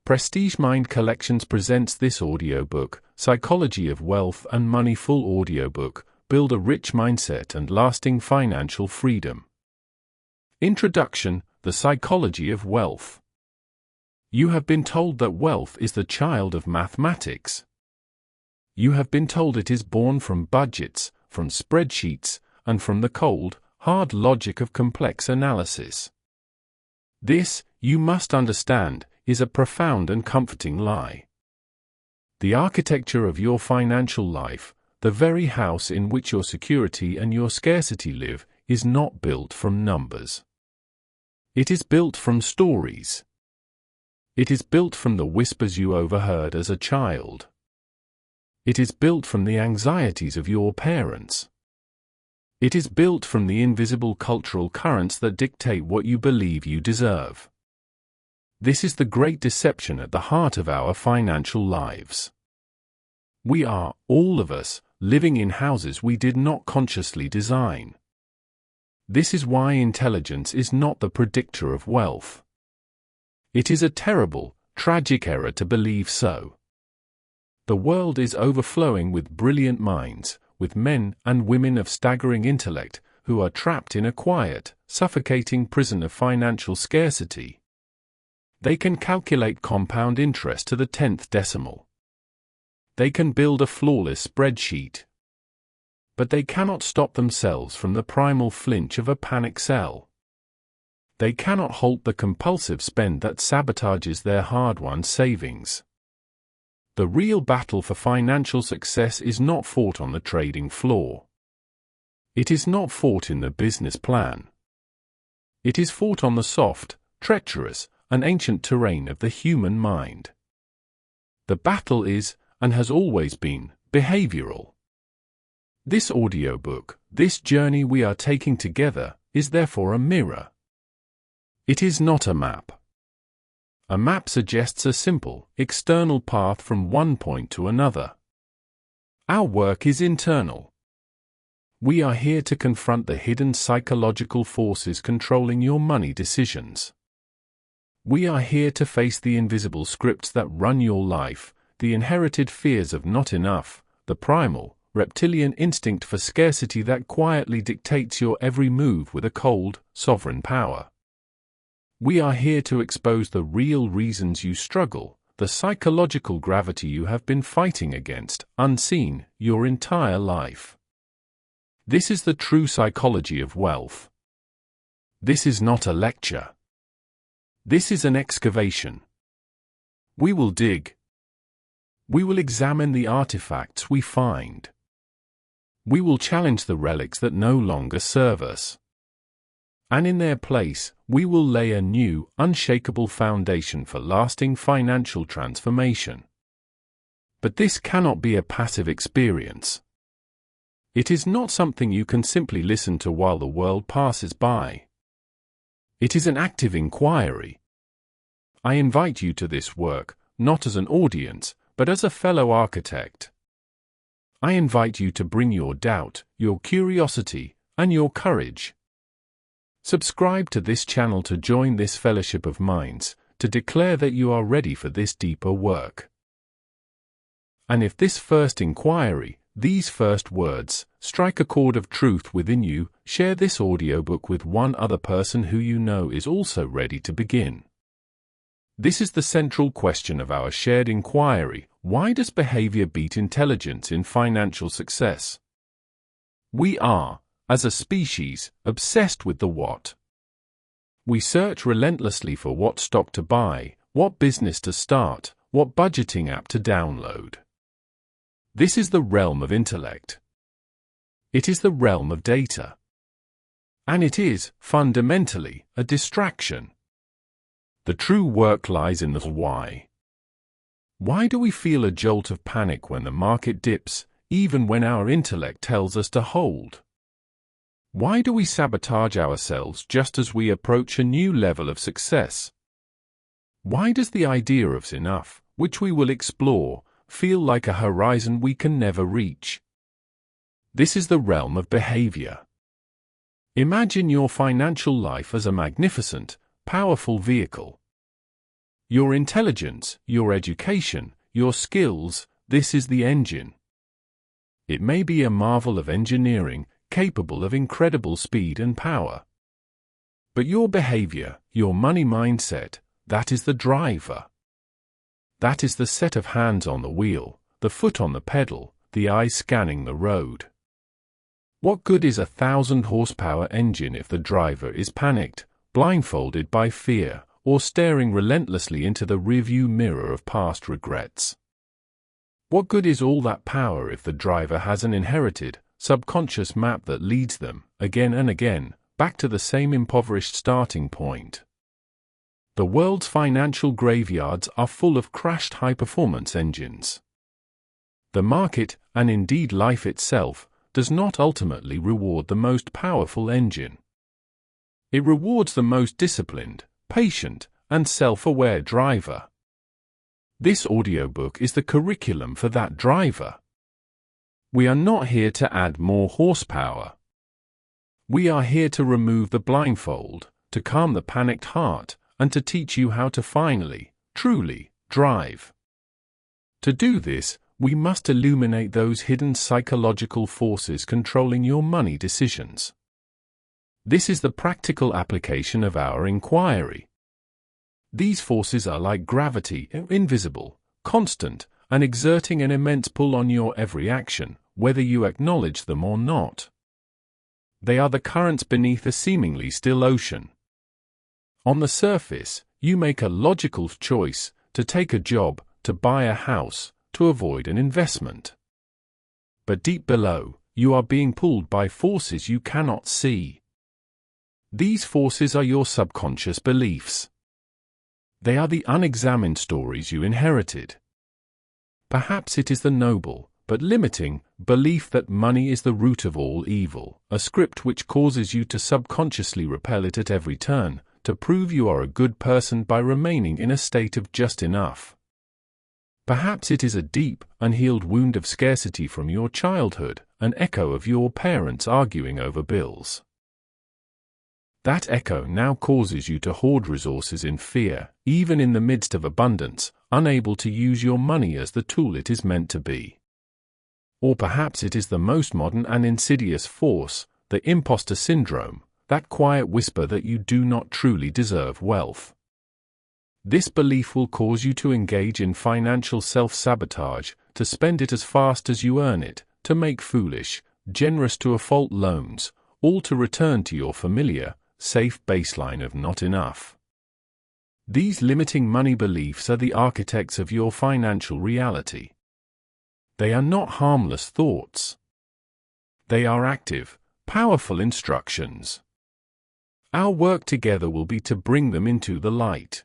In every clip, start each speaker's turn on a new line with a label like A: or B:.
A: Prestige Mind Collections presents this audiobook, Psychology of Wealth and Money full audiobook, Build a Rich Mindset and Lasting Financial Freedom. Introduction: The Psychology of Wealth. You have been told that wealth is the child of mathematics. You have been told it is born from budgets, from spreadsheets, and from the cold, hard logic of complex analysis. This, you must understand, is a profound and comforting lie. The architecture of your financial life, the very house in which your security and your scarcity live, is not built from numbers. It is built from stories. It is built from the whispers you overheard as a child. It is built from the anxieties of your parents. It is built from the invisible cultural currents that dictate what you believe you deserve. This is the great deception at the heart of our financial lives. We are, all of us, living in houses we did not consciously design. This is why intelligence is not the predictor of wealth. It is a terrible, tragic error to believe so. The world is overflowing with brilliant minds, with men and women of staggering intellect, who are trapped in a quiet, suffocating prison of financial scarcity. They can calculate compound interest to the 10th decimal. They can build a flawless spreadsheet. But they cannot stop themselves from the primal flinch of a panic cell. They cannot halt the compulsive spend that sabotages their hard-won savings. The real battle for financial success is not fought on the trading floor. It is not fought in the business plan. It is fought on the soft, treacherous, and ancient terrain of the human mind. The battle is, and has always been, behavioral. This audiobook, this journey we are taking together, is therefore a mirror. It is not a map. A map suggests a simple, external path from one point to another. Our work is internal. We are here to confront the hidden psychological forces controlling your money decisions. We are here to face the invisible scripts that run your life, the inherited fears of not enough, the primal, reptilian instinct for scarcity that quietly dictates your every move with a cold, sovereign power. We are here to expose the real reasons you struggle, the psychological gravity you have been fighting against, unseen, your entire life. This is the true psychology of wealth. This is not a lecture. This is an excavation. We will dig. We will examine the artifacts we find. We will challenge the relics that no longer serve us. And in their place, we will lay a new, unshakable foundation for lasting financial transformation. But this cannot be a passive experience. It is not something you can simply listen to while the world passes by. It is an active inquiry. I invite you to this work, not as an audience, but as a fellow architect. I invite you to bring your doubt, your curiosity, and your courage. Subscribe to this channel to join this fellowship of minds, to declare that you are ready for this deeper work. And if this first inquiry, these first words, strike a chord of truth within you, share this audiobook with one other person who you know is also ready to begin. This is the central question of our shared inquiry: why does behavior beat intelligence in financial success? We are, as a species, obsessed with the what. We search relentlessly for what stock to buy, what business to start, what budgeting app to download. This is the realm of intellect. It is the realm of data. And it is, fundamentally, a distraction. The true work lies in the why. Why do we feel a jolt of panic when the market dips, even when our intellect tells us to hold? Why do we sabotage ourselves just as we approach a new level of success? Why does the idea of enough, which we will explore, feel like a horizon we can never reach? This is the realm of behavior. Imagine your financial life as a magnificent, powerful vehicle. Your intelligence, your education, your skills, this is the engine. It may be a marvel of engineering, capable of incredible speed and power. But your behavior, your money mindset, that is the driver. That is the set of hands on the wheel, the foot on the pedal, the eyes scanning the road. What good is a 1,000-horsepower engine if the driver is panicked, blindfolded by fear, or staring relentlessly into the rearview mirror of past regrets? What good is all that power if the driver has an inherited, subconscious map that leads them, again and again, back to the same impoverished starting point? The world's financial graveyards are full of crashed high-performance engines. The market, and indeed life itself, does not ultimately reward the most powerful engine. It rewards the most disciplined, patient, and self-aware driver. This audiobook is the curriculum for that driver. We are not here to add more horsepower. We are here to remove the blindfold, to calm the panicked heart, and to teach you how to finally, truly, drive. To do this, we must illuminate those hidden psychological forces controlling your money decisions. This is the practical application of our inquiry. These forces are like gravity, invisible, constant, and exerting an immense pull on your every action, whether you acknowledge them or not. They are the currents beneath a seemingly still ocean. On the surface, you make a logical choice to take a job, to buy a house, to avoid an investment. But deep below, you are being pulled by forces you cannot see. These forces are your subconscious beliefs. They are the unexamined stories you inherited. Perhaps it is the noble, but limiting, belief that money is the root of all evil, a script which causes you to subconsciously repel it at every turn, to prove you are a good person by remaining in a state of just enough. Perhaps it is a deep, unhealed wound of scarcity from your childhood, an echo of your parents arguing over bills. That echo now causes you to hoard resources in fear, even in the midst of abundance, unable to use your money as the tool it is meant to be. Or perhaps it is the most modern and insidious force, the imposter syndrome, that quiet whisper that you do not truly deserve wealth. This belief will cause you to engage in financial self-sabotage, to spend it as fast as you earn it, to make foolish, generous to a fault loans, all to return to your familiar, safe baseline of not enough. These limiting money beliefs are the architects of your financial reality. They are not harmless thoughts. They are active, powerful instructions. Our work together will be to bring them into the light.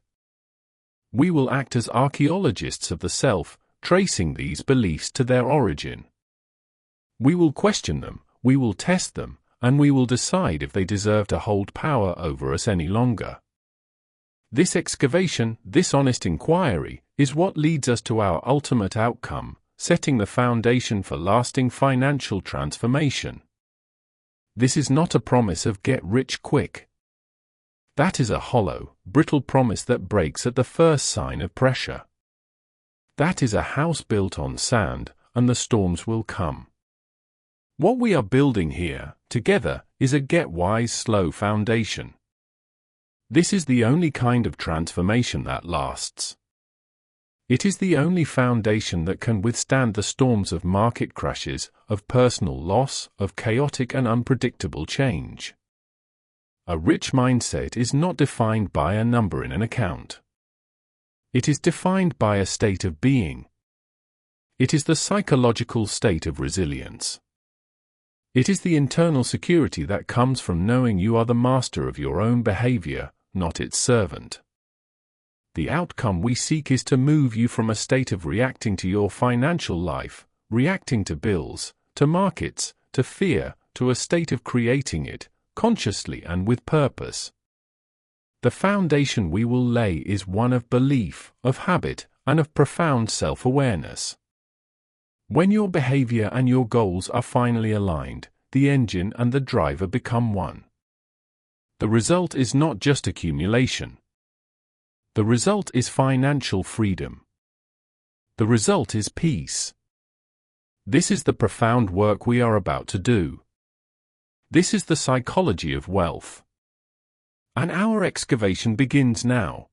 A: We will act as archaeologists of the self, tracing these beliefs to their origin. We will question them, we will test them, and we will decide if they deserve to hold power over us any longer. This excavation, this honest inquiry, is what leads us to our ultimate outcome, setting the foundation for lasting financial transformation. This is not a promise of get rich quick. That is a hollow, brittle promise that breaks at the first sign of pressure. That is a house built on sand, and the storms will come. What we are building here, together, is a get-wise slow foundation. This is the only kind of transformation that lasts. It is the only foundation that can withstand the storms of market crashes, of personal loss, of chaotic and unpredictable change. A rich mindset is not defined by a number in an account. It is defined by a state of being. It is the psychological state of resilience. It is the internal security that comes from knowing you are the master of your own behavior, not its servant. The outcome we seek is to move you from a state of reacting to your financial life, reacting to bills, to markets, to fear, to a state of creating it, consciously and with purpose. The foundation we will lay is one of belief, of habit, and of profound self-awareness. When your behavior and your goals are finally aligned, the engine and the driver become one. The result is not just accumulation. The result is financial freedom. The result is peace. This is the profound work we are about to do. This is the psychology of wealth. And our excavation begins now.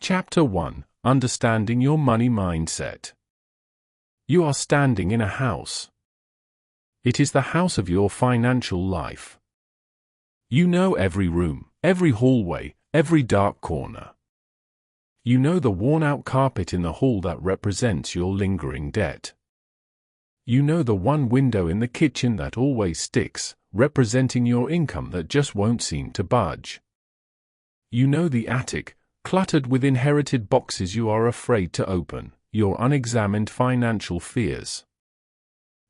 A: Chapter 1: Understanding Your Money Mindset. You are standing in a house. It is the house of your financial life. You know every room, every hallway, every dark corner. You know the worn-out carpet in the hall that represents your lingering debt. You know the one window in the kitchen that always sticks, representing your income that just won't seem to budge. You know the attic, cluttered with inherited boxes you are afraid to open, your unexamined financial fears.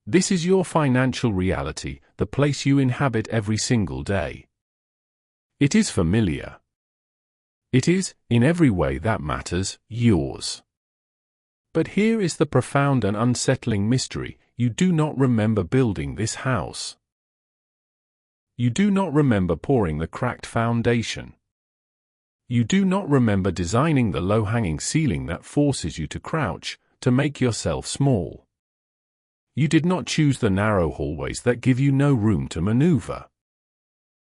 A: This is your financial reality, the place you inhabit every single day. It is familiar. It is, in every way that matters, yours. But here is the profound and unsettling mystery: you do not remember building this house. You do not remember pouring the cracked foundation. You do not remember designing the low-hanging ceiling that forces you to crouch, to make yourself small. You did not choose the narrow hallways that give you no room to maneuver.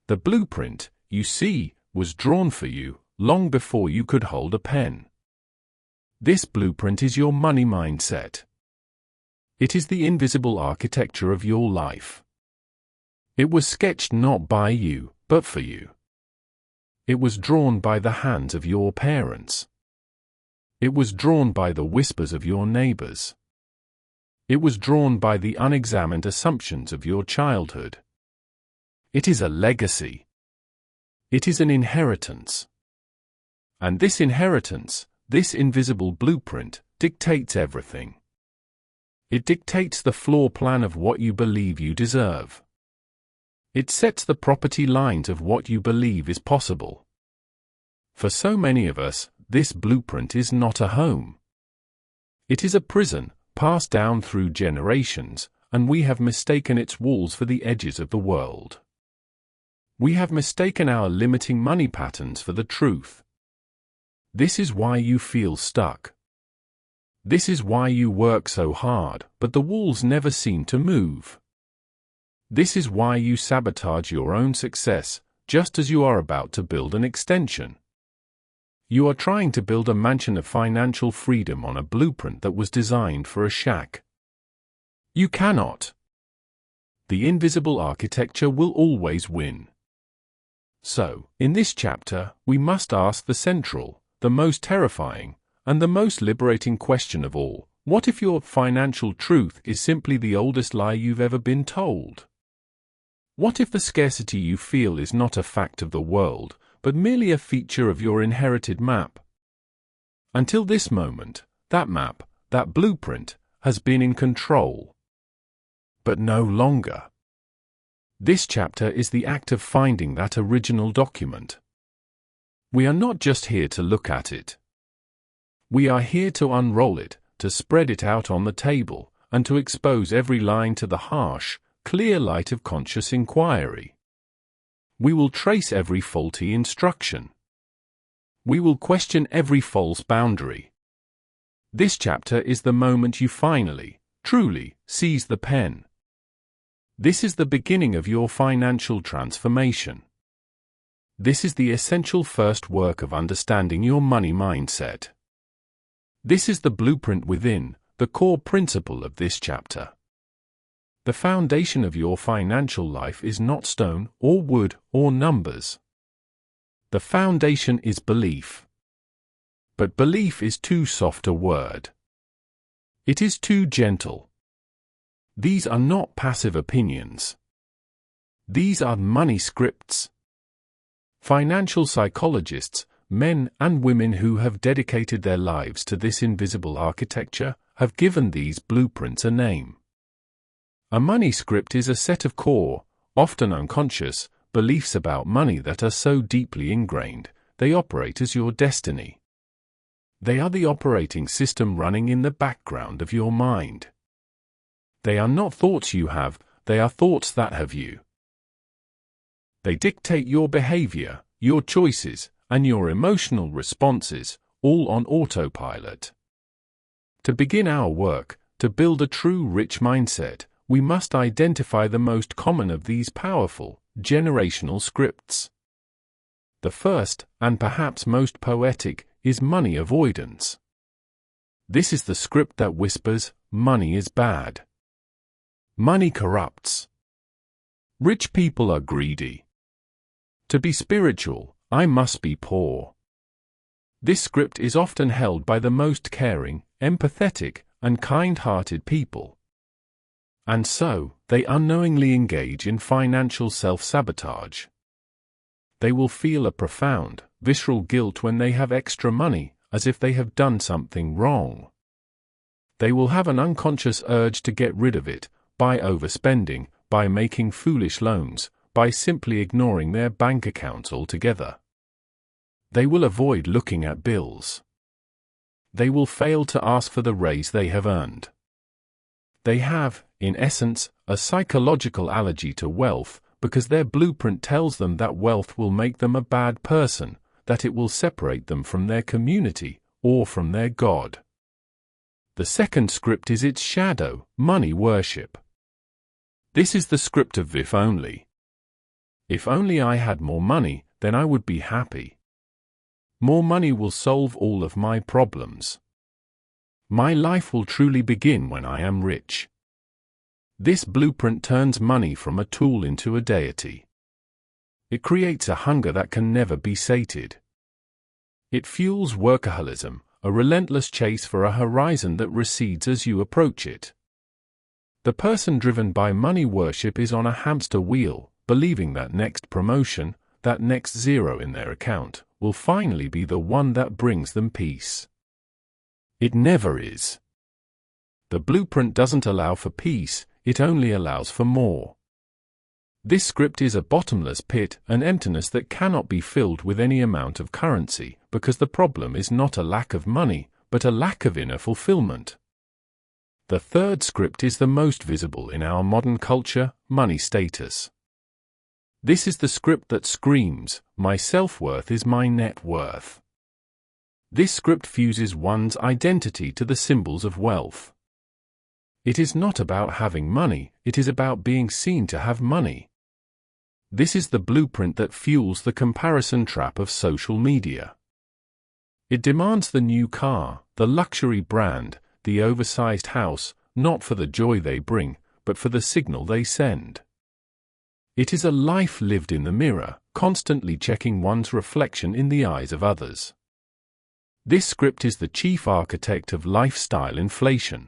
A: The blueprint, you see, was drawn for you, long before you could hold a pen. This blueprint is your money mindset. It is the invisible architecture of your life. It was sketched not by you, but for you. It was drawn by the hands of your parents. It was drawn by the whispers of your neighbors. It was drawn by the unexamined assumptions of your childhood. It is a legacy. It is an inheritance. And this inheritance, this invisible blueprint, dictates everything. It dictates the floor plan of what you believe you deserve. It sets the property lines of what you believe is possible. For so many of us, this blueprint is not a home. It is a prison, passed down through generations, and we have mistaken its walls for the edges of the world. We have mistaken our limiting money patterns for the truth. This is why you feel stuck. This is why you work so hard, but the walls never seem to move. This is why you sabotage your own success, just as you are about to build an extension. You are trying to build a mansion of financial freedom on a blueprint that was designed for a shack. You cannot. The invisible architecture will always win. So, in this chapter, we must ask the central, the most terrifying, and the most liberating question of all: what if your financial truth is simply the oldest lie you've ever been told? What if the scarcity you feel is not a fact of the world, but merely a feature of your inherited map? Until this moment, that map, that blueprint, has been in control. But no longer. This chapter is the act of finding that original document. We are not just here to look at it. We are here to unroll it, to spread it out on the table, and to expose every line to the harsh, clear light of conscious inquiry. We will trace every faulty instruction. We will question every false boundary. This chapter is the moment you finally, truly, seize the pen. This is the beginning of your financial transformation. This is the essential first work of understanding your money mindset. This is the blueprint within, the core principle of this chapter. The foundation of your financial life is not stone, or wood, or numbers. The foundation is belief. But belief is too soft a word. It is too gentle. These are not passive opinions. These are money scripts. Financial psychologists, men and women who have dedicated their lives to this invisible architecture, have given these blueprints a name. A money script is a set of core, often unconscious, beliefs about money that are so deeply ingrained, they operate as your destiny. They are the operating system running in the background of your mind. They are not thoughts you have, they are thoughts that have you. They dictate your behavior, your choices, and your emotional responses, all on autopilot. To begin our work, to build a true rich mindset, we must identify the most common of these powerful, generational scripts. The first, and perhaps most poetic, is money avoidance. This is the script that whispers, money is bad. Money corrupts. Rich people are greedy. To be spiritual, I must be poor. This script is often held by the most caring, empathetic, and kind-hearted people. And so, they unknowingly engage in financial self-sabotage. They will feel a profound, visceral guilt when they have extra money, as if they have done something wrong. They will have an unconscious urge to get rid of it, by overspending, by making foolish loans, by simply ignoring their bank accounts altogether. They will avoid looking at bills. They will fail to ask for the raise they have earned. They have, in essence, a psychological allergy to wealth, because their blueprint tells them that wealth will make them a bad person, that it will separate them from their community, or from their God. The second script is its shadow, money worship. This is the script of if only. If only I had more money, then I would be happy. More money will solve all of my problems. My life will truly begin when I am rich. This blueprint turns money from a tool into a deity. It creates a hunger that can never be sated. It fuels workaholism, a relentless chase for a horizon that recedes as you approach it. The person driven by money worship is on a hamster wheel, believing that next promotion, that next zero in their account, will finally be the one that brings them peace. It never is. The blueprint doesn't allow for peace, it only allows for more. This script is a bottomless pit, an emptiness that cannot be filled with any amount of currency, because the problem is not a lack of money, but a lack of inner fulfillment. The third script is the most visible in our modern culture, money status. This is the script that screams, my self-worth is my net worth. This script fuses one's identity to the symbols of wealth. It is not about having money, it is about being seen to have money. This is the blueprint that fuels the comparison trap of social media. It demands the new car, the luxury brand, the oversized house, not for the joy they bring, but for the signal they send. It is a life lived in the mirror, constantly checking one's reflection in the eyes of others. This script is the chief architect of lifestyle inflation.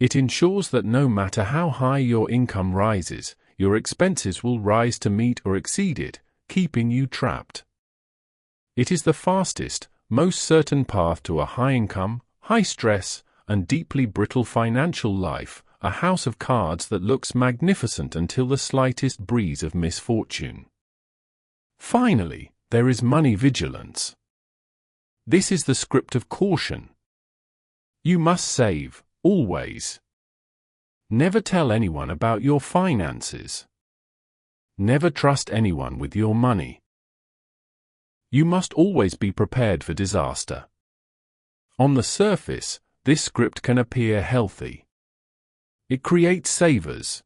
A: It ensures that no matter how high your income rises, your expenses will rise to meet or exceed it, keeping you trapped. It is the fastest, most certain path to a high income, high stress, and deeply brittle financial life, a house of cards that looks magnificent until the slightest breeze of misfortune. Finally, there is money vigilance. This is the script of caution. You must save, always. Never tell anyone about your finances. Never trust anyone with your money. You must always be prepared for disaster. On the surface, this script can appear healthy. It creates savers.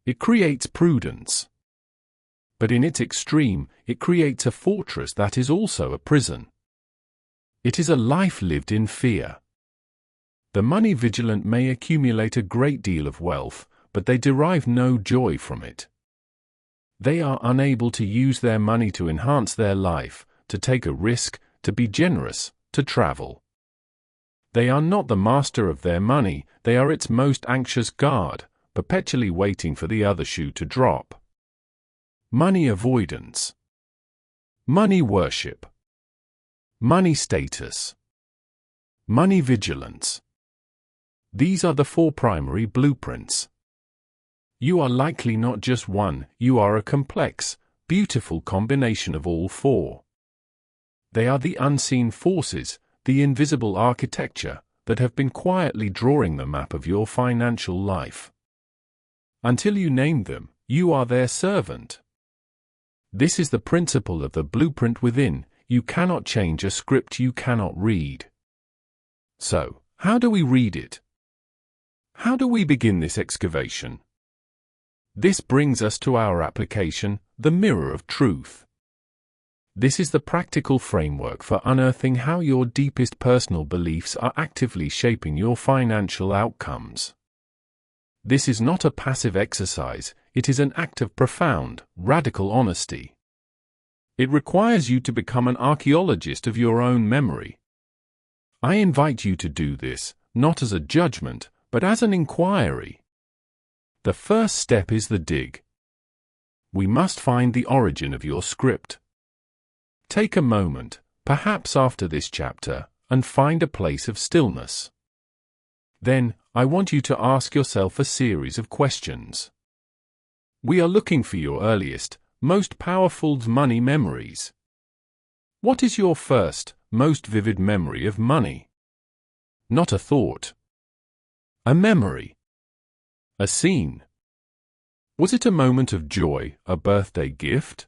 A: It creates prudence. But in its extreme, it creates a fortress that is also a prison. It is a life lived in fear. The money vigilant may accumulate a great deal of wealth, but they derive no joy from it. They are unable to use their money to enhance their life, to take a risk, to be generous, to travel. They are not the master of their money, they are its most anxious guard, perpetually waiting for the other shoe to drop. Money avoidance. Money worship. Money status. Money vigilance. These are the four primary blueprints. You are likely not just one, you are a complex, beautiful combination of all four. They are the unseen forces, the invisible architecture, that have been quietly drawing the map of your financial life. Until you name them, you are their servant. This is the principle of the blueprint within. You cannot change a script you cannot read. So, how do we read it? How do we begin this excavation? This brings us to our application, the mirror of truth. This is the practical framework for unearthing how your deepest personal beliefs are actively shaping your financial outcomes. This is not a passive exercise, it is an act of profound, radical honesty. It requires you to become an archaeologist of your own memory. I invite you to do this, not as a judgment, but as an inquiry. The first step is the dig. We must find the origin of your script. Take a moment, perhaps after this chapter, and find a place of stillness. Then, I want you to ask yourself a series of questions. We are looking for your earliest, most powerful money memories. What is your first, most vivid memory of money? Not a thought. A memory. A scene. Was it a moment of joy, a birthday gift?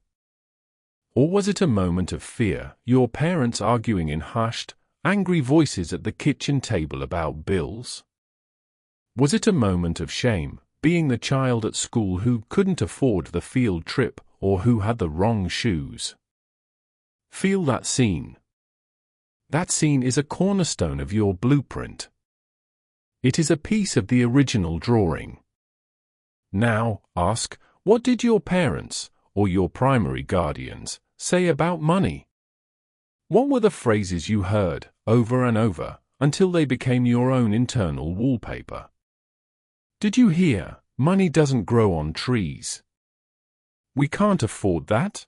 A: Or was it a moment of fear, your parents arguing in hushed, angry voices at the kitchen table about bills? Was it a moment of shame, being the child at school who couldn't afford the field trip or who had the wrong shoes? Feel that scene. That scene is a cornerstone of your blueprint. It is a piece of the original drawing. Now, ask, what did your parents, or your primary guardians, say about money? What were the phrases you heard, over and over, until they became your own internal wallpaper? Did you hear, money doesn't grow on trees? We can't afford that?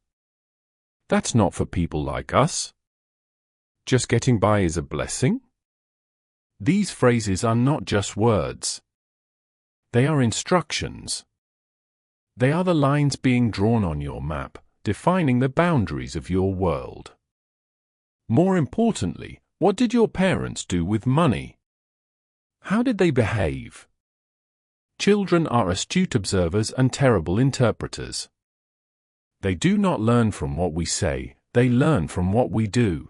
A: That's not for people like us. Just getting by is a blessing? These phrases are not just words. They are instructions. They are the lines being drawn on your map, defining the boundaries of your world. More importantly, what did your parents do with money? How did they behave? Children are astute observers and terrible interpreters. They do not learn from what we say, they learn from what we do.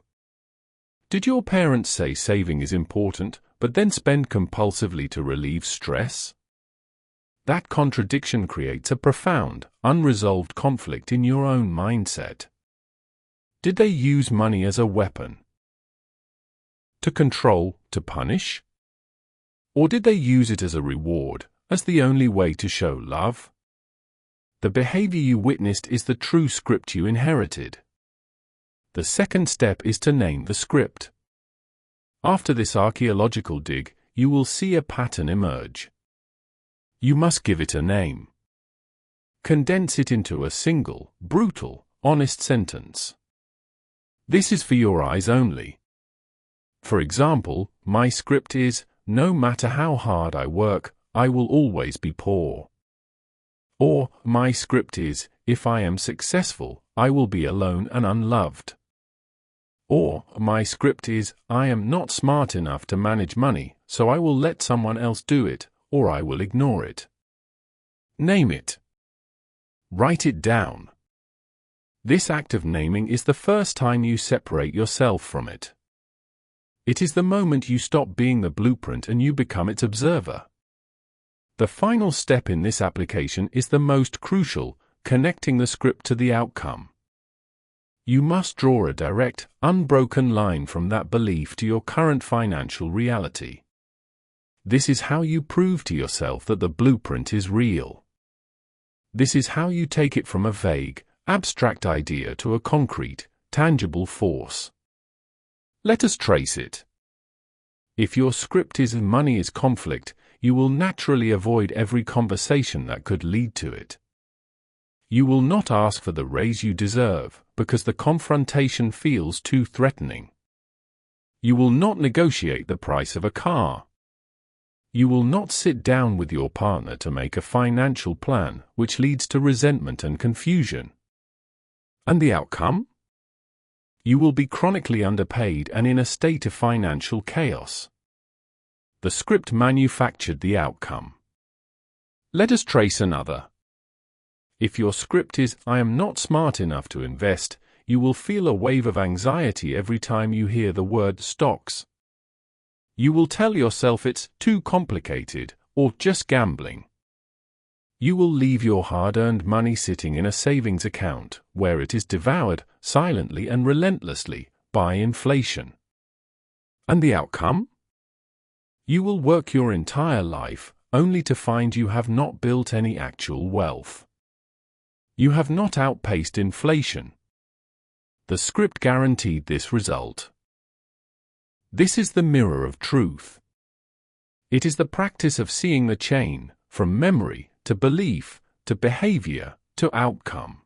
A: Did your parents say saving is important, but then spend compulsively to relieve stress? That contradiction creates a profound, unresolved conflict in your own mindset. Did they use money as a weapon? To control, to punish? Or did they use it as a reward, as the only way to show love? The behavior you witnessed is the true script you inherited. The second step is to name the script. After this archaeological dig, you will see a pattern emerge. You must give it a name. Condense it into a single, brutal, honest sentence. This is for your eyes only. For example, my script is, no matter how hard I work, I will always be poor. Or, my script is, if I am successful, I will be alone and unloved. Or, my script is, I am not smart enough to manage money, so I will let someone else do it, or I will ignore it. Name it. Write it down. This act of naming is the first time you separate yourself from it. It is the moment you stop being the blueprint and you become its observer. The final step in this application is the most crucial, connecting the script to the outcome. You must draw a direct, unbroken line from that belief to your current financial reality. This is how you prove to yourself that the blueprint is real. This is how you take it from a vague, abstract idea to a concrete, tangible force. Let us trace it. If your script is money is conflict, you will naturally avoid every conversation that could lead to it. You will not ask for the raise you deserve, because the confrontation feels too threatening. You will not negotiate the price of a car. You will not sit down with your partner to make a financial plan, which leads to resentment and confusion. And the outcome? You will be chronically underpaid and in a state of financial chaos. The script manufactured the outcome. Let us trace another. If your script is, "I am not smart enough to invest," you will feel a wave of anxiety every time you hear the word stocks. You will tell yourself it's too complicated or just gambling. You will leave your hard-earned money sitting in a savings account where it is devoured silently and relentlessly by inflation. And the outcome? You will work your entire life only to find you have not built any actual wealth. You have not outpaced inflation. The script guaranteed this result. This is the mirror of truth. It is the practice of seeing the chain from memory to belief to behavior to outcome.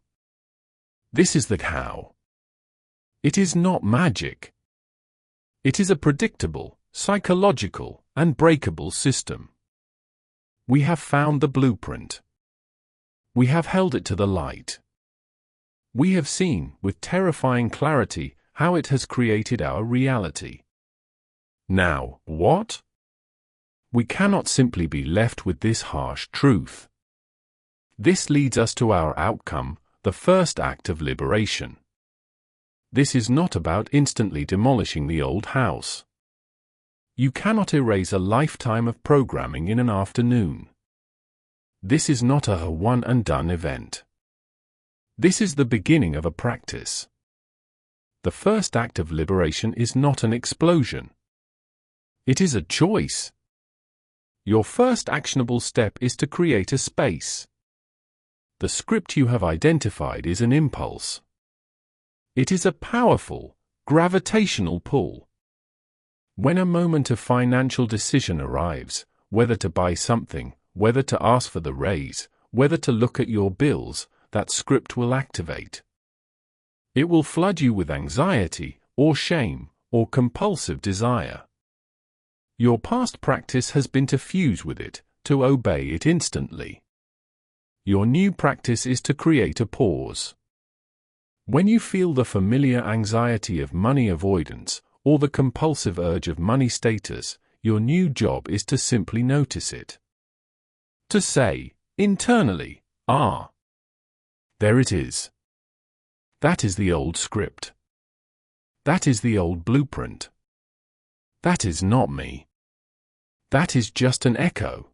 A: This is the how. It is not magic. It is a predictable, psychological, and breakable system. We have found the blueprint. We have held it to the light. We have seen, with terrifying clarity, how it has created our reality. Now, what? We cannot simply be left with this harsh truth. This leads us to our outcome, the first act of liberation. This is not about instantly demolishing the old house. You cannot erase a lifetime of programming in an afternoon. This is not a one-and-done event. This is the beginning of a practice. The first act of liberation is not an explosion. It is a choice. Your first actionable step is to create a space. The script you have identified is an impulse. It is a powerful, gravitational pull. When a moment of financial decision arrives, whether to buy something, whether to ask for the raise, whether to look at your bills, that script will activate. It will flood you with anxiety, or shame, or compulsive desire. Your past practice has been to fuse with it, to obey it instantly. Your new practice is to create a pause. When you feel the familiar anxiety of money avoidance, or the compulsive urge of money status, your new job is to simply notice it. To say, internally, there it is. That is the old script. That is the old blueprint. That is not me. That is just an echo.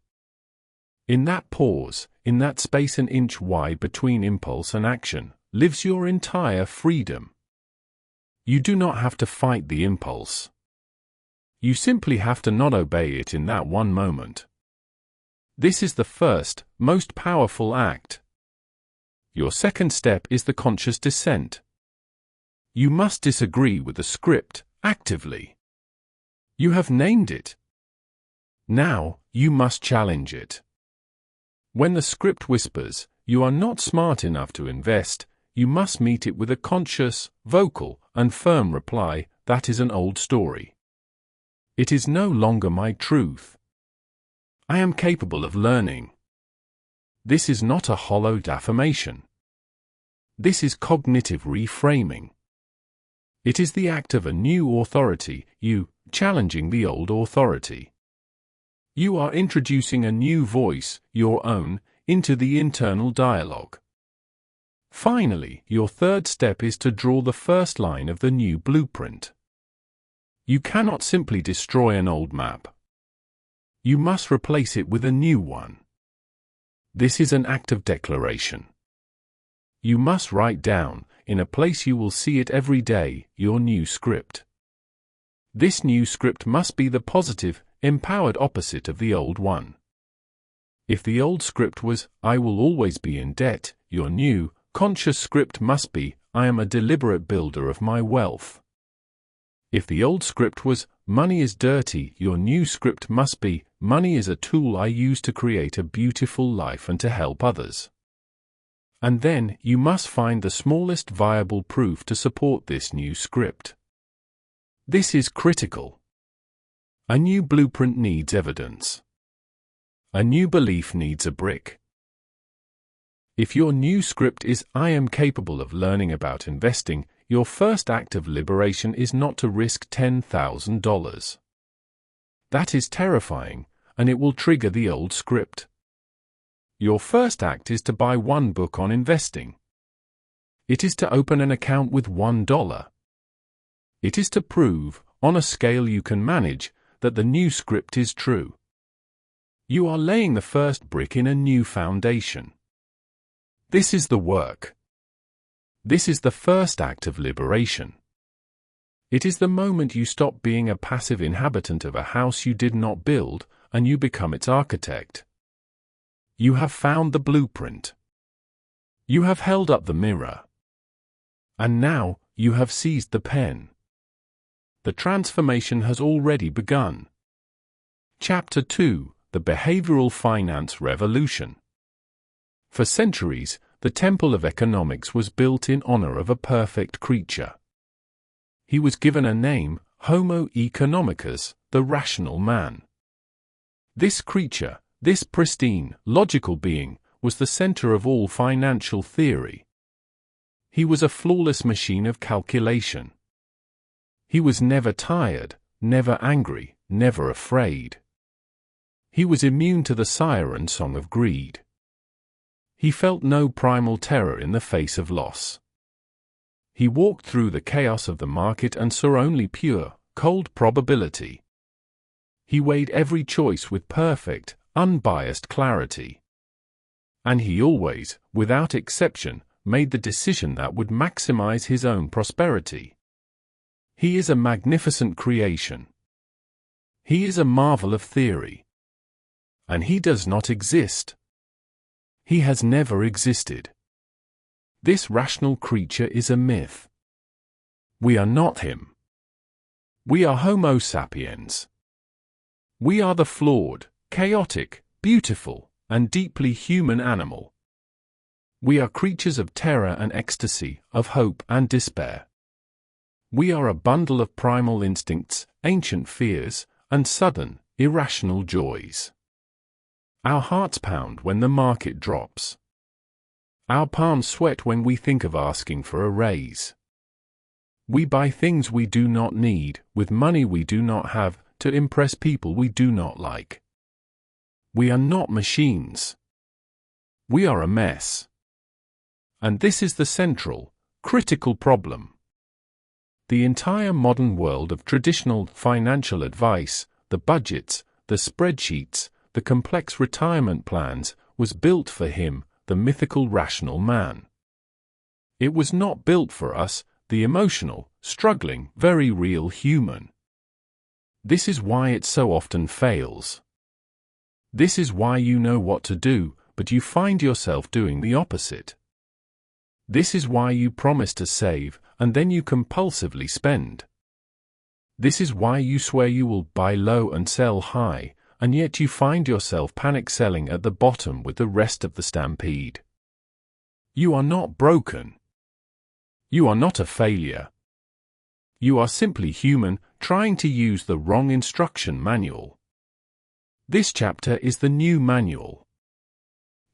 A: In that pause, in that space an inch wide between impulse and action, lives your entire freedom. You do not have to fight the impulse. You simply have to not obey it in that one moment. This is the first, most powerful act. Your second step is the conscious dissent. You must disagree with the script, actively. You have named it. Now, you must challenge it. When the script whispers, "You are not smart enough to invest," you must meet it with a conscious, vocal, and firm reply, "That is an old story. It is no longer my truth. I am capable of learning." This is not a hollow affirmation. This is cognitive reframing. It is the act of a new authority, you challenging the old authority. You are introducing a new voice, your own, into the internal dialogue. Finally, your third step is to draw the first line of the new blueprint. You cannot simply destroy an old map. You must replace it with a new one. This is an act of declaration. You must write down, in a place you will see it every day, your new script. This new script must be the positive, empowered opposite of the old one. If the old script was, "I will always be in debt," your new, conscious script must be, "I am a deliberate builder of my wealth." If the old script was, "Money is dirty," your new script must be, "Money is a tool I use to create a beautiful life and to help others." And then, you must find the smallest viable proof to support this new script. This is critical. A new blueprint needs evidence. A new belief needs a brick. If your new script is, "I am capable of learning about investing," your first act of liberation is not to risk $10,000. That is terrifying, and it will trigger the old script. Your first act is to buy one book on investing. It is to open an account with $1. It is to prove, on a scale you can manage, that the new script is true. You are laying the first brick in a new foundation. This is the work. This is the first act of liberation. It is the moment you stop being a passive inhabitant of a house you did not build, and you become its architect. You have found the blueprint. You have held up the mirror. And now, you have seized the pen. The transformation has already begun. Chapter 2: The Behavioral Finance Revolution. For centuries, the temple of economics was built in honor of a perfect creature. He was given a name, Homo economicus, the rational man. This creature, this pristine, logical being, was the center of all financial theory. He was a flawless machine of calculation. He was never tired, never angry, never afraid. He was immune to the siren song of greed. He felt no primal terror in the face of loss. He walked through the chaos of the market and saw only pure, cold probability. He weighed every choice with perfect, unbiased clarity. And he always, without exception, made the decision that would maximize his own prosperity. He is a magnificent creation. He is a marvel of theory. And he does not exist. He has never existed. This rational creature is a myth. We are not him. We are Homo sapiens. We are the flawed, chaotic, beautiful, and deeply human animal. We are creatures of terror and ecstasy, of hope and despair. We are a bundle of primal instincts, ancient fears, and sudden, irrational joys. Our hearts pound when the market drops. Our palms sweat when we think of asking for a raise. We buy things we do not need, with money we do not have, to impress people we do not like. We are not machines. We are a mess. And this is the central, critical problem. The entire modern world of traditional financial advice, the budgets, the spreadsheets, the complex retirement plans, was built for him, the mythical rational man. It was not built for us, the emotional, struggling, very real human. This is why it so often fails. This is why you know what to do, but you find yourself doing the opposite. This is why you promise to save, and then you compulsively spend. This is why you swear you will buy low and sell high, and yet you find yourself panic selling at the bottom with the rest of the stampede. You are not broken. You are not a failure. You are simply human, trying to use the wrong instruction manual. This chapter is the new manual.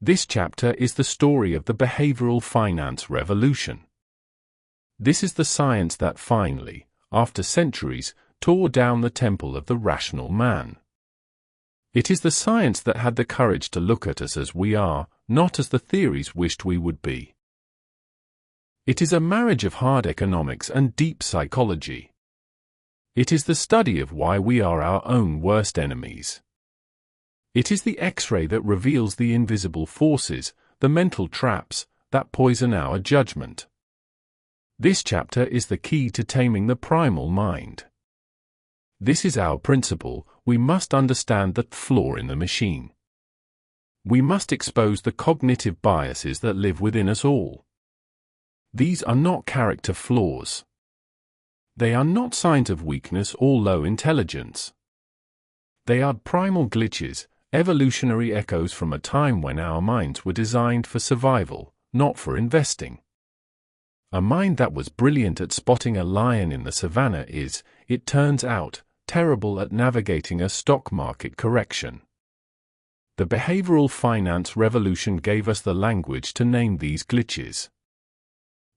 A: This chapter is the story of the behavioral finance revolution. This is the science that finally, after centuries, tore down the temple of the rational man. It is the science that had the courage to look at us as we are, not as the theories wished we would be. It is a marriage of hard economics and deep psychology. It is the study of why we are our own worst enemies. It is the X-ray that reveals the invisible forces, the mental traps, that poison our judgment. This chapter is the key to taming the primal mind. This is our principle. We must understand the flaw in the machine. We must expose the cognitive biases that live within us all. These are not character flaws. They are not signs of weakness or low intelligence. They are primal glitches, evolutionary echoes from a time when our minds were designed for survival, not for investing. A mind that was brilliant at spotting a lion in the savannah is, it turns out, terrible at navigating a stock market correction. The behavioral finance revolution gave us the language to name these glitches.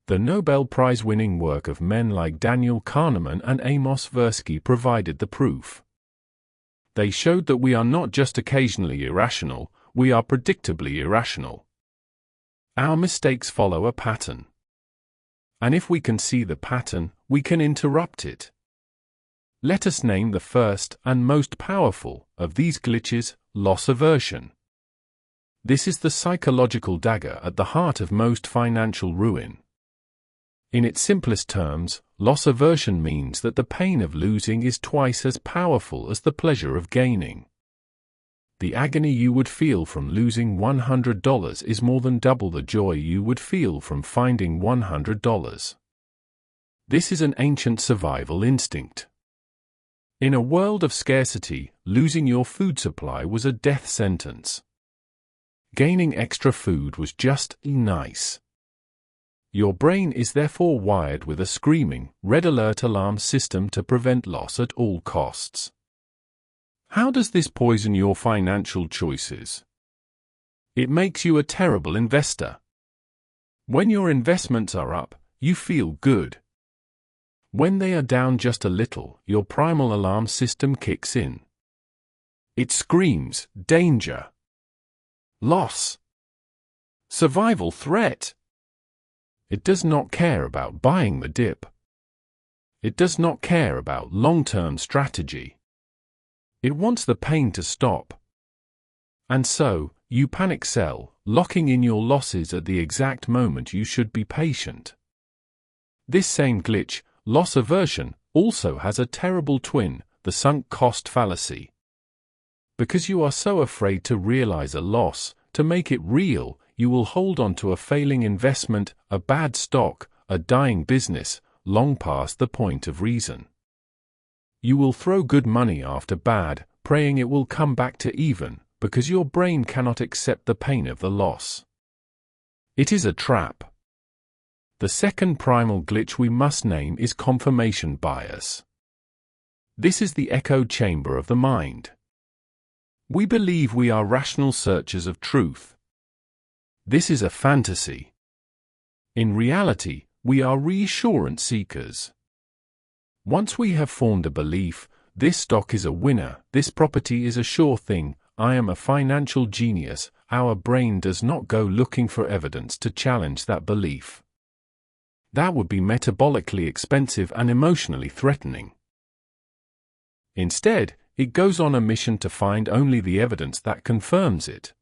A: The Nobel Prize-winning work of men like Daniel Kahneman and Amos Tversky provided the proof. They showed that we are not just occasionally irrational, we are predictably irrational. Our mistakes follow a pattern. And if we can see the pattern, we can interrupt it. Let us name the first and most powerful of these glitches: loss aversion. This is the psychological dagger at the heart of most financial ruin. In its simplest terms, loss aversion means that the pain of losing is twice as powerful as the pleasure of gaining. The agony you would feel from losing $100 is more than double the joy you would feel from finding $100. This is an ancient survival instinct. In a world of scarcity, losing your food supply was a death sentence. Gaining extra food was just nice. Your brain is therefore wired with a screaming, red alert alarm system to prevent loss at all costs. How does this poison your financial choices? It makes you a terrible investor. When your investments are up, you feel good. When they are down just a little, your primal alarm system kicks in. It screams, danger, loss, survival threat. It does not care about buying the dip. It does not care about long-term strategy. It wants the pain to stop. And so, you panic sell, locking in your losses at the exact moment you should be patient. This same glitch, loss aversion, also has a terrible twin, the sunk cost fallacy. Because you are so afraid to realize a loss, to make it real, you will hold on to a failing investment, a bad stock, a dying business, long past the point of reason. You will throw good money after bad, praying it will come back to even, because your brain cannot accept the pain of the loss. It is a trap. The second primal glitch we must name is confirmation bias. This is the echo chamber of the mind. We believe we are rational searchers of truth. This is a fantasy. In reality, we are reassurance seekers. Once we have formed a belief, this stock is a winner, this property is a sure thing, I am a financial genius, our brain does not go looking for evidence to challenge that belief. That would be metabolically expensive and emotionally threatening. Instead, it goes on a mission to find only the evidence that confirms it.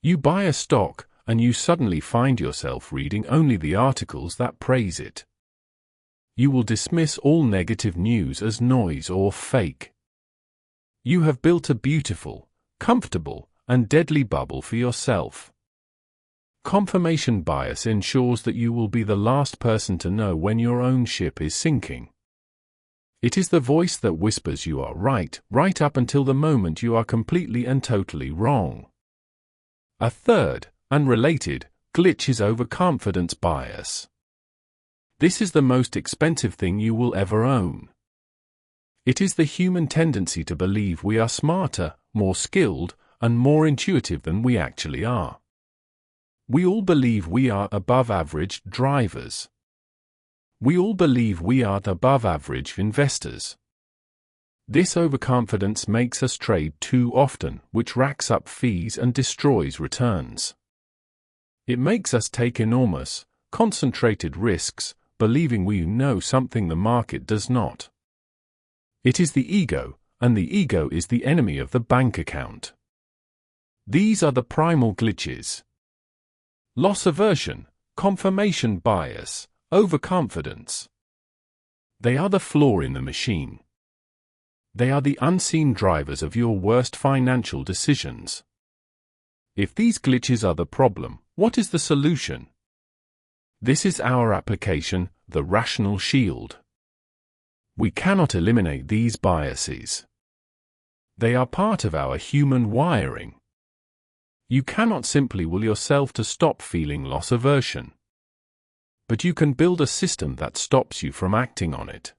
A: You buy a stock, and you suddenly find yourself reading only the articles that praise it. You will dismiss all negative news as noise or fake. You have built a beautiful, comfortable, and deadly bubble for yourself. Confirmation bias ensures that you will be the last person to know when your own ship is sinking. It is the voice that whispers you are right, right up until the moment you are completely and totally wrong. A third, unrelated, glitch is overconfidence bias. This is the most expensive thing you will ever own. It is the human tendency to believe we are smarter, more skilled, and more intuitive than we actually are. We all believe we are above-average drivers. We all believe we are above-average investors. This overconfidence makes us trade too often, which racks up fees and destroys returns. It makes us take enormous, concentrated risks, believing we know something the market does not. It is the ego, and the ego is the enemy of the bank account. These are the primal glitches: loss aversion, confirmation bias, overconfidence. They are the flaw in the machine. They are the unseen drivers of your worst financial decisions. If these glitches are the problem, what is the solution? This is our application, the rational shield. We cannot eliminate these biases. They are part of our human wiring. You cannot simply will yourself to stop feeling loss aversion. But you can build a system that stops you from acting on it.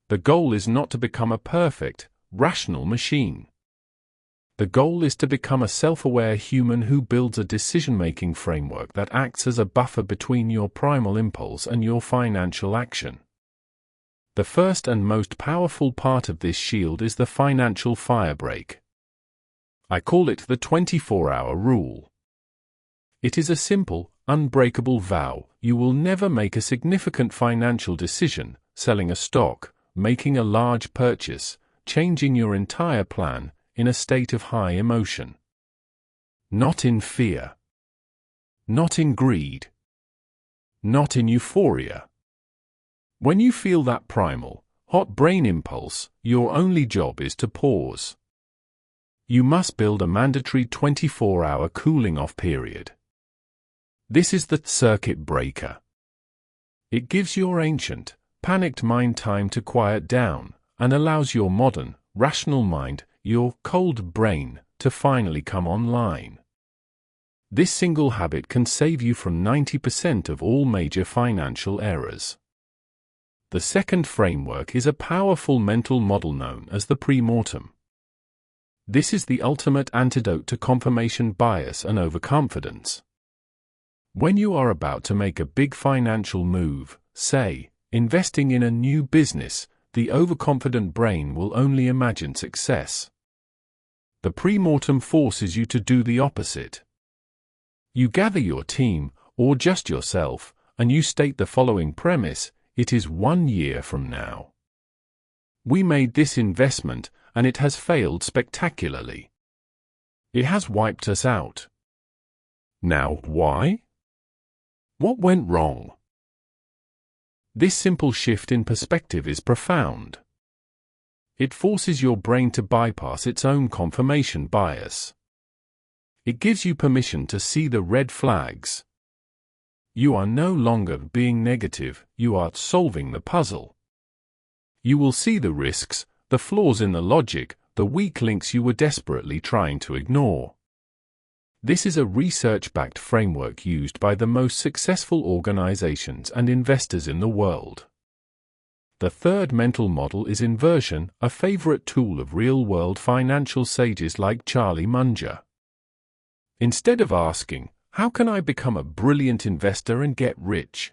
A: The goal is not to become a perfect, rational machine. The goal is to become a self-aware human who builds a decision-making framework that acts as a buffer between your primal impulse and your financial action. The first and most powerful part of this shield is the financial firebreak. I call it the 24-hour rule. It is a simple, unbreakable vow. You will never make a significant financial decision, selling a stock, making a large purchase, changing your entire plan, in a state of high emotion. Not in fear. Not in greed. Not in euphoria. When you feel that primal, hot brain impulse, your only job is to pause. You must build a mandatory 24-hour cooling-off period. This is the circuit breaker. It gives your ancient, panicked mind time to quiet down, and allows your modern, rational mind, your cold brain, to finally come online. This single habit can save you from 90% of all major financial errors. The second framework is a powerful mental model known as the pre-mortem. This is the ultimate antidote to confirmation bias and overconfidence. When you are about to make a big financial move, say, investing in a new business, the overconfident brain will only imagine success. The pre-mortem forces you to do the opposite. You gather your team, or just yourself, and you state the following premise: it is 1 year from now. We made this investment, and it has failed spectacularly. It has wiped us out. Now, why? What went wrong? This simple shift in perspective is profound. It forces your brain to bypass its own confirmation bias. It gives you permission to see the red flags. You are no longer being negative, you are solving the puzzle. You will see the risks, the flaws in the logic, the weak links you were desperately trying to ignore. This is a research-backed framework used by the most successful organizations and investors in the world. The third mental model is inversion, a favorite tool of real-world financial sages like Charlie Munger. Instead of asking, "How can I become a brilliant investor and get rich?"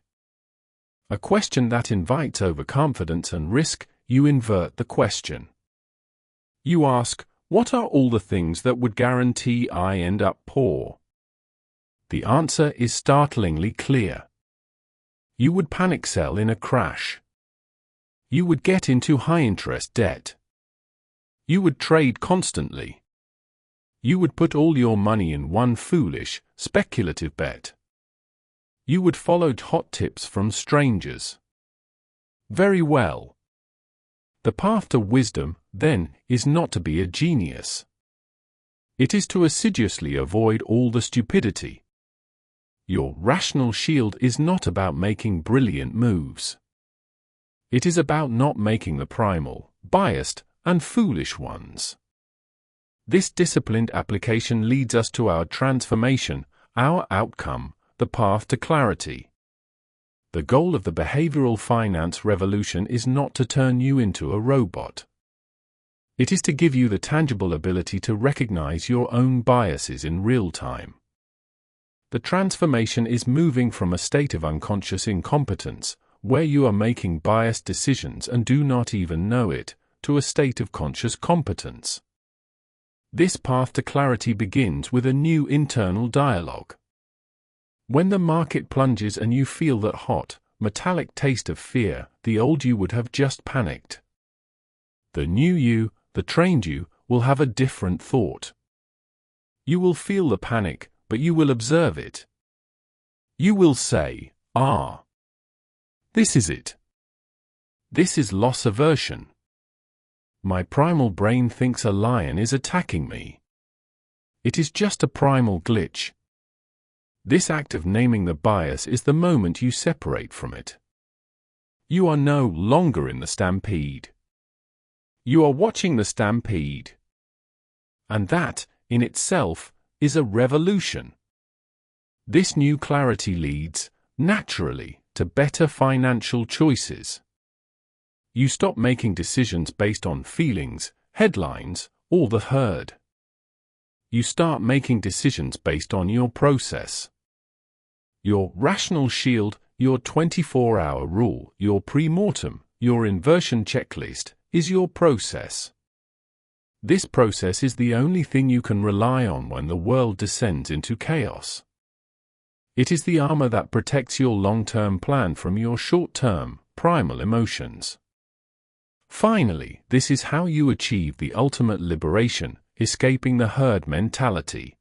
A: a question that invites overconfidence and risk, you invert the question. You ask, "What are all the things that would guarantee I end up poor?" The answer is startlingly clear. You would panic sell in a crash. You would get into high-interest debt. You would trade constantly. You would put all your money in one foolish, speculative bet. You would follow hot tips from strangers. Very well. The path to wisdom, then, is not to be a genius. It is to assiduously avoid all the stupidity. Your rational shield is not about making brilliant moves. It is about not making the primal, biased, and foolish ones. This disciplined application leads us to our transformation, our outcome, the path to clarity. The goal of the behavioral finance revolution is not to turn you into a robot. It is to give you the tangible ability to recognize your own biases in real time. The transformation is moving from a state of unconscious incompetence, where you are making biased decisions and do not even know it, to a state of conscious competence. This path to clarity begins with a new internal dialogue. When the market plunges and you feel that hot, metallic taste of fear, the old you would have just panicked. The new you, the trained you, will have a different thought. You will feel the panic, but you will observe it. You will say, "Ah, this is it. This is loss aversion. My primal brain thinks a lion is attacking me. It is just a primal glitch." This act of naming the bias is the moment you separate from it. You are no longer in the stampede. You are watching the stampede. And that, in itself, is a revolution. This new clarity leads, naturally, to better financial choices. You stop making decisions based on feelings, headlines, or the herd. You start making decisions based on your process. Your rational shield, your 24-hour rule, your pre-mortem, your inversion checklist, is your process. This process is the only thing you can rely on when the world descends into chaos. It is the armor that protects your long-term plan from your short-term, primal emotions. Finally, this is how you achieve the ultimate liberation, escaping the herd mentality.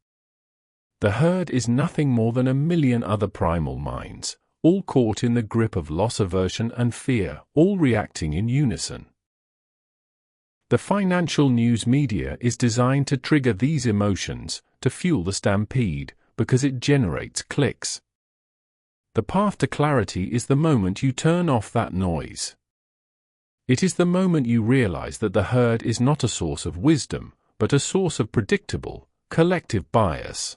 A: The herd is nothing more than a million other primal minds, all caught in the grip of loss aversion and fear, all reacting in unison. The financial news media is designed to trigger these emotions, to fuel the stampede, because it generates clicks. The path to clarity is the moment you turn off that noise. It is the moment you realize that the herd is not a source of wisdom, but a source of predictable, collective bias.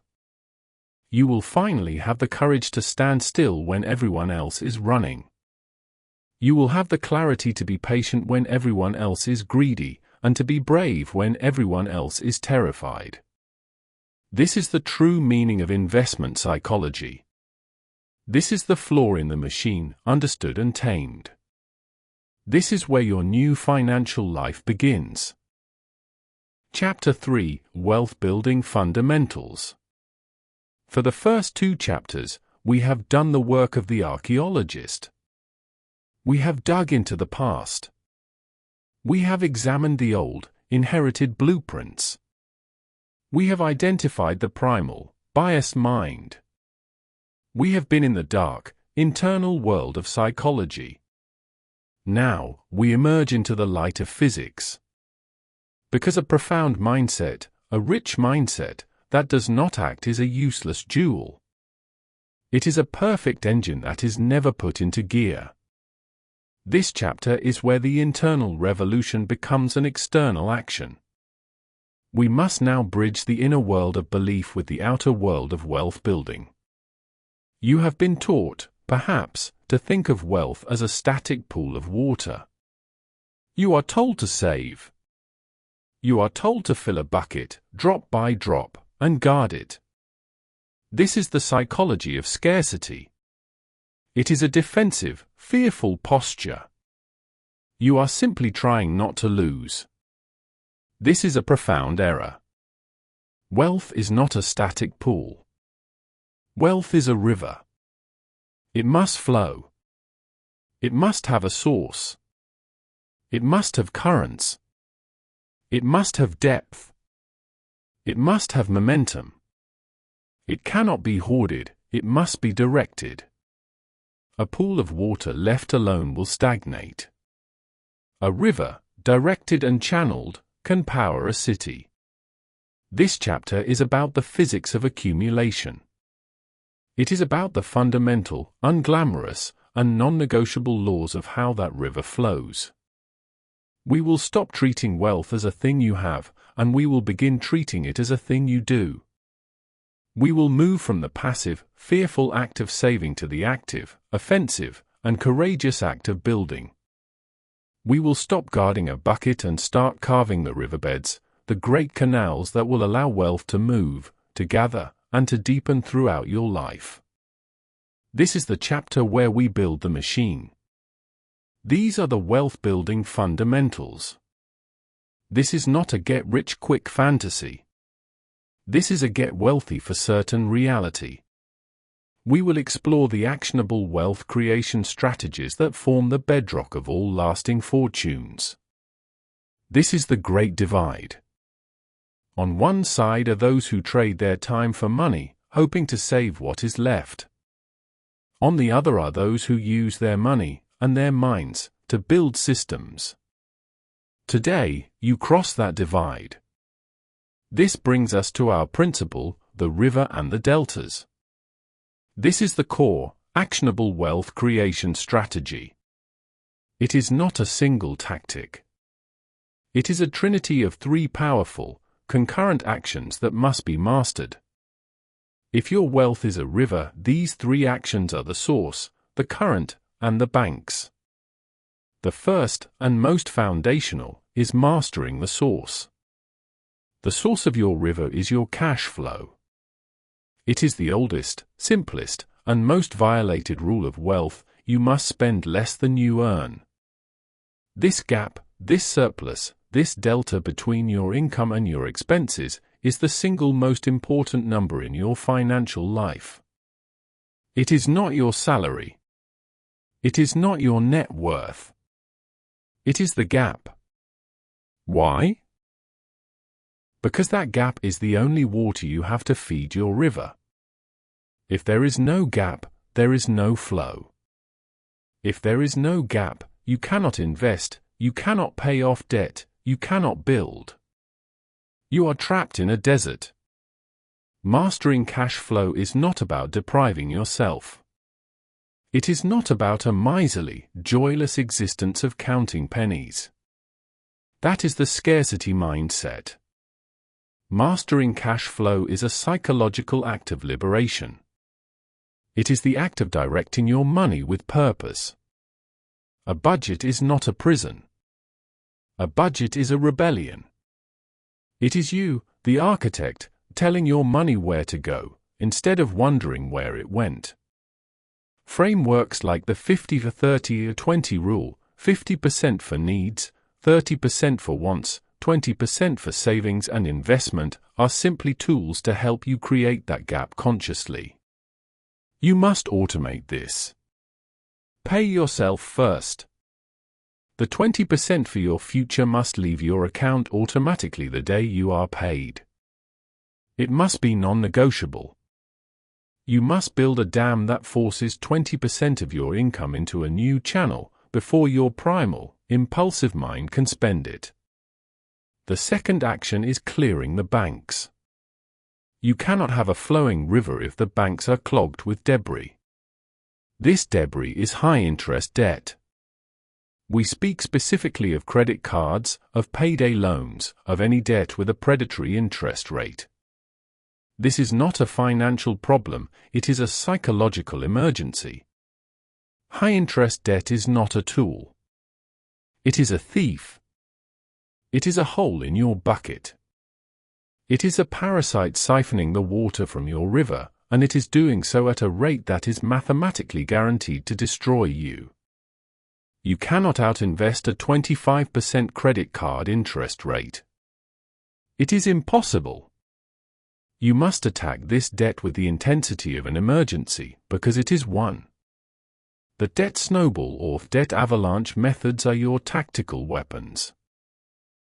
A: You will finally have the courage to stand still when everyone else is running. You will have the clarity to be patient when everyone else is greedy, and to be brave when everyone else is terrified. This is the true meaning of investment psychology. This is the flaw in the machine, understood and tamed. This is where your new financial life begins. Chapter 3: Wealth Building Fundamentals. For the first 2 chapters, we have done the work of the archaeologist. We have dug into the past. We have examined the old, inherited blueprints. We have identified the primal, biased mind. We have been in the dark, internal world of psychology. Now, we emerge into the light of physics. Because a profound mindset, a rich mindset, that does not act is a useless jewel. It is a perfect engine that is never put into gear. This chapter is where the internal revolution becomes an external action. We must now bridge the inner world of belief with the outer world of wealth building. You have been taught, perhaps, to think of wealth as a static pool of water. You are told to save. You are told to fill a bucket, drop by drop, and guard it. This is the psychology of scarcity. It is a defensive, fearful posture. You are simply trying not to lose. This is a profound error. Wealth is not a static pool. Wealth is a river. It must flow. It must have a source. It must have currents. It must have depth. It must have momentum. It cannot be hoarded, it must be directed. A pool of water left alone will stagnate. A river, directed and channeled, can power a city. This chapter is about the physics of accumulation. It is about the fundamental, unglamorous, and non-negotiable laws of how that river flows. We will stop treating wealth as a thing you have, and we will begin treating it as a thing you do. We will move from the passive, fearful act of saving to the active, offensive, and courageous act of building. We will stop guarding a bucket and start carving the riverbeds, the great canals that will allow wealth to move, to gather, and to deepen throughout your life. This is the chapter where we build the machine. These are the wealth-building fundamentals. This is not a get-rich-quick fantasy. This is a get-wealthy-for-certain reality. We will explore the actionable wealth creation strategies that form the bedrock of all lasting fortunes. This is the great divide. On one side are those who trade their time for money, hoping to save what is left. On the other are those who use their money, and their minds, to build systems. Today, you cross that divide. This brings us to our principle, the river and the deltas. This is the core, actionable wealth creation strategy. It is not a single tactic. It is a trinity of 3 powerful, concurrent actions that must be mastered. If your wealth is a river, these 3 actions are the source, the current, and the banks. The first, and most foundational, is mastering the source. The source of your river is your cash flow. It is the oldest, simplest, and most violated rule of wealth: you must spend less than you earn. This gap, this surplus, this delta between your income and your expenses is the single most important number in your financial life. It is not your salary. It is not your net worth. It is the gap. Why? Because that gap is the only water you have to feed your river. If there is no gap, there is no flow. If there is no gap, you cannot invest, you cannot pay off debt, you cannot build. You are trapped in a desert. Mastering cash flow is not about depriving yourself. It is not about a miserly, joyless existence of counting pennies. That is the scarcity mindset. Mastering cash flow is a psychological act of liberation. It is the act of directing your money with purpose. A budget is not a prison. A budget is a rebellion. It is you, the architect, telling your money where to go, instead of wondering where it went. Frameworks like the 50-30-20 rule, 50% for needs, 30% for wants, 20% for savings and investment, are simply tools to help you create that gap consciously. You must automate this. Pay yourself first. The 20% for your future must leave your account automatically the day you are paid. It must be non-negotiable. You must build a dam that forces 20% of your income into a new channel before your primal, impulsive mind can spend it. The second action is clearing the banks. You cannot have a flowing river if the banks are clogged with debris. This debris is high-interest debt. We speak specifically of credit cards, of payday loans, of any debt with a predatory interest rate. This is not a financial problem, it is a psychological emergency. High-interest debt is not a tool. It is a thief. It is a hole in your bucket. It is a parasite siphoning the water from your river, and it is doing so at a rate that is mathematically guaranteed to destroy you. You cannot outinvest a 25% credit card interest rate. It is impossible. You must attack this debt with the intensity of an emergency, because it is one. The debt snowball or debt avalanche methods are your tactical weapons.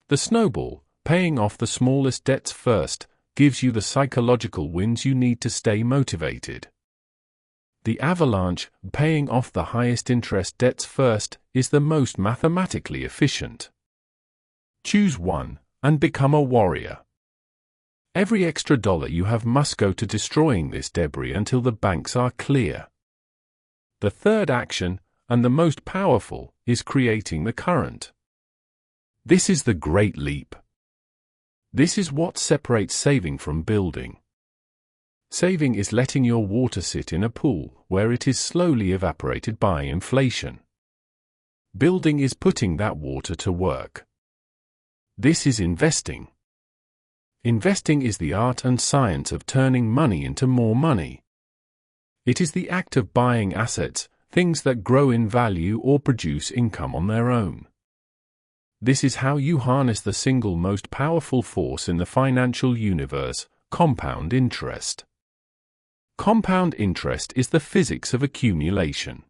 A: The snowball, paying off the smallest debts first, gives you the psychological wins you need to stay motivated. The avalanche, paying off the highest interest debts first, is the most mathematically efficient. Choose one, and become a warrior. Every extra dollar you have must go to destroying this debris until the banks are clear. The third action, and the most powerful, is creating the current. This is the great leap. This is what separates saving from building. Saving is letting your water sit in a pool where it is slowly evaporated by inflation. Building is putting that water to work. This is investing. Investing is the art and science of turning money into more money. It is the act of buying assets, things that grow in value or produce income on their own. This is how you harness the single most powerful force in the financial universe, compound interest. Compound interest is the physics of accumulation.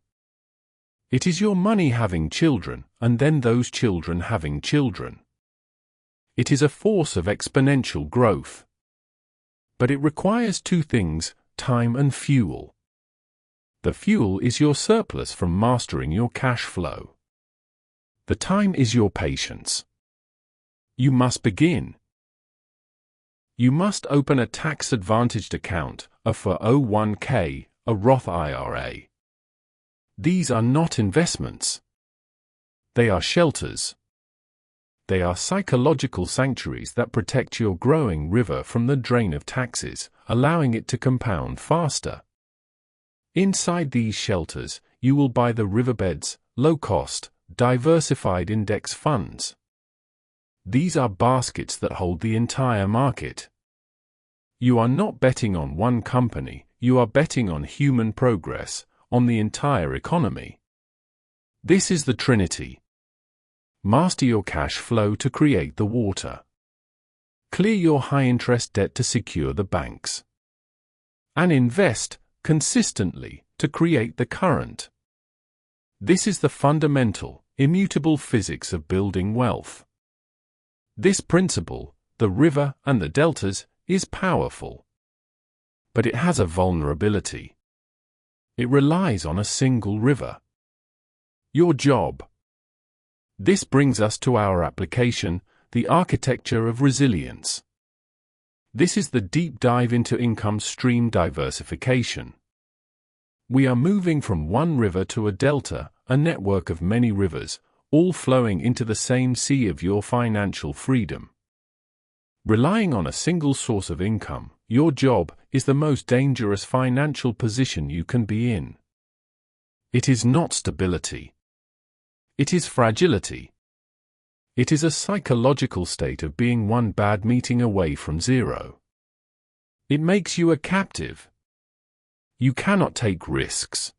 A: It is your money having children, and then those children having children. It is a force of exponential growth. But it requires two things, time and fuel. The fuel is your surplus from mastering your cash flow. The time is your patience. You must begin. You must open a tax-advantaged account, a 401k, a Roth IRA. These are not investments. They are shelters. They are psychological sanctuaries that protect your growing river from the drain of taxes, allowing it to compound faster. Inside these shelters, you will buy the riverbeds, low-cost, diversified index funds. These are baskets that hold the entire market. You are not betting on one company, you are betting on human progress, on the entire economy. This is the Trinity. Master your cash flow to create the water. Clear your high-interest debt to secure the banks. And invest consistently to create the current. This is the fundamental, immutable physics of building wealth. This principle, the river and the deltas, is powerful. But it has a vulnerability. It relies on a single river. Your job. This brings us to our application, the architecture of resilience. This is the deep dive into income stream diversification. We are moving from one river to a delta, a network of many rivers, all flowing into the same sea of your financial freedom. Relying on a single source of income, your job, is the most dangerous financial position you can be in. It is not stability. It is fragility. It is a psychological state of being one bad meeting away from zero. It makes you a captive. You cannot take risks.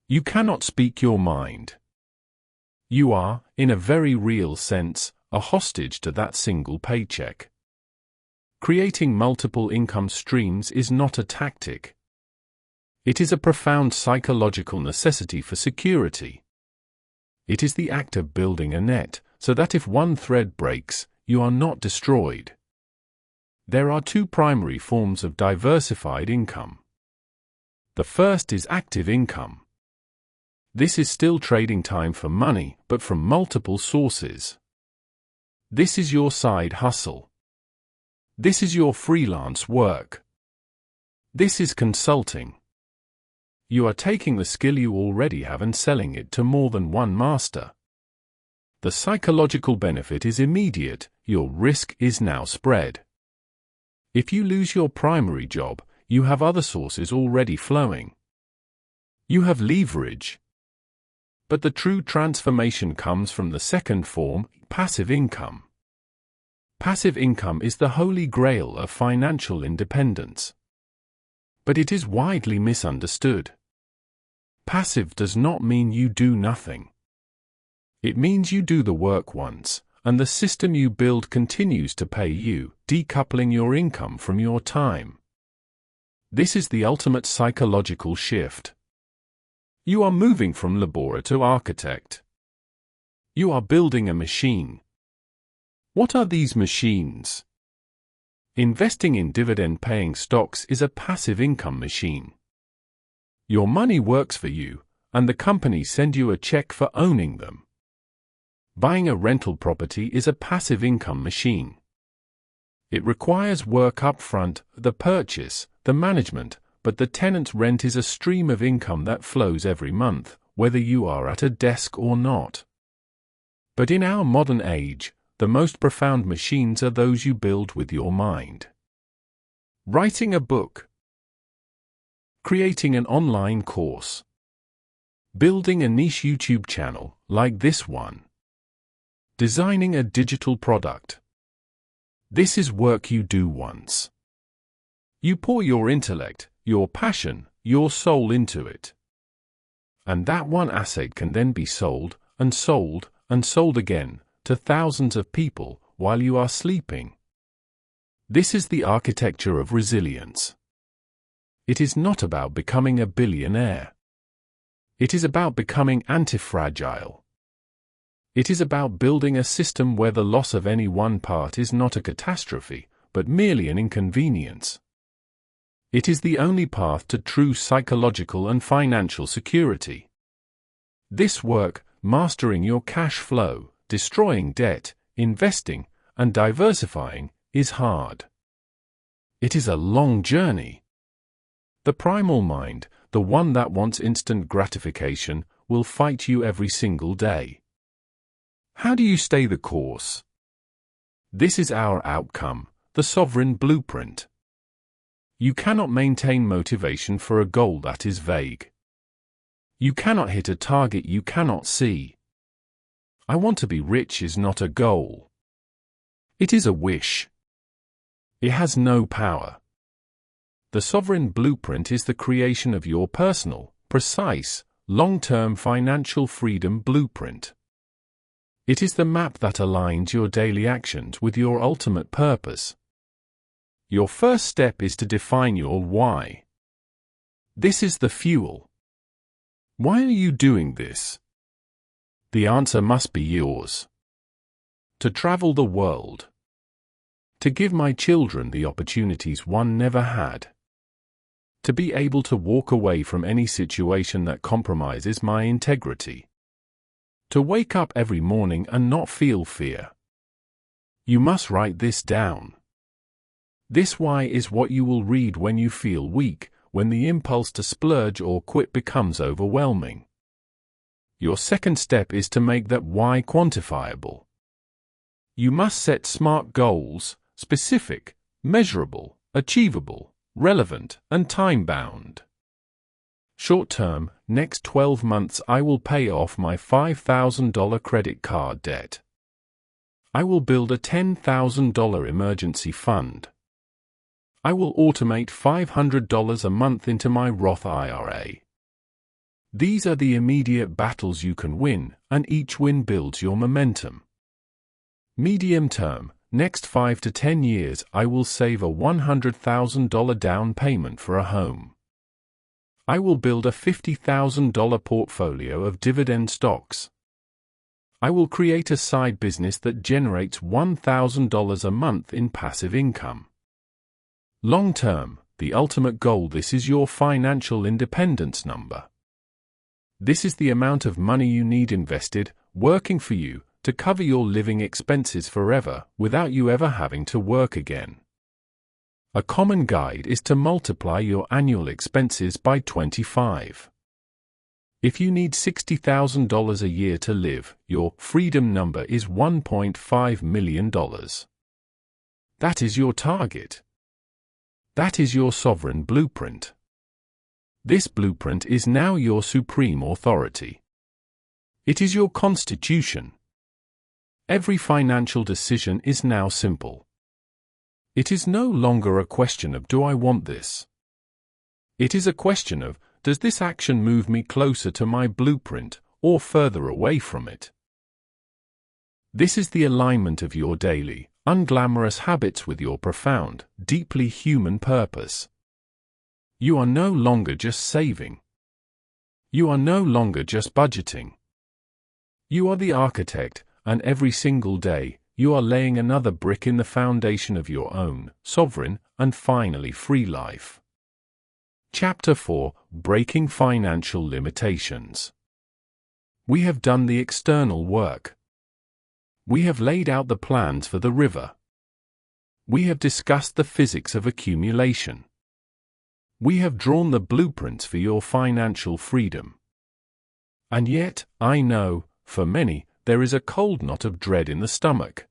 A: You cannot speak your mind. You are, in a very real sense, a hostage to that single paycheck. Creating multiple income streams is not a tactic. It is a profound psychological necessity for security. It is the act of building a net, so that if one thread breaks, you are not destroyed. There are two primary forms of diversified income. The first is active income. This is still trading time for money, but from multiple sources. This is your side hustle. This is your freelance work. This is consulting. You are taking the skill you already have and selling it to more than one master. The psychological benefit is immediate, your risk is now spread. If you lose your primary job, you have other sources already flowing. You have leverage. But the true transformation comes from the second form, passive income. Passive income is the holy grail of financial independence. But it is widely misunderstood. Passive does not mean you do nothing. It means you do the work once, and the system you build continues to pay you, decoupling your income from your time. This is the ultimate psychological shift. You are moving from laborer to architect. You are building a machine. What are these machines? Investing in dividend-paying stocks is a passive income machine. Your money works for you, and the company sends you a check for owning them. Buying a rental property is a passive income machine. It requires work up front, the purchase, the management, but the tenant's rent is a stream of income that flows every month, whether you are at a desk or not. But in our modern age, the most profound machines are those you build with your mind. Writing a book. Creating an online course. Building a niche YouTube channel, like this one. Designing a digital product. This is work you do once. You pour your intellect, your passion, your soul into it. And that one asset can then be sold, and sold, and sold again, to thousands of people, while you are sleeping. This is the architecture of resilience. It is not about becoming a billionaire. It is about becoming anti-fragile. It is about building a system where the loss of any one part is not a catastrophe, but merely an inconvenience. It is the only path to true psychological and financial security. This work, mastering your cash flow, destroying debt, investing, and diversifying, is hard. It is a long journey. The primal mind, the one that wants instant gratification, will fight you every single day. How do you stay the course? This is our outcome, the sovereign blueprint. You cannot maintain motivation for a goal that is vague. You cannot hit a target you cannot see. I want to be rich is not a goal. It is a wish. It has no power. The sovereign blueprint is the creation of your personal, precise, long-term financial freedom blueprint. It is the map that aligns your daily actions with your ultimate purpose. Your first step is to define your why. This is the fuel. Why are you doing this? The answer must be yours. To travel the world. To give my children the opportunities one never had. To be able to walk away from any situation that compromises my integrity. To wake up every morning and not feel fear. You must write this down. This why is what you will read when you feel weak, when the impulse to splurge or quit becomes overwhelming. Your second step is to make that why quantifiable. You must set SMART goals, specific, measurable, achievable, relevant, and time-bound. Short-term, next 12 months I will pay off my $5,000 credit card debt. I will build a $10,000 emergency fund. I will automate $500 a month into my Roth IRA. These are the immediate battles you can win, and each win builds your momentum. Medium term, next 5 to 10 years I will save a $100,000 down payment for a home. I will build a $50,000 portfolio of dividend stocks. I will create a side business that generates $1,000 a month in passive income. Long term, the ultimate goal. This is your financial independence number. This is the amount of money you need invested, working for you, to cover your living expenses forever, without you ever having to work again. A common guide is to multiply your annual expenses by 25. If you need $60,000 a year to live, your freedom number is $1.5 million. That is your target. That is your sovereign blueprint. This blueprint is now your supreme authority. It is your constitution. Every financial decision is now simple. It is no longer a question of do I want this? It is a question of does this action move me closer to my blueprint or further away from it? This is the alignment of your daily, unglamorous habits with your profound, deeply human purpose. You are no longer just saving. You are no longer just budgeting. You are the architect, and every single day, you are laying another brick in the foundation of your own, sovereign, and finally free life. Chapter 4: Breaking Financial Limitations. We have done the external work. We have laid out the plans for the river. We have discussed the physics of accumulation. We have drawn the blueprints for your financial freedom. And yet, I know, for many, there is a cold knot of dread in the stomach.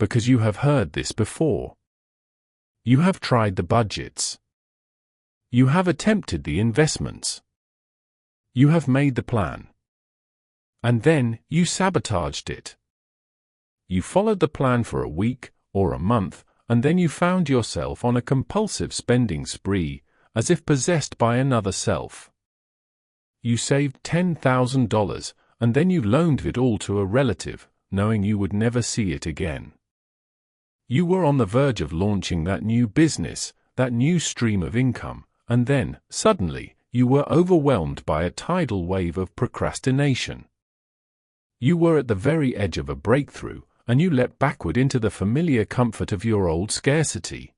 A: Because you have heard this before. You have tried the budgets. You have attempted the investments. You have made the plan. And then, you sabotaged it. You followed the plan for a week, or a month, and then you found yourself on a compulsive spending spree, as if possessed by another self. You saved $10,000, and then you loaned it all to a relative, knowing you would never see it again. You were on the verge of launching that new business, that new stream of income, and then, suddenly, you were overwhelmed by a tidal wave of procrastination. You were at the very edge of a breakthrough, and you leapt backward into the familiar comfort of your old scarcity.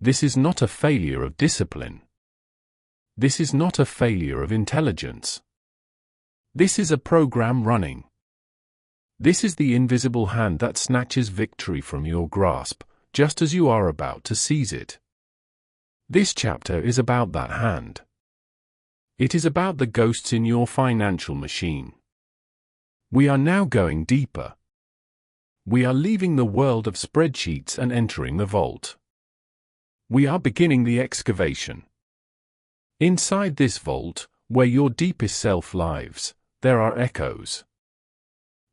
A: This is not a failure of discipline. This is not a failure of intelligence. This is a program running. This is the invisible hand that snatches victory from your grasp, just as you are about to seize it. This chapter is about that hand. It is about the ghosts in your financial machine. We are now going deeper. We are leaving the world of spreadsheets and entering the vault. We are beginning the excavation. Inside this vault, where your deepest self lives, there are echoes.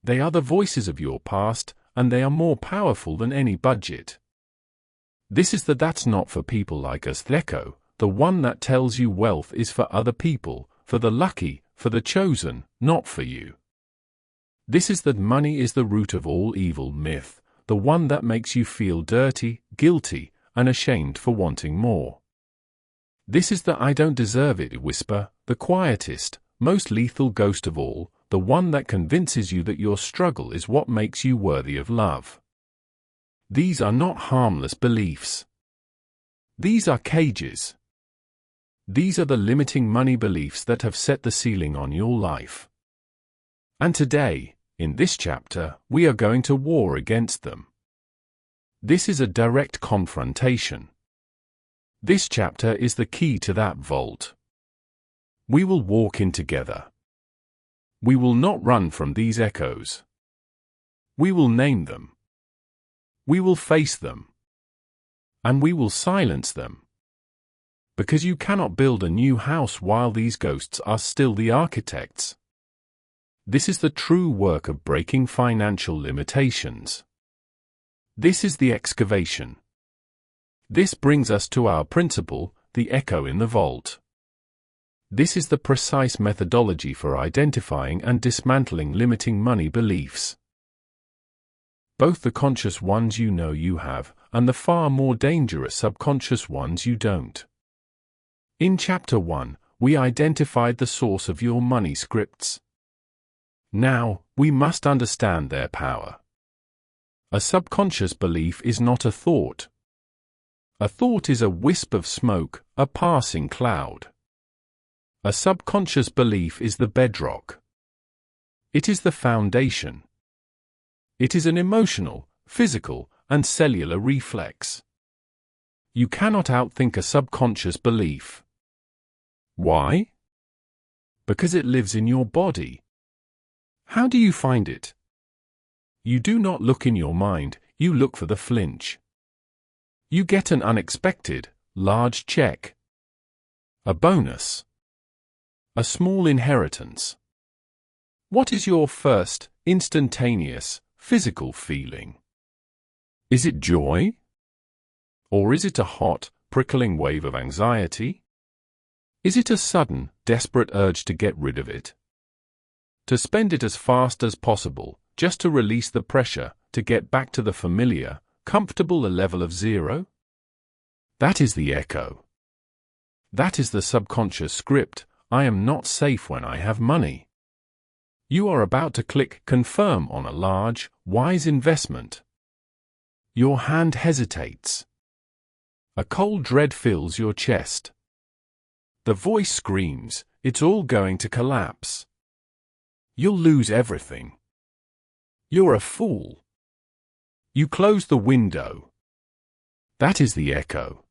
A: They are the voices of your past, and they are more powerful than any budget. This is the "that's not for people like us" echo, the one that tells you wealth is for other people, for the lucky, for the chosen, not for you. This is that money is the root of all evil myth, the one that makes you feel dirty, guilty, and ashamed for wanting more. This is the I don't deserve it whisper, the quietest, most lethal ghost of all, the one that convinces you that your struggle is what makes you worthy of love. These are not harmless beliefs. These are cages. These are the limiting money beliefs that have set the ceiling on your life. And today, in this chapter, we are going to war against them. This is a direct confrontation. This chapter is the key to that vault. We will walk in together. We will not run from these echoes. We will name them. We will face them. And we will silence them. Because you cannot build a new house while these ghosts are still the architects. This is the true work of breaking financial limitations. This is the excavation. This brings us to our principle, the echo in the vault. This is the precise methodology for identifying and dismantling limiting money beliefs. Both the conscious ones you know you have, and the far more dangerous subconscious ones you don't. In Chapter 1, we identified the source of your money scripts. Now, we must understand their power. A subconscious belief is not a thought. A thought is a wisp of smoke, a passing cloud. A subconscious belief is the bedrock. It is the foundation. It is an emotional, physical, and cellular reflex. You cannot outthink a subconscious belief. Why? Because it lives in your body. How do you find it? You do not look in your mind, you look for the flinch. You get an unexpected, large check. A bonus. A small inheritance. What is your first, instantaneous, physical feeling? Is it joy? Or is it a hot, prickling wave of anxiety? Is it a sudden, desperate urge to get rid of it? To spend it as fast as possible, just to release the pressure, to get back to the familiar, comfortable level of zero? That is the echo. That is the subconscious script, I am not safe when I have money. You are about to click confirm on a large, wise investment. Your hand hesitates. A cold dread fills your chest. The voice screams, it's all going to collapse. You'll lose everything. You're a fool. You close the window. That is the echo.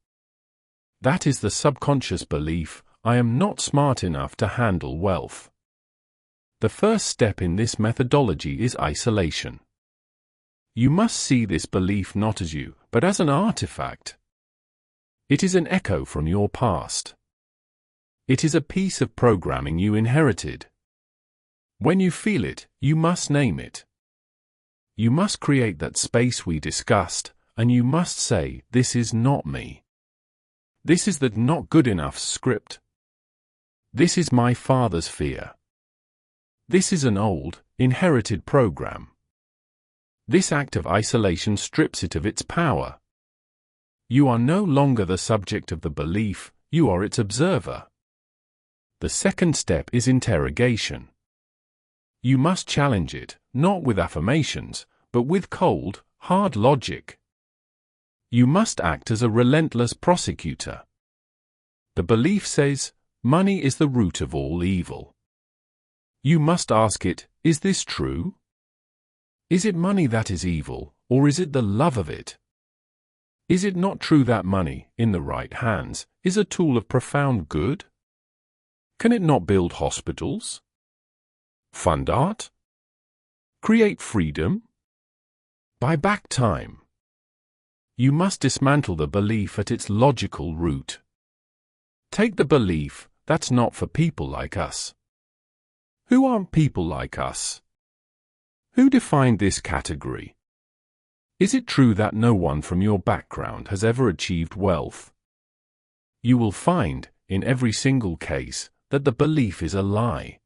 A: That is the subconscious belief, I am not smart enough to handle wealth. The first step in this methodology is isolation. You must see this belief not as you, but as an artifact. It is an echo from your past. It is a piece of programming you inherited. When you feel it, you must name it. You must create that space we discussed, and you must say, this is not me. This is the not good enough script. This is my father's fear. This is an old, inherited program. This act of isolation strips it of its power. You are no longer the subject of the belief, you are its observer. The second step is interrogation. You must challenge it, not with affirmations, but with cold, hard logic. You must act as a relentless prosecutor. The belief says, money is the root of all evil. You must ask it, is this true? Is it money that is evil, or is it the love of it? Is it not true that money, in the right hands, is a tool of profound good? Can it not build hospitals? Fund art? Create freedom? Buy back time? You must dismantle the belief at its logical root. Take the belief, that's not for people like us. Who are people like us? Who defined this category? Is it true that no one from your background has ever achieved wealth? You will find, in every single case, that the belief is a lie.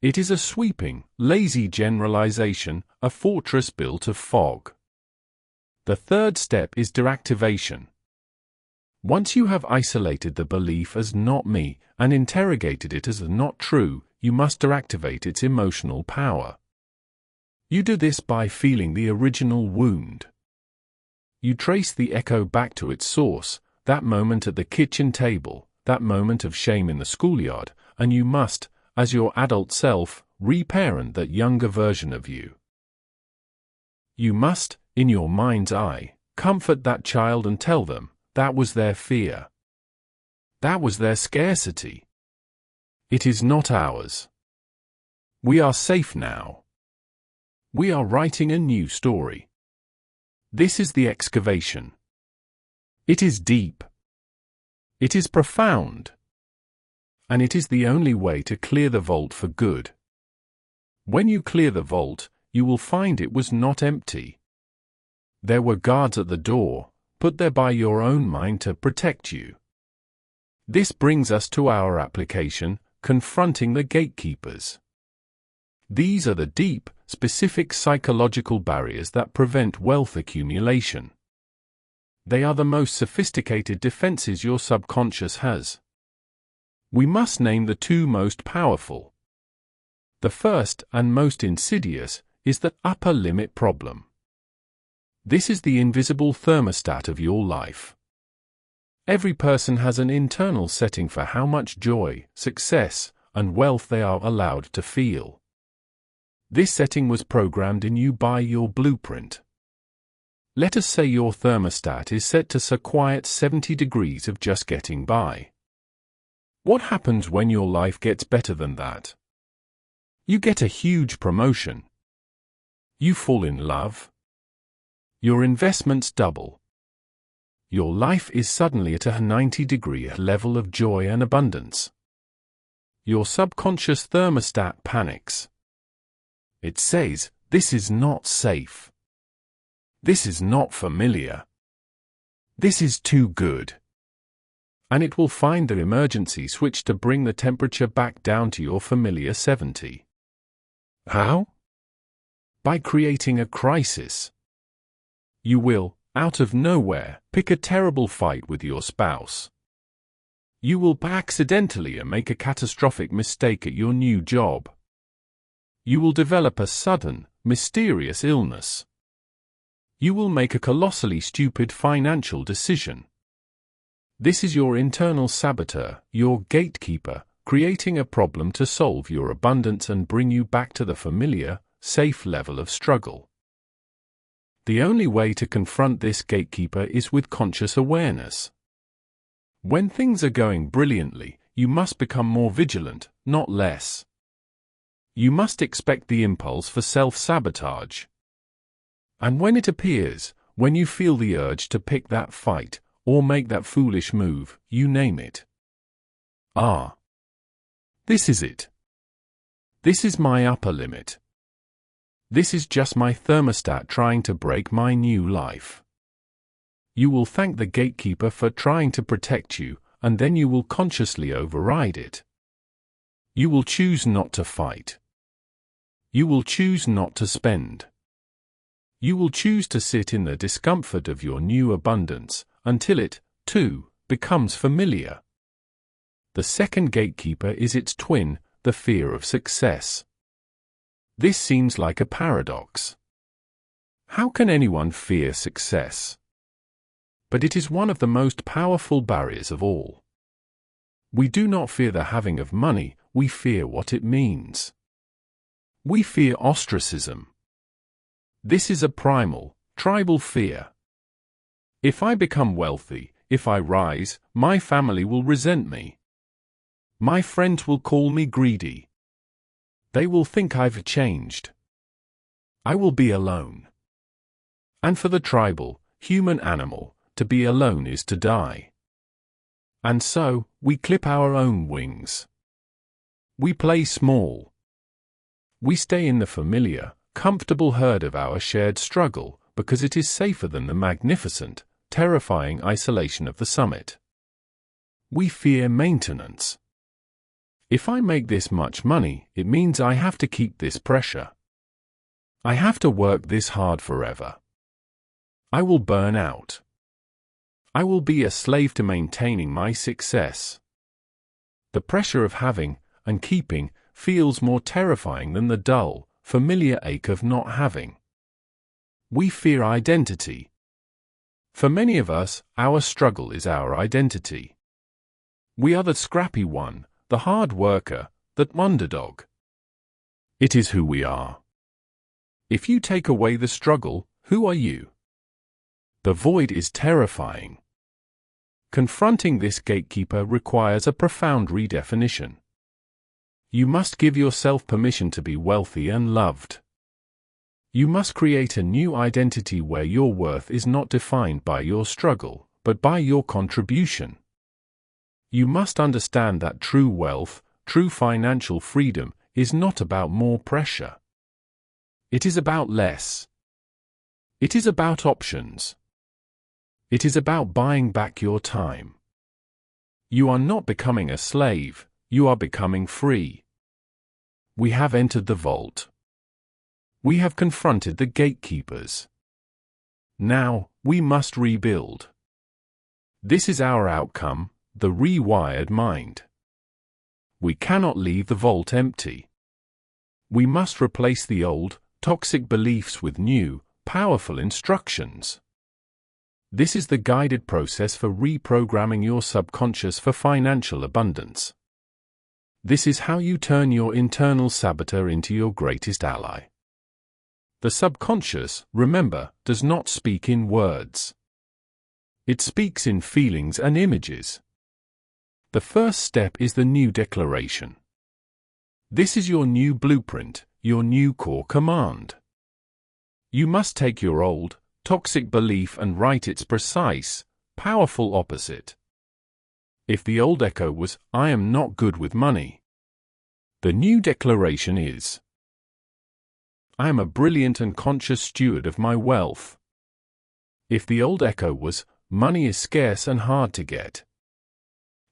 A: It is a sweeping, lazy generalization, a fortress built of fog. The third step is deactivation. Once you have isolated the belief as not me and interrogated it as not true, you must deactivate its emotional power. You do this by feeling the original wound. You trace the echo back to its source, that moment at the kitchen table, that moment of shame in the schoolyard, and you must, as your adult self, reparent that younger version of you. You must, in your mind's eye, comfort that child and tell them, that was their fear. That was their scarcity. It is not ours. We are safe now. We are writing a new story. This is the excavation. It is deep. It is profound. And it is the only way to clear the vault for good. When you clear the vault, you will find it was not empty. There were guards at the door, put there by your own mind to protect you. This brings us to our application, confronting the gatekeepers. These are the deep, specific psychological barriers that prevent wealth accumulation. They are the most sophisticated defenses your subconscious has. We must name the two most powerful. The first, and most insidious, is the upper limit problem. This is the invisible thermostat of your life. Every person has an internal setting for how much joy, success, and wealth they are allowed to feel. This setting was programmed in you by your blueprint. Let us say your thermostat is set to so quiet 70 degrees of just getting by. What happens when your life gets better than that? You get a huge promotion. You fall in love. Your investments double. Your life is suddenly at a 90-degree level of joy and abundance. Your subconscious thermostat panics. It says, this is not safe. This is not familiar. This is too good. And it will find the emergency switch to bring the temperature back down to your familiar 70. How? By creating a crisis. You will, out of nowhere, pick a terrible fight with your spouse. You will accidentally make a catastrophic mistake at your new job. You will develop a sudden, mysterious illness. You will make a colossally stupid financial decision. This is your internal saboteur, your gatekeeper, creating a problem to solve your abundance and bring you back to the familiar, safe level of struggle. The only way to confront this gatekeeper is with conscious awareness. When things are going brilliantly, you must become more vigilant, not less. You must expect the impulse for self-sabotage. And when it appears, when you feel the urge to pick that fight, or make that foolish move, you name it. This is it. This is my upper limit. This is just my thermostat trying to break my new life. You will thank the gatekeeper for trying to protect you, and then you will consciously override it. You will choose not to fight. You will choose not to spend. You will choose to sit in the discomfort of your new abundance, until it, too, becomes familiar. The second gatekeeper is its twin, the fear of success. This seems like a paradox. How can anyone fear success? But it is one of the most powerful barriers of all. We do not fear the having of money, we fear what it means. We fear ostracism. This is a primal, tribal fear. If I become wealthy, if I rise, my family will resent me. My friends will call me greedy. They will think I've changed. I will be alone. And for the tribal, human animal, to be alone is to die. And so, we clip our own wings. We play small. We stay in the familiar, comfortable herd of our shared struggle, because it is safer than the magnificent, terrifying isolation of the summit. We fear maintenance. If I make this much money, it means I have to keep this pressure. I have to work this hard forever. I will burn out. I will be a slave to maintaining my success. The pressure of having and keeping feels more terrifying than the dull, familiar ache of not having. We fear identity. For many of us, our struggle is our identity. We are the scrappy one, the hard worker, the underdog. It is who we are. If you take away the struggle, who are you? The void is terrifying. Confronting this gatekeeper requires a profound redefinition. You must give yourself permission to be wealthy and loved. You must create a new identity where your worth is not defined by your struggle, but by your contribution. You must understand that true wealth, true financial freedom, is not about more pressure. It is about less. It is about options. It is about buying back your time. You are not becoming a slave, you are becoming free. We have entered the vault. We have confronted the gatekeepers. Now, we must rebuild. This is our outcome, the rewired mind. We cannot leave the vault empty. We must replace the old, toxic beliefs with new, powerful instructions. This is the guided process for reprogramming your subconscious for financial abundance. This is how you turn your internal saboteur into your greatest ally. The subconscious, remember, does not speak in words. It speaks in feelings and images. The first step is the new declaration. This is your new blueprint, your new core command. You must take your old, toxic belief and write its precise, powerful opposite. If the old echo was, "I am not good with money," the new declaration is, "I am a brilliant and conscious steward of my wealth." If the old echo was, "Money is scarce and hard to get,"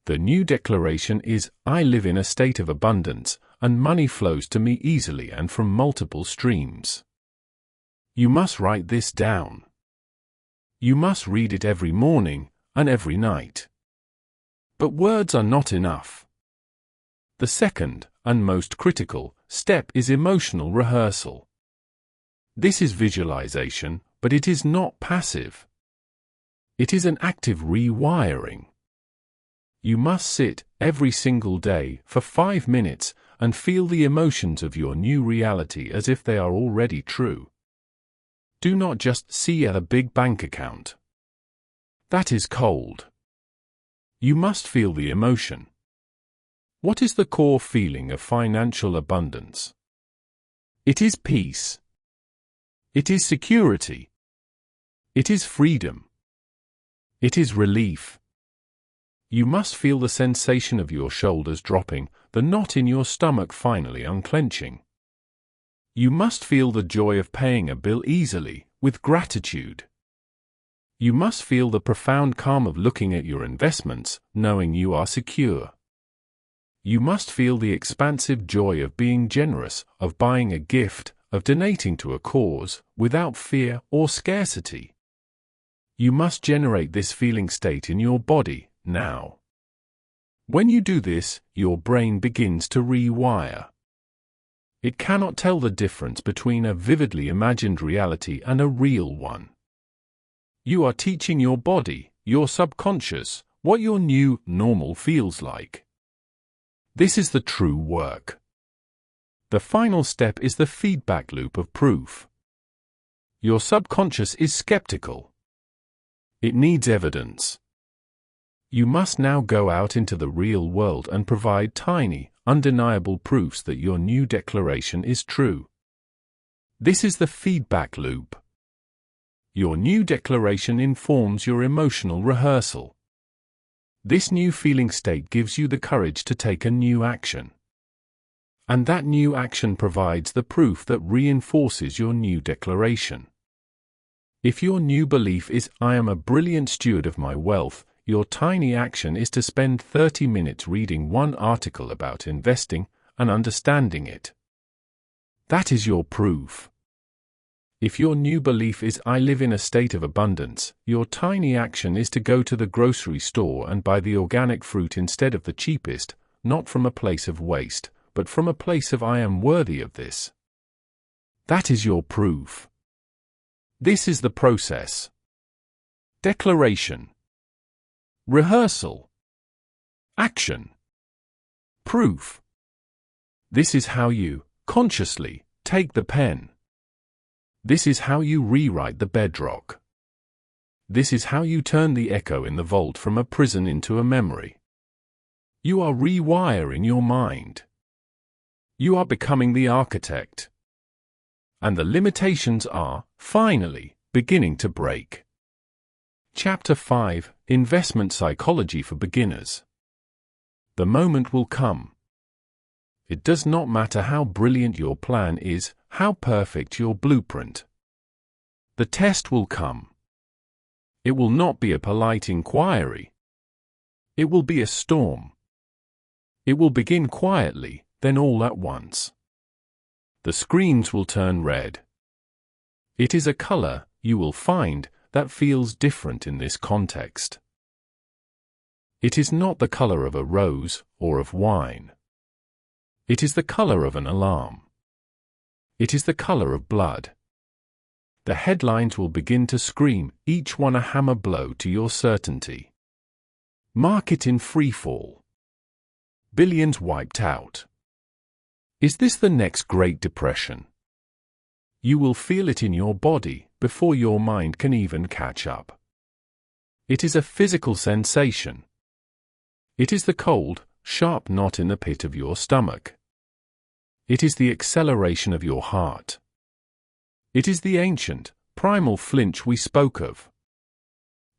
A: the new declaration is, "I live in a state of abundance, and money flows to me easily and from multiple streams." You must write this down. You must read it every morning and every night. But words are not enough. The second, and most critical, step is emotional rehearsal. This is visualization, but it is not passive. It is an active rewiring. You must sit, every single day, for 5 minutes, and feel the emotions of your new reality as if they are already true. Do not just see a big bank account. That is cold. You must feel the emotion. What is the core feeling of financial abundance? It is peace. It is security. It is freedom. It is relief. You must feel the sensation of your shoulders dropping, the knot in your stomach finally unclenching. You must feel the joy of paying a bill easily, with gratitude. You must feel the profound calm of looking at your investments, knowing you are secure. You must feel the expansive joy of being generous, of buying a gift, of donating to a cause, without fear or scarcity. You must generate this feeling state in your body, now. When you do this, your brain begins to rewire. It cannot tell the difference between a vividly imagined reality and a real one. You are teaching your body, your subconscious, what your new normal feels like. This is the true work. The final step is the feedback loop of proof. Your subconscious is skeptical. It needs evidence. You must now go out into the real world and provide tiny, undeniable proofs that your new declaration is true. This is the feedback loop. Your new declaration informs your emotional rehearsal. This new feeling state gives you the courage to take a new action. And that new action provides the proof that reinforces your new declaration. If your new belief is, "I am a brilliant steward of my wealth," your tiny action is to spend 30 minutes reading one article about investing and understanding it. That is your proof. If your new belief is "I live in a state of abundance," your tiny action is to go to the grocery store and buy the organic fruit instead of the cheapest, not from a place of waste, but from a place of "I am worthy of this." That is your proof. This is the process. Declaration. Rehearsal. Action. Proof. This is how you, consciously, take the pen. This is how you rewrite the bedrock. This is how you turn the echo in the vault from a prison into a memory. You are rewiring your mind. You are becoming the architect. And the limitations are, finally, beginning to break. Chapter 5, Investment Psychology for Beginners. The moment will come. It does not matter how brilliant your plan is, how perfect your blueprint. The test will come. It will not be a polite inquiry. It will be a storm. It will begin quietly, then all at once. The screens will turn red. It is a color, you will find, that feels different in this context. It is not the color of a rose or of wine. It is the color of an alarm. It is the color of blood. The headlines will begin to scream, each one a hammer blow to your certainty. Market in freefall. Billions wiped out. Is this the next Great Depression? You will feel it in your body before your mind can even catch up. It is a physical sensation. It is the cold, sharp knot in the pit of your stomach. It is the acceleration of your heart. It is the ancient, primal flinch we spoke of.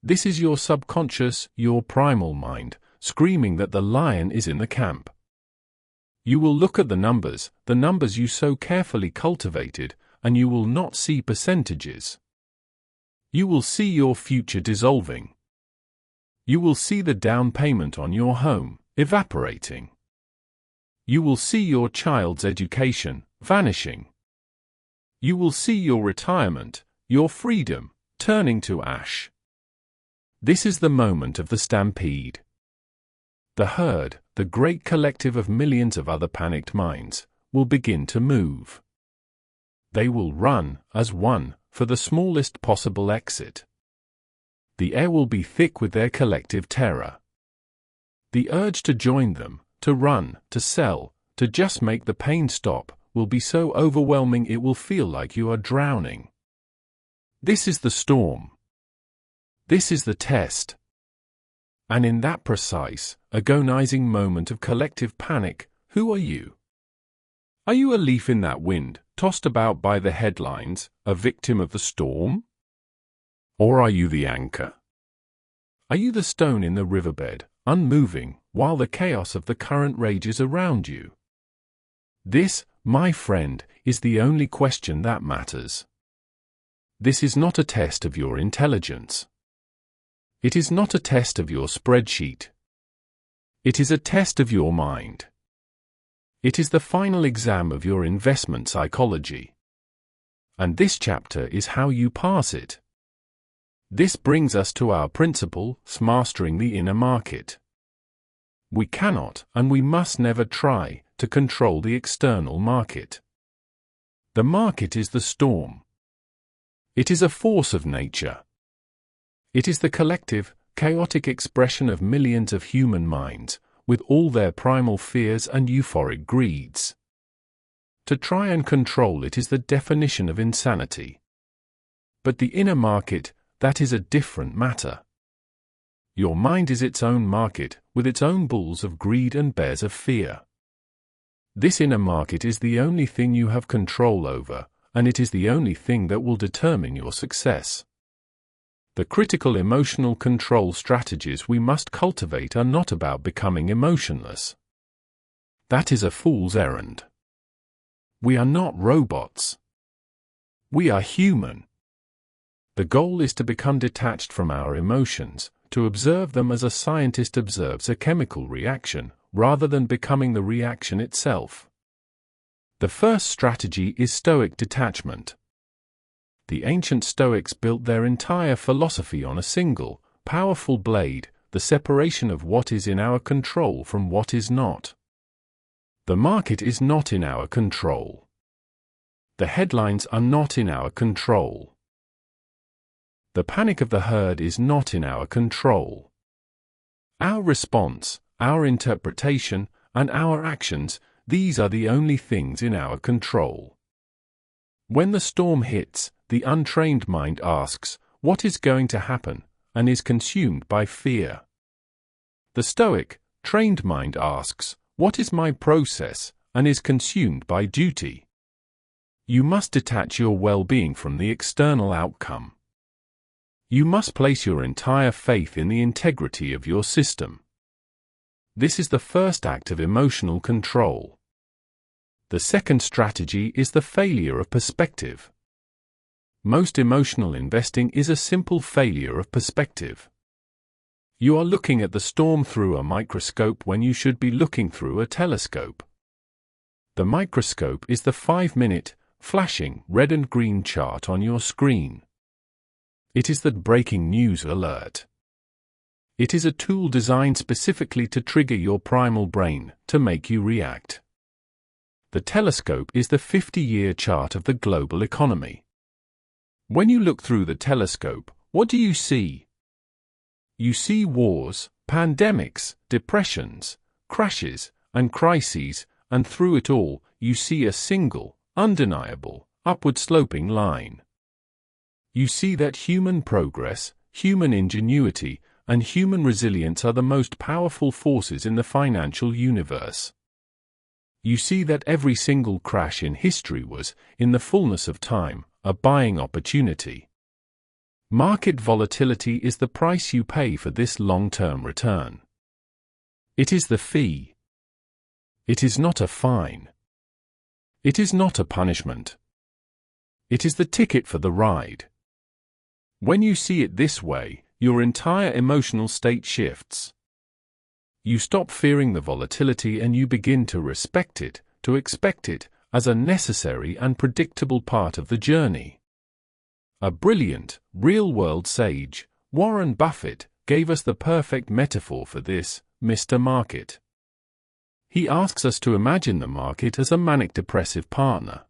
A: This is your subconscious, your primal mind, screaming that the lion is in the camp. You will look at the numbers you so carefully cultivated, and you will not see percentages. You will see your future dissolving. You will see the down payment on your home evaporating. You will see your child's education vanishing. You will see your retirement, your freedom, turning to ash. This is the moment of the stampede. The herd, the great collective of millions of other panicked minds, will begin to move. They will run, as one, for the smallest possible exit. The air will be thick with their collective terror. The urge to join them, to run, to sell, to just make the pain stop, will be so overwhelming it will feel like you are drowning. This is the storm. This is the test. And in that precise, agonizing moment of collective panic, who are you? Are you a leaf in that wind, tossed about by the headlines, a victim of the storm? Or are you the anchor? Are you the stone in the riverbed, unmoving, while the chaos of the current rages around you? This, my friend, is the only question that matters. This is not a test of your intelligence. It is not a test of your spreadsheet. It is a test of your mind. It is the final exam of your investment psychology. And this chapter is how you pass it. This brings us to our principle, mastering the inner market. We cannot, and we must never try, to control the external market. The market is the storm. It is a force of nature. It is the collective, chaotic expression of millions of human minds, with all their primal fears and euphoric greeds. To try and control it is the definition of insanity. But the inner market, that is a different matter. Your mind is its own market, with its own bulls of greed and bears of fear. This inner market is the only thing you have control over, and it is the only thing that will determine your success. The critical emotional control strategies we must cultivate are not about becoming emotionless. That is a fool's errand. We are not robots. We are human. The goal is to become detached from our emotions, to observe them as a scientist observes a chemical reaction, rather than becoming the reaction itself. The first strategy is Stoic detachment. The ancient Stoics built their entire philosophy on a single, powerful blade, the separation of what is in our control from what is not. The market is not in our control. The headlines are not in our control. The panic of the herd is not in our control. Our response, our interpretation, and our actions, these are the only things in our control. When the storm hits, the untrained mind asks, "What is going to happen?" and is consumed by fear. The Stoic, trained mind asks, "What is my process?" and is consumed by duty. You must detach your well-being from the external outcome. You must place your entire faith in the integrity of your system. This is the first act of emotional control. The second strategy is the failure of perspective. Most emotional investing is a simple failure of perspective. You are looking at the storm through a microscope when you should be looking through a telescope. The microscope is the 5-minute, flashing red and green chart on your screen. It is the breaking news alert. It is a tool designed specifically to trigger your primal brain, to make you react. The telescope is the 50-year chart of the global economy. When you look through the telescope, what do you see? You see wars, pandemics, depressions, crashes, and crises, and through it all, you see a single, undeniable, upward-sloping line. You see that human progress, human ingenuity, and human resilience are the most powerful forces in the financial universe. You see that every single crash in history was, in the fullness of time, a buying opportunity. Market volatility is the price you pay for this long-term return. It is the fee. It is not a fine. It is not a punishment. It is the ticket for the ride. When you see it this way, your entire emotional state shifts. You stop fearing the volatility and you begin to respect it, to expect it, as a necessary and predictable part of the journey. A brilliant, real-world sage, Warren Buffett, gave us the perfect metaphor for this, Mr. Market. He asks us to imagine the market as a manic-depressive partner.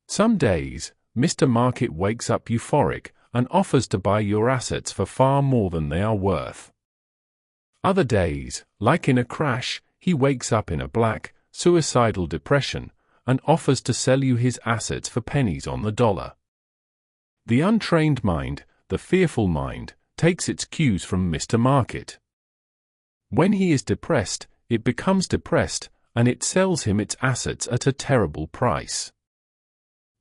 A: Some days, Mr. Market wakes up euphoric and offers to buy your assets for far more than they are worth. Other days, like in a crash, he wakes up in a black, suicidal depression and offers to sell you his assets for pennies on the dollar. The untrained mind, the fearful mind, takes its cues from Mr. Market. When he is depressed, it becomes depressed, and it sells him its assets at a terrible price.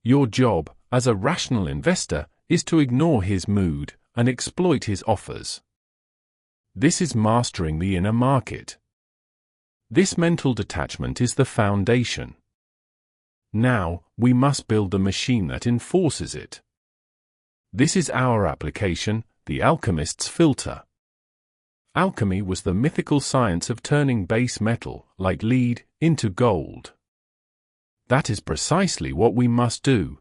A: Your job, as a rational investor, is to ignore his mood and exploit his offers. This is mastering the inner market. This mental detachment is the foundation. Now, we must build the machine that enforces it. This is our application, the alchemist's filter. Alchemy was the mythical science of turning base metal, like lead, into gold. That is precisely what we must do.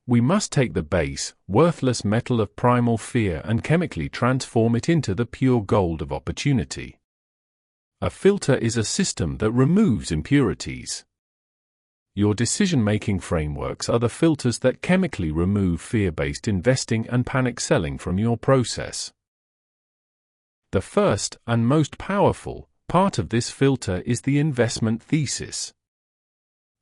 A: We must take the base, worthless metal of primal fear and chemically transform it into the pure gold of opportunity. A filter is a system that removes impurities. Your decision-making frameworks are the filters that chemically remove fear-based investing and panic selling from your process. The first, and most powerful, part of this filter is the investment thesis.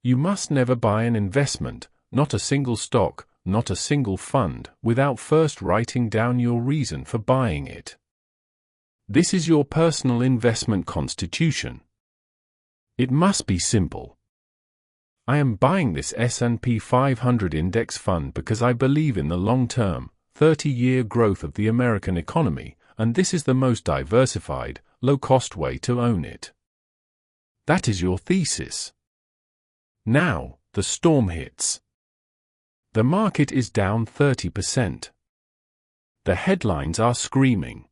A: You must never buy an investment, not a single stock, not a single fund, without first writing down your reason for buying it. This is your personal investment constitution. It must be simple. I am buying this S&P 500 index fund because I believe in the long-term, 30-year growth of the American economy, and this is the most diversified, low-cost way to own it. That is your thesis. Now, the storm hits. The market is down 30%. The headlines are screaming.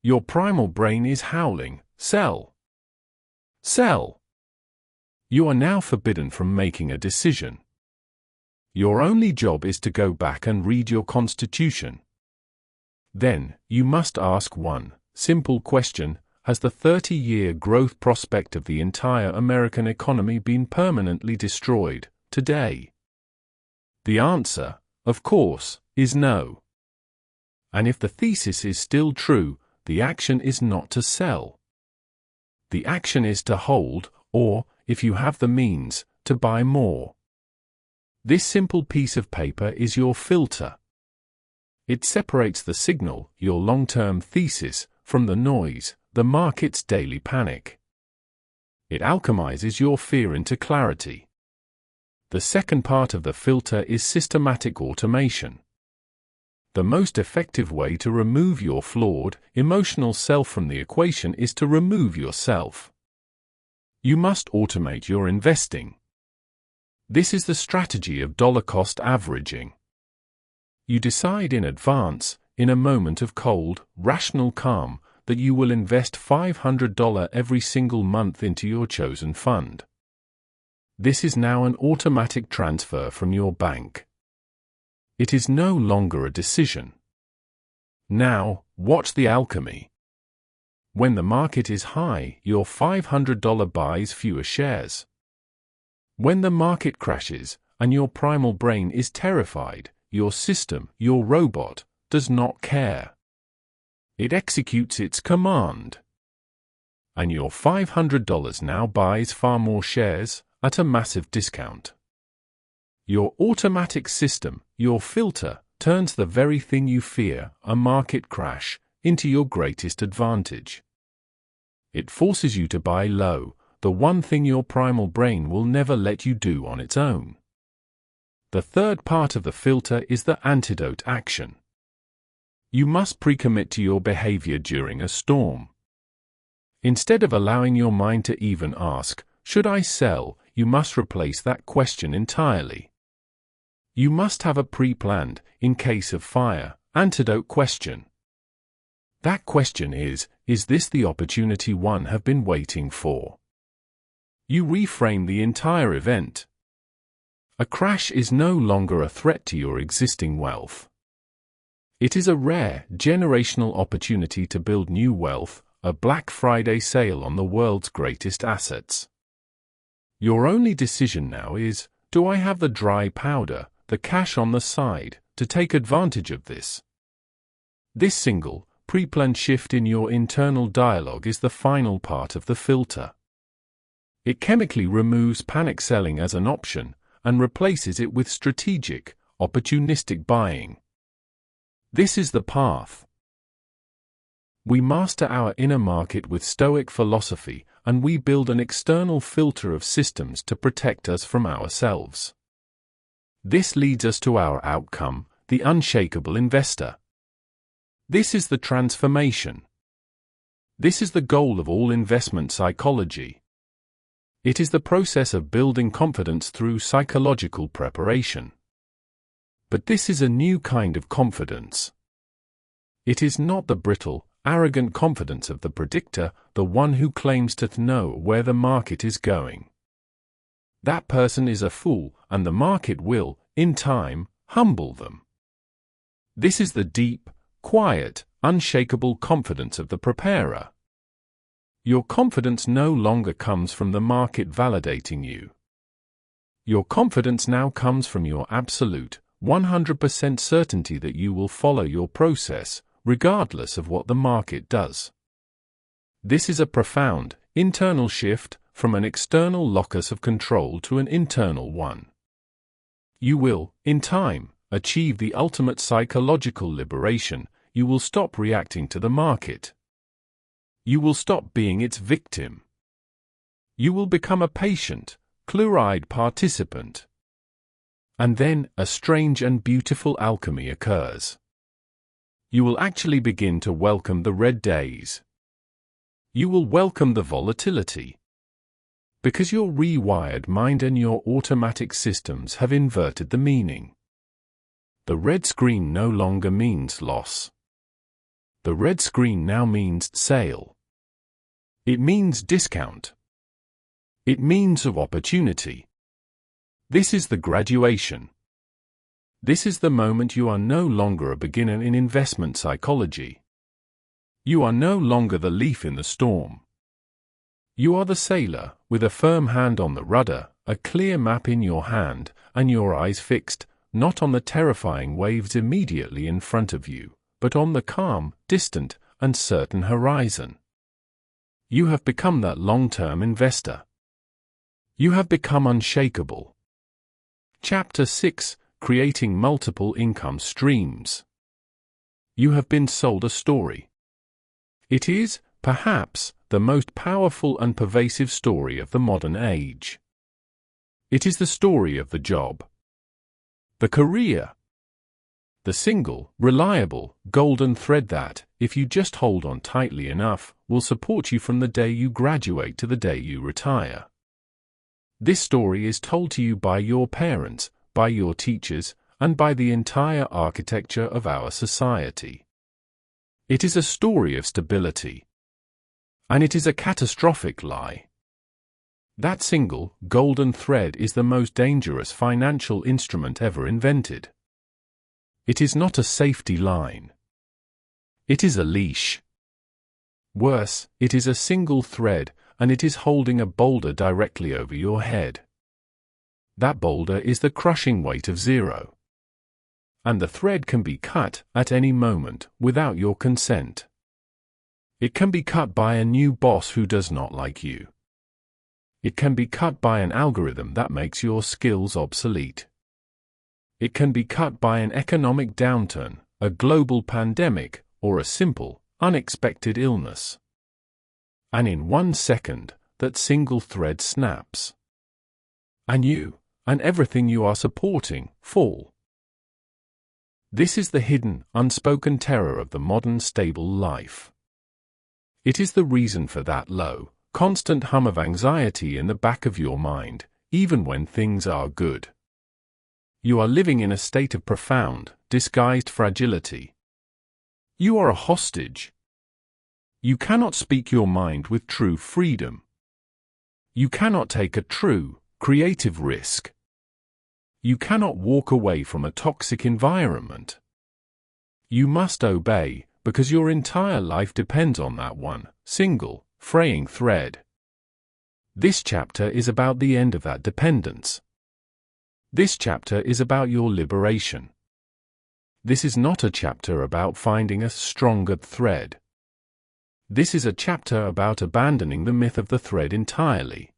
A: Your primal brain is howling, "Sell! Sell!" You are now forbidden from making a decision. Your only job is to go back and read your constitution. Then, you must ask one simple question: has the 30-year growth prospect of the entire American economy been permanently destroyed today? The answer, of course, is no. And if the thesis is still true, the action is not to sell. The action is to hold, or, if you have the means, to buy more. This simple piece of paper is your filter. It separates the signal, your long-term thesis, from the noise, the market's daily panic. It alchemizes your fear into clarity. The second part of the filter is systematic automation. The most effective way to remove your flawed, emotional self from the equation is to remove yourself. You must automate your investing. This is the strategy of dollar-cost averaging. You decide in advance, in a moment of cold, rational calm, that you will invest $500 every single month into your chosen fund. This is now an automatic transfer from your bank. It is no longer a decision. Now, watch the alchemy. When the market is high, your $500 buys fewer shares. When the market crashes, and your primal brain is terrified, your system, your robot, does not care. It executes its command. And your $500 now buys far more shares, at a massive discount. Your automatic system, your filter, turns the very thing you fear, a market crash, into your greatest advantage. It forces you to buy low, the one thing your primal brain will never let you do on its own. The third part of the filter is the antidote action. You must pre-commit to your behavior during a storm. Instead of allowing your mind to even ask, "Should I sell?" you must replace that question entirely. You must have a pre-planned, in case of fire, antidote question. That question is this the opportunity one have been waiting for? You reframe the entire event. A crash is no longer a threat to your existing wealth. It is a rare, generational opportunity to build new wealth, a Black Friday sale on the world's greatest assets. Your only decision now is, do I have the dry powder, the cash on the side, to take advantage of this? This single, pre-planned shift in your internal dialogue is the final part of the filter. It chemically removes panic selling as an option, and replaces it with strategic, opportunistic buying. This is the path. We master our inner market with Stoic philosophy, and we build an external filter of systems to protect us from ourselves. This leads us to our outcome, the unshakable investor. This is the transformation. This is the goal of all investment psychology. It is the process of building confidence through psychological preparation. But this is a new kind of confidence. It is not the brittle, arrogant confidence of the predictor, the one who claims to know where the market is going. That person is a fool, and the market will, in time, humble them. This is the deep, quiet, unshakable confidence of the preparer. Your confidence no longer comes from the market validating you. Your confidence now comes from your absolute, 100% certainty that you will follow your process, regardless of what the market does. This is a profound, internal shift from an external locus of control to an internal one. You will, in time, achieve the ultimate psychological liberation. You will stop reacting to the market. You will stop being its victim. You will become a patient, clear-eyed participant. And then, a strange and beautiful alchemy occurs. You will actually begin to welcome the red days. You will welcome the volatility. Because your rewired mind and your automatic systems have inverted the meaning. The red screen no longer means loss. The red screen now means sale. It means discount. It means of opportunity. This is the graduation. This is the moment you are no longer a beginner in investment psychology. You are no longer the leaf in the storm. You are the sailor, with a firm hand on the rudder, a clear map in your hand, and your eyes fixed, not on the terrifying waves immediately in front of you, but on the calm, distant, and certain horizon. You have become that long-term investor. You have become unshakable. Chapter 6: Creating Multiple Income Streams. You have been sold a story. It is, perhaps, the most powerful and pervasive story of the modern age. It is the story of the job, the career, the single, reliable, golden thread that, if you just hold on tightly enough, will support you from the day you graduate to the day you retire. This story is told to you by your parents, by your teachers, and by the entire architecture of our society. It is a story of stability. And it is a catastrophic lie. That single, golden thread is the most dangerous financial instrument ever invented. It is not a safety line. It is a leash. Worse, it is a single thread, and it is holding a boulder directly over your head. That boulder is the crushing weight of zero. And the thread can be cut at any moment without your consent. It can be cut by a new boss who does not like you. It can be cut by an algorithm that makes your skills obsolete. It can be cut by an economic downturn, a global pandemic, or a simple, unexpected illness. And in 1 second, that single thread snaps. And you, and everything you are supporting, fall. This is the hidden, unspoken terror of the modern stable life. It is the reason for that low, constant hum of anxiety in the back of your mind, even when things are good. You are living in a state of profound, disguised fragility. You are a hostage. You cannot speak your mind with true freedom. You cannot take a true, creative risk. You cannot walk away from a toxic environment. You must obey, because your entire life depends on that one, single, fraying thread. This chapter is about the end of that dependence. This chapter is about your liberation. This is not a chapter about finding a stronger thread. This is a chapter about abandoning the myth of the thread entirely.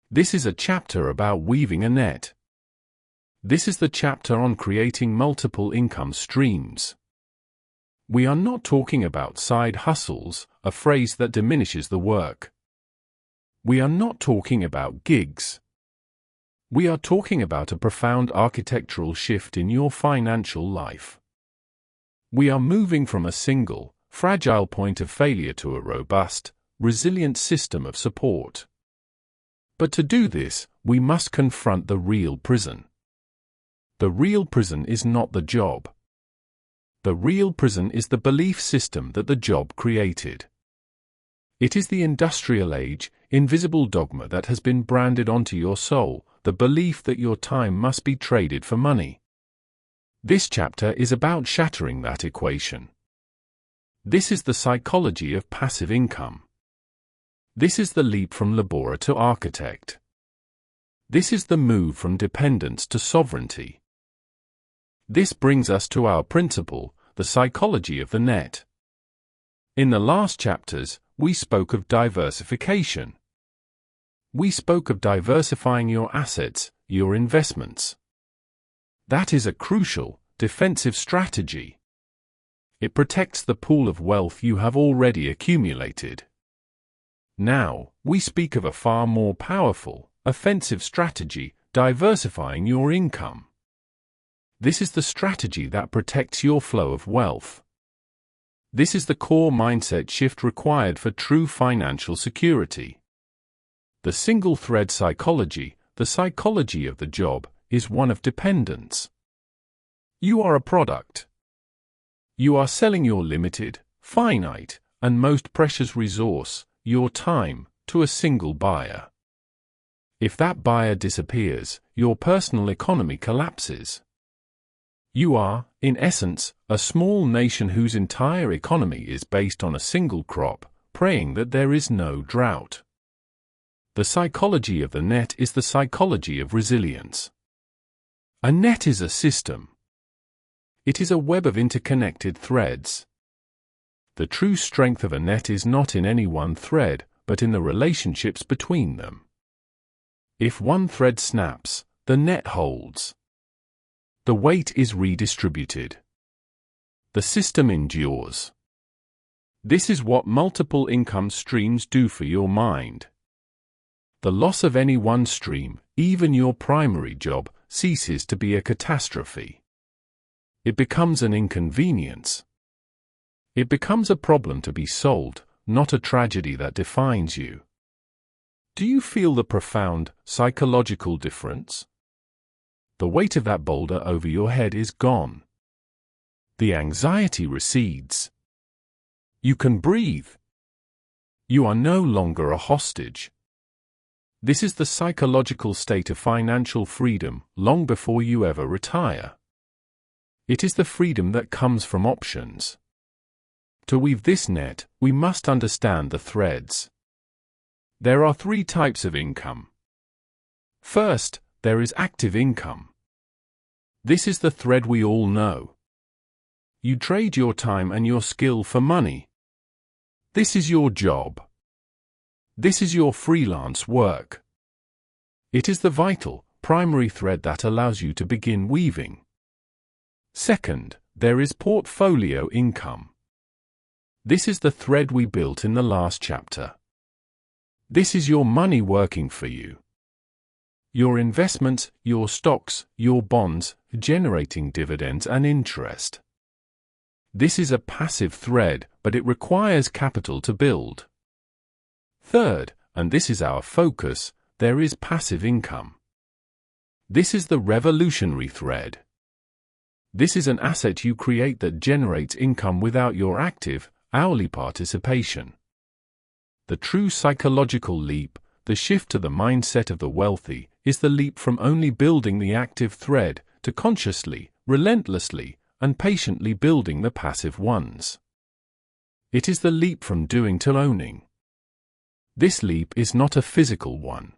A: This is a chapter about weaving a net. This is the chapter on creating multiple income streams. We are not talking about side hustles, a phrase that diminishes the work. We are not talking about gigs. We are talking about a profound architectural shift in your financial life. We are moving from a single, fragile point of failure to a robust, resilient system of support. But to do this, we must confront the real prison. The real prison is not the job. The real prison is the belief system that the job created. It is the industrial age, invisible dogma that has been branded onto your soul, the belief that your time must be traded for money. This chapter is about shattering that equation. This is the psychology of passive income. This is the leap from laborer to architect. This is the move from dependence to sovereignty. This brings us to our principle, the psychology of the net. In the last chapters, we spoke of diversification. We spoke of diversifying your assets, your investments. That is a crucial, defensive strategy. It protects the pool of wealth you have already accumulated. Now, we speak of a far more powerful, offensive strategy, diversifying your income. This is the strategy that protects your flow of wealth. This is the core mindset shift required for true financial security. The single thread psychology, the psychology of the job, is one of dependence. You are a product. You are selling your limited, finite, and most precious resource, your time, to a single buyer. If that buyer disappears, your personal economy collapses. You are, in essence, a small nation whose entire economy is based on a single crop, praying that there is no drought. The psychology of the net is the psychology of resilience. A net is a system. It is a web of interconnected threads. The true strength of a net is not in any one thread, but in the relationships between them. If one thread snaps, the net holds. The weight is redistributed. The system endures. This is what multiple income streams do for your mind. The loss of any one stream, even your primary job, ceases to be a catastrophe. It becomes an inconvenience. It becomes a problem to be solved, not a tragedy that defines you. Do you feel the profound, psychological difference? The weight of that boulder over your head is gone. The anxiety recedes. You can breathe. You are no longer a hostage. This is the psychological state of financial freedom, long before you ever retire. It is the freedom that comes from options. To weave this net, we must understand the threads. There are 3 types of income. First, there is active income. This is the thread we all know. You trade your time and your skill for money. This is your job. This is your freelance work. It is the vital, primary thread that allows you to begin weaving. Second, there is portfolio income. This is the thread we built in the last chapter. This is your money working for you. Your investments, your stocks, your bonds, generating dividends and interest. This is a passive thread, but it requires capital to build. Third, and this is our focus, there is passive income. This is the revolutionary thread. This is an asset you create that generates income without your active, hourly participation. The true psychological leap, the shift to the mindset of the wealthy, is the leap from only building the active thread to consciously, relentlessly, and patiently building the passive ones. It is the leap from doing to owning. This leap is not a physical one.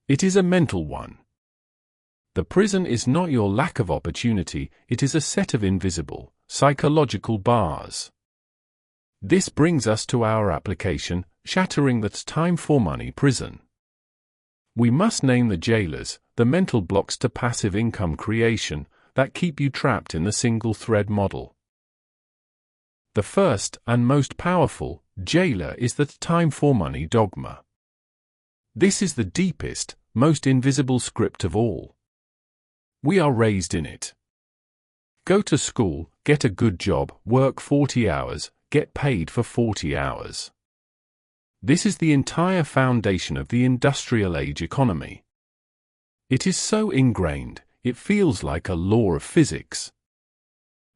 A: It is a mental one. The prison is not your lack of opportunity, it is a set of invisible, psychological bars. This brings us to our application, shattering the time for money prison. We must name the jailers, the mental blocks to passive income creation, that keep you trapped in the single thread model. The first and most powerful jailer is the time for money dogma. This is the deepest, most invisible script of all. We are raised in it. Go to school, get a good job, work 40 hours, get paid for 40 hours. This is the entire foundation of the industrial age economy. It is so ingrained, it feels like a law of physics.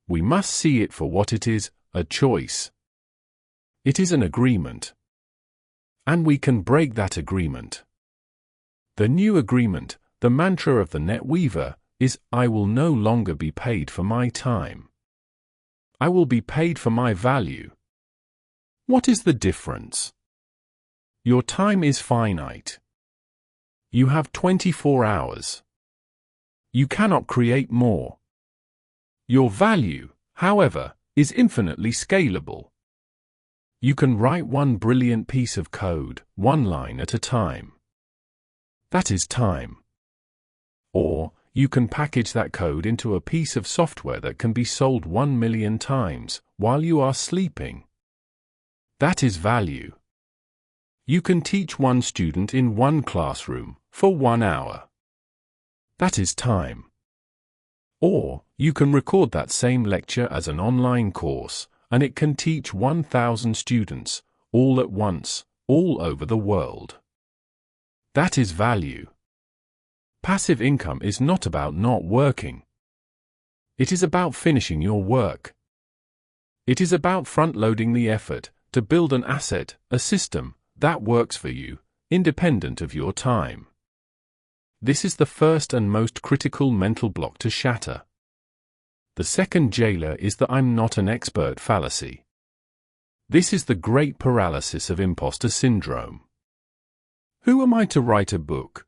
A: We must see it for what it is, a choice. It is an agreement. And we can break that agreement. The new agreement, the mantra of the net weaver, is I will no longer be paid for my time. I will be paid for my value. What is the difference? Your time is finite. You have 24 hours. You cannot create more. Your value, however, is infinitely scalable. You can write one brilliant piece of code, one line at a time. That is time. Or, you can package that code into a piece of software that can be sold 1 million times while you are sleeping. That is value. You can teach one student in one classroom for 1 hour. That is time. Or, you can record that same lecture as an online course, and it can teach 1,000 students, all at once, all over the world. That is value. Passive income is not about not working. It is about finishing your work. It is about front-loading the effort to build an asset, a system, that works for you, independent of your time. This is the first and most critical mental block to shatter. The second jailer is the "I'm not an expert" fallacy. This is the great paralysis of imposter syndrome. Who am I to write a book?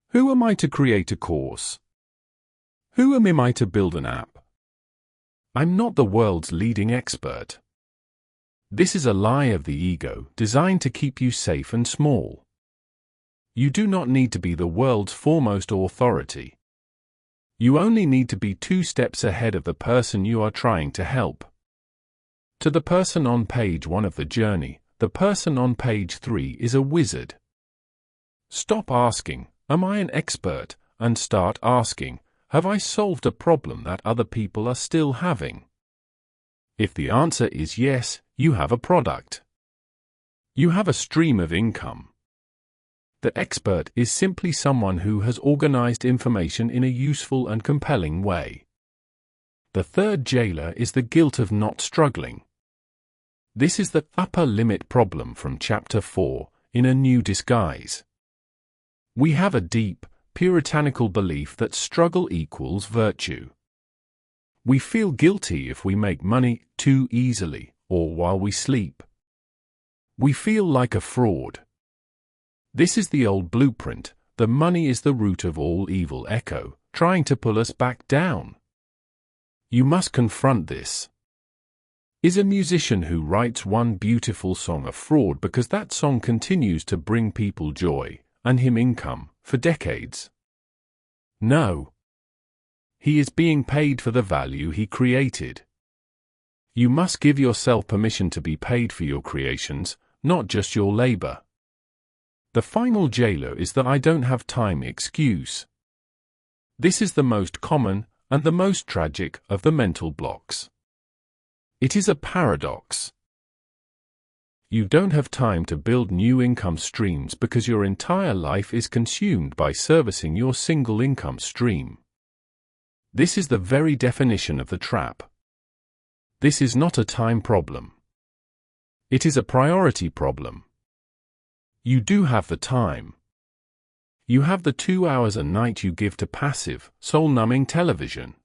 A: Who am I to create a course? Who am I to build an app? I'm not the world's leading expert. This is a lie of the ego designed to keep you safe and small. You do not need to be the world's foremost authority. You only need to be 2 steps ahead of the person you are trying to help. To the person on page 1 of the journey, the person on page 3 is a wizard. Stop asking, "Am I an expert?" and start asking, "Have I solved a problem that other people are still having?" If the answer is yes, you have a product. You have a stream of income. The expert is simply someone who has organized information in a useful and compelling way. The third jailer is the guilt of not struggling. This is the upper limit problem from Chapter 4, in a new disguise. We have a deep, puritanical belief that struggle equals virtue. We feel guilty if we make money too easily, or while we sleep. We feel like a fraud. This is the old blueprint, the money is the root of all evil echo, trying to pull us back down. You must confront this. Is a musician who writes one beautiful song a fraud because that song continues to bring people joy, and him income, for decades? No. He is being paid for the value he created. You must give yourself permission to be paid for your creations, not just your labor. The final jailer is the "I don't have time" excuse. This is the most common, and the most tragic, of the mental blocks. It is a paradox. You don't have time to build new income streams because your entire life is consumed by servicing your single income stream. This is the very definition of the trap. This is not a time problem. It is a priority problem. You do have the time. You have the 2 hours a night you give to passive, soul-numbing television.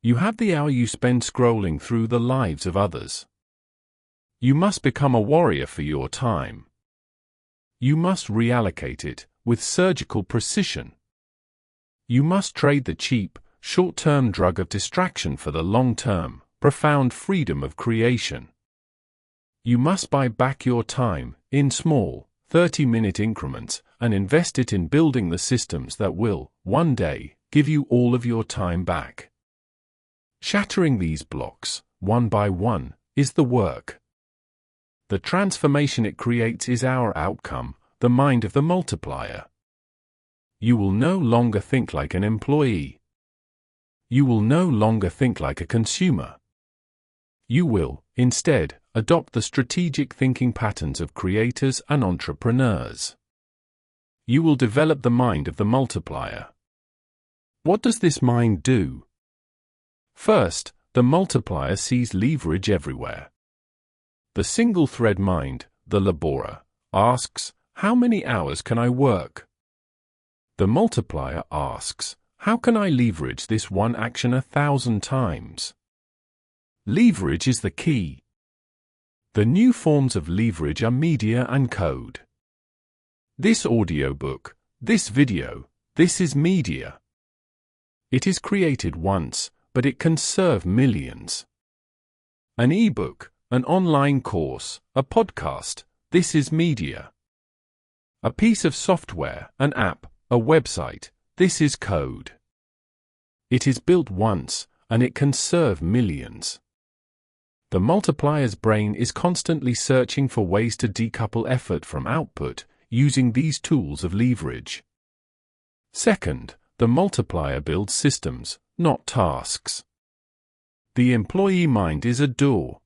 A: You have the hour you spend scrolling through the lives of others. You must become a warrior for your time. You must reallocate it, with surgical precision. You must trade the cheap, short-term drug of distraction for the long-term, profound freedom of creation. You must buy back your time, in small, 30-minute increments, and invest it in building the systems that will, one day, give you all of your time back. Shattering these blocks, one by one, is the work. The transformation it creates is our outcome, the mind of the multiplier. You will no longer think like an employee. You will no longer think like a consumer. You will, instead, adopt the strategic thinking patterns of creators and entrepreneurs. You will develop the mind of the multiplier. What does this mind do? First, the multiplier sees leverage everywhere. The single-thread mind, the laborer, asks, "How many hours can I work?" The multiplier asks, "How can I leverage this one action 1,000 times?" Leverage is the key. The new forms of leverage are media and code. This audiobook, this video, this is media. It is created once, but it can serve millions. An ebook, an online course, a podcast, this is media. A piece of software, an app, a website, this is code. It is built once, and it can serve millions. The multiplier's brain is constantly searching for ways to decouple effort from output, using these tools of leverage. Second, the multiplier builds systems, not tasks. The employee mind is a doer.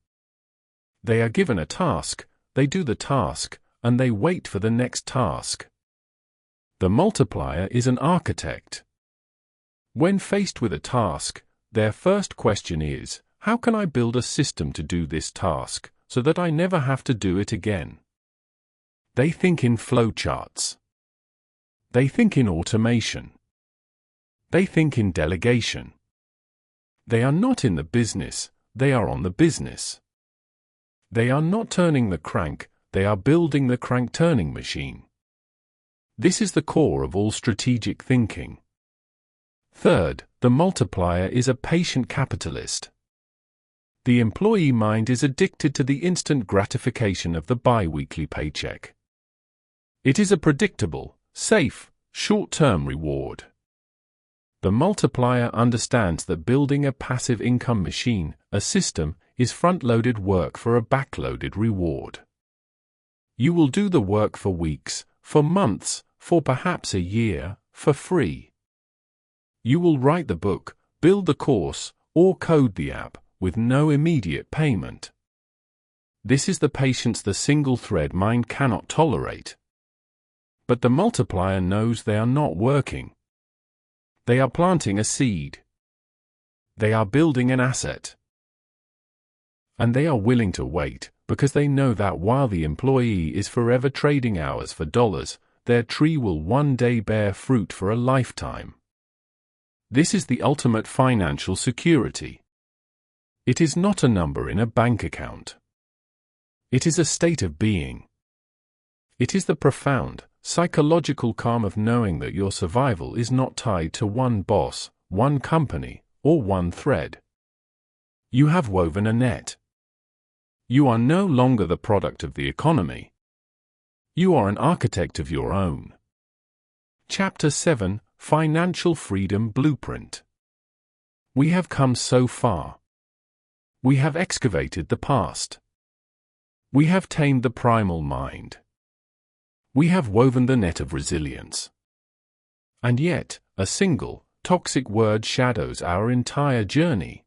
A: They are given a task, they do the task, and they wait for the next task. The multiplier is an architect. When faced with a task, their first question is, How can I build a system to do this task, so that I never have to do it again? They think in flowcharts. They think in automation. They think in delegation. They are not in the business, they are on the business. They are not turning the crank, they are building the crank-turning machine. This is the core of all strategic thinking. Third, the multiplier is a patient capitalist. The employee mind is addicted to the instant gratification of the bi-weekly paycheck. It is a predictable, safe, short-term reward. The multiplier understands that building a passive income machine, a system, is front-loaded work for a back-loaded reward. You will do the work for weeks, for months, for perhaps a year, for free. You will write the book, build the course, or code the app, with no immediate payment. This is the patience the single-thread mind cannot tolerate. But the multiplier knows they are not working. They are planting a seed. They are building an asset. And they are willing to wait, because they know that while the employee is forever trading hours for dollars, their tree will one day bear fruit for a lifetime. This is the ultimate financial security. It is not a number in a bank account. It is a state of being. It is the profound, psychological calm of knowing that your survival is not tied to one boss, one company, or one thread. You have woven a net. You are no longer the product of the economy. You are an architect of your own. Chapter 7, Financial Freedom Blueprint. We have come so far. We have excavated the past. We have tamed the primal mind. We have woven the net of resilience. And yet, a single, toxic word shadows our entire journey.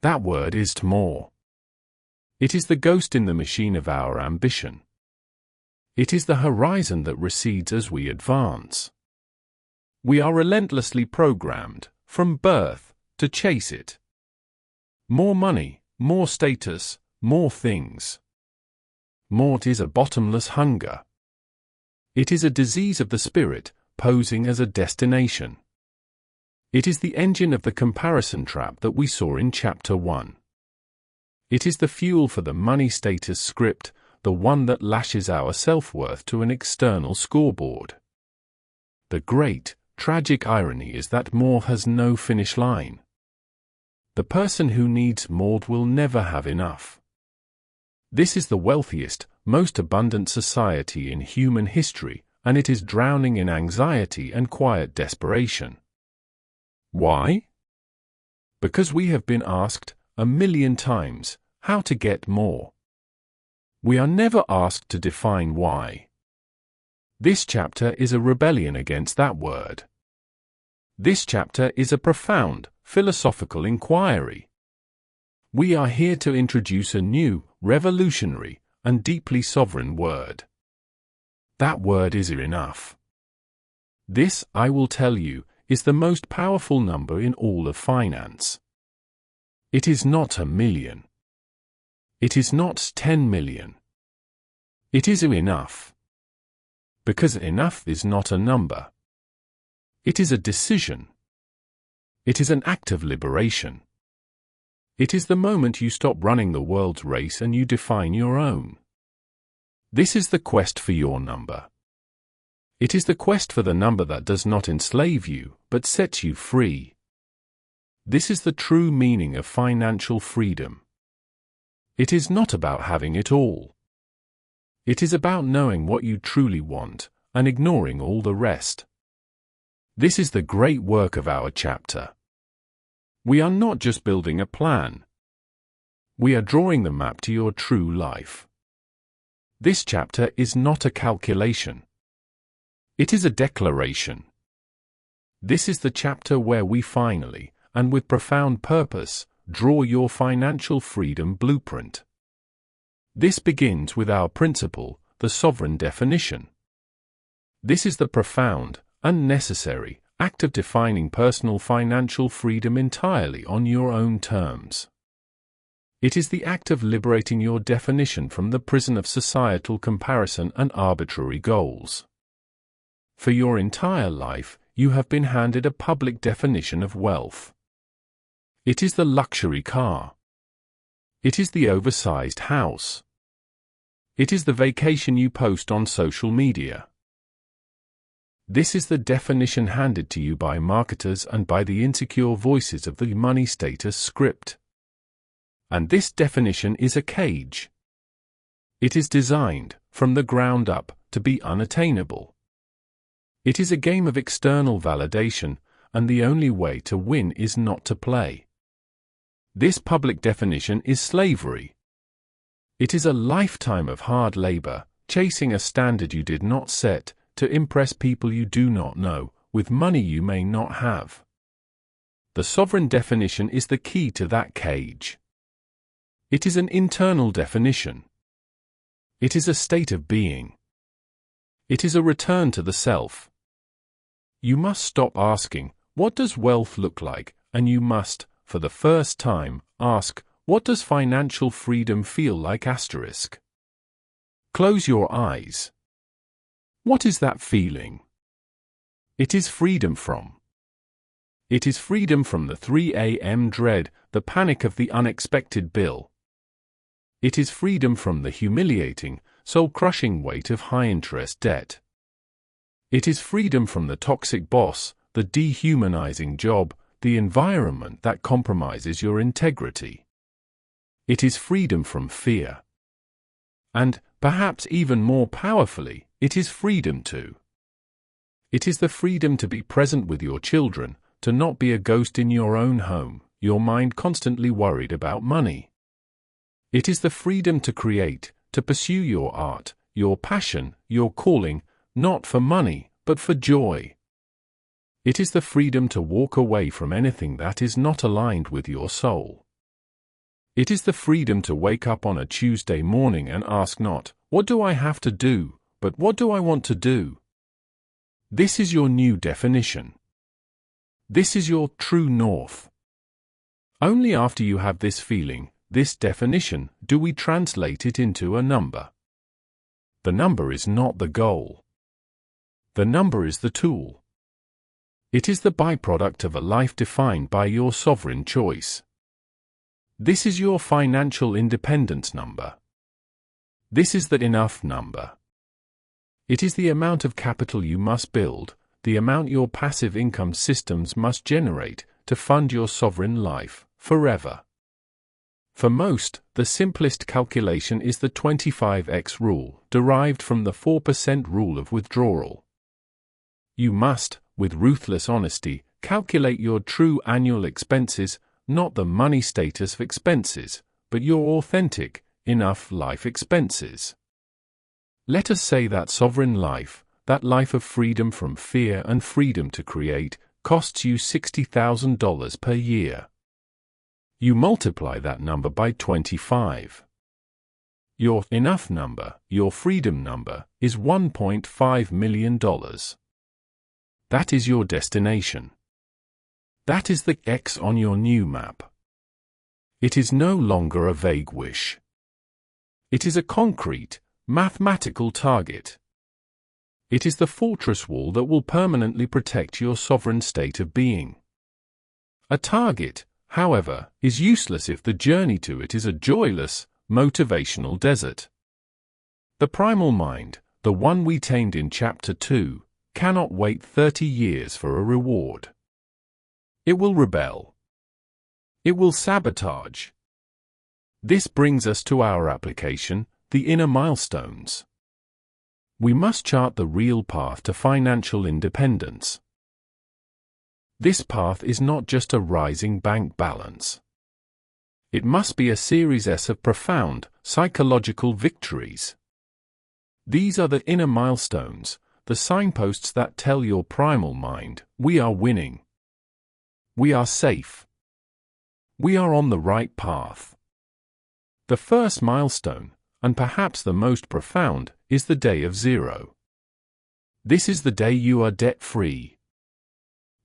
A: That word is more. It is the ghost in the machine of our ambition. It is the horizon that recedes as we advance. We are relentlessly programmed, from birth, to chase it. More money, more status, more things. More is a bottomless hunger. It is a disease of the spirit, posing as a destination. It is the engine of the comparison trap that we saw in Chapter 1. It is the fuel for the money status script, the one that lashes our self-worth to an external scoreboard. The great, tragic irony is that more has no finish line. The person who needs more will never have enough. This is the wealthiest, most abundant society in human history, and it is drowning in anxiety and quiet desperation. Why? Because we have been asked, 1,000,000 times, how to get more. We are never asked to define why. This chapter is a rebellion against that word. This chapter is a profound, philosophical inquiry. We are here to introduce a new, revolutionary, and deeply sovereign word. That word is enough. This, I will tell you, is the most powerful number in all of finance. It is not 1,000,000. It is not 10 million. It is enough. Because enough is not a number. It is a decision. It is an act of liberation. It is the moment you stop running the world's race and you define your own. This is the quest for your number. It is the quest for the number that does not enslave you, but sets you free. This is the true meaning of financial freedom. It is not about having it all. It is about knowing what you truly want, and ignoring all the rest. This is the great work of our chapter. We are not just building a plan. We are drawing the map to your true life. This chapter is not a calculation. It is a declaration. This is the chapter where we finally, and with profound purpose, draw your financial freedom blueprint. This begins with our principle, the sovereign definition. This is the profound, unnecessary, act of defining personal financial freedom entirely on your own terms. It is the act of liberating your definition from the prison of societal comparison and arbitrary goals. For your entire life, you have been handed a public definition of wealth. It is the luxury car. It is the oversized house. It is the vacation you post on social media. This is the definition handed to you by marketers and by the insecure voices of the money status script. And this definition is a cage. It is designed, from the ground up, to be unattainable. It is a game of external validation, and the only way to win is not to play. This public definition is slavery. It is a lifetime of hard labor, chasing a standard you did not set, to impress people you do not know, with money you may not have. The sovereign definition is the key to that cage. It is an internal definition. It is a state of being. It is a return to the self. You must stop asking, what does wealth look like? And you must, for the first time, ask, what does financial freedom feel like? Close your eyes. What is that feeling? It is freedom from. It is freedom from the 3 a.m. dread, the panic of the unexpected bill. It is freedom from the humiliating, soul-crushing weight of high-interest debt. It is freedom from the toxic boss, the dehumanizing job, the environment that compromises your integrity. It is freedom from fear. And, perhaps even more powerfully, it is freedom to. It is the freedom to be present with your children, to not be a ghost in your own home, your mind constantly worried about money. It is the freedom to create, to pursue your art, your passion, your calling, not for money, but for joy. It is the freedom to walk away from anything that is not aligned with your soul. It is the freedom to wake up on a Tuesday morning and ask not, what do I have to do, but what do I want to do? This is your new definition. This is your true north. Only after you have this feeling, this definition, do we translate it into a number. The number is not the goal. The number is the tool. It is the byproduct of a life defined by your sovereign choice. This is your financial independence number. This is the enough number. It is the amount of capital you must build, the amount your passive income systems must generate to fund your sovereign life, forever. For most, the simplest calculation is the 25x rule, derived from the 4% rule of withdrawal. You must, with ruthless honesty, calculate your true annual expenses, not the money status of expenses, but your authentic, enough life expenses. Let us say that sovereign life, that life of freedom from fear and freedom to create, costs you $60,000 per year. You multiply that number by 25. Your enough number, your freedom number, is $1.5 million. That is your destination. That is the X on your new map. It is no longer a vague wish. It is a concrete, mathematical target. It is the fortress wall that will permanently protect your sovereign state of being. A target, however, is useless if the journey to it is a joyless, motivational desert. The primal mind, the one we tamed in Chapter 2, cannot wait 30 years for a reward. It will rebel. It will sabotage. This brings us to our application, the inner milestones. We must chart the real path to financial independence. This path is not just a rising bank balance. It must be a series of profound, psychological victories. These are the inner milestones, the signposts that tell your primal mind, we are winning. We are safe. We are on the right path. The first milestone, and perhaps the most profound, is the day of zero. This is the day you are debt-free.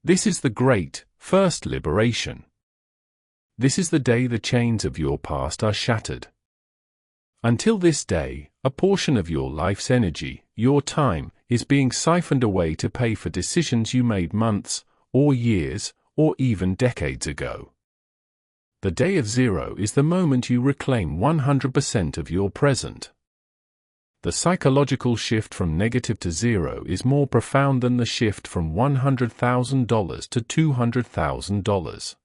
A: This is the great, first liberation. This is the day the chains of your past are shattered. Until this day, a portion of your life's energy, your time, is being siphoned away to pay for decisions you made months, or years, or even decades ago. The day of zero is the moment you reclaim 100% of your present. The psychological shift from negative to zero is more profound than the shift from $100,000 to $200,000.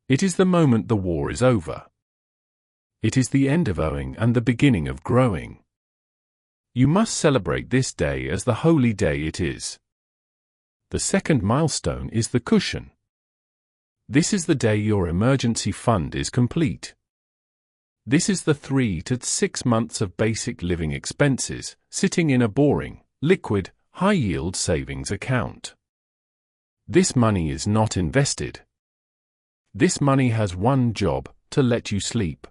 A: It is the moment the war is over. It is the end of owing and the beginning of growing. You must celebrate this day as the holy day it is. The second milestone is the cushion. This is the day your emergency fund is complete. This is the 3 to 6 months of basic living expenses, sitting in a boring, liquid, high-yield savings account. This money is not invested. This money has one job, to let you sleep.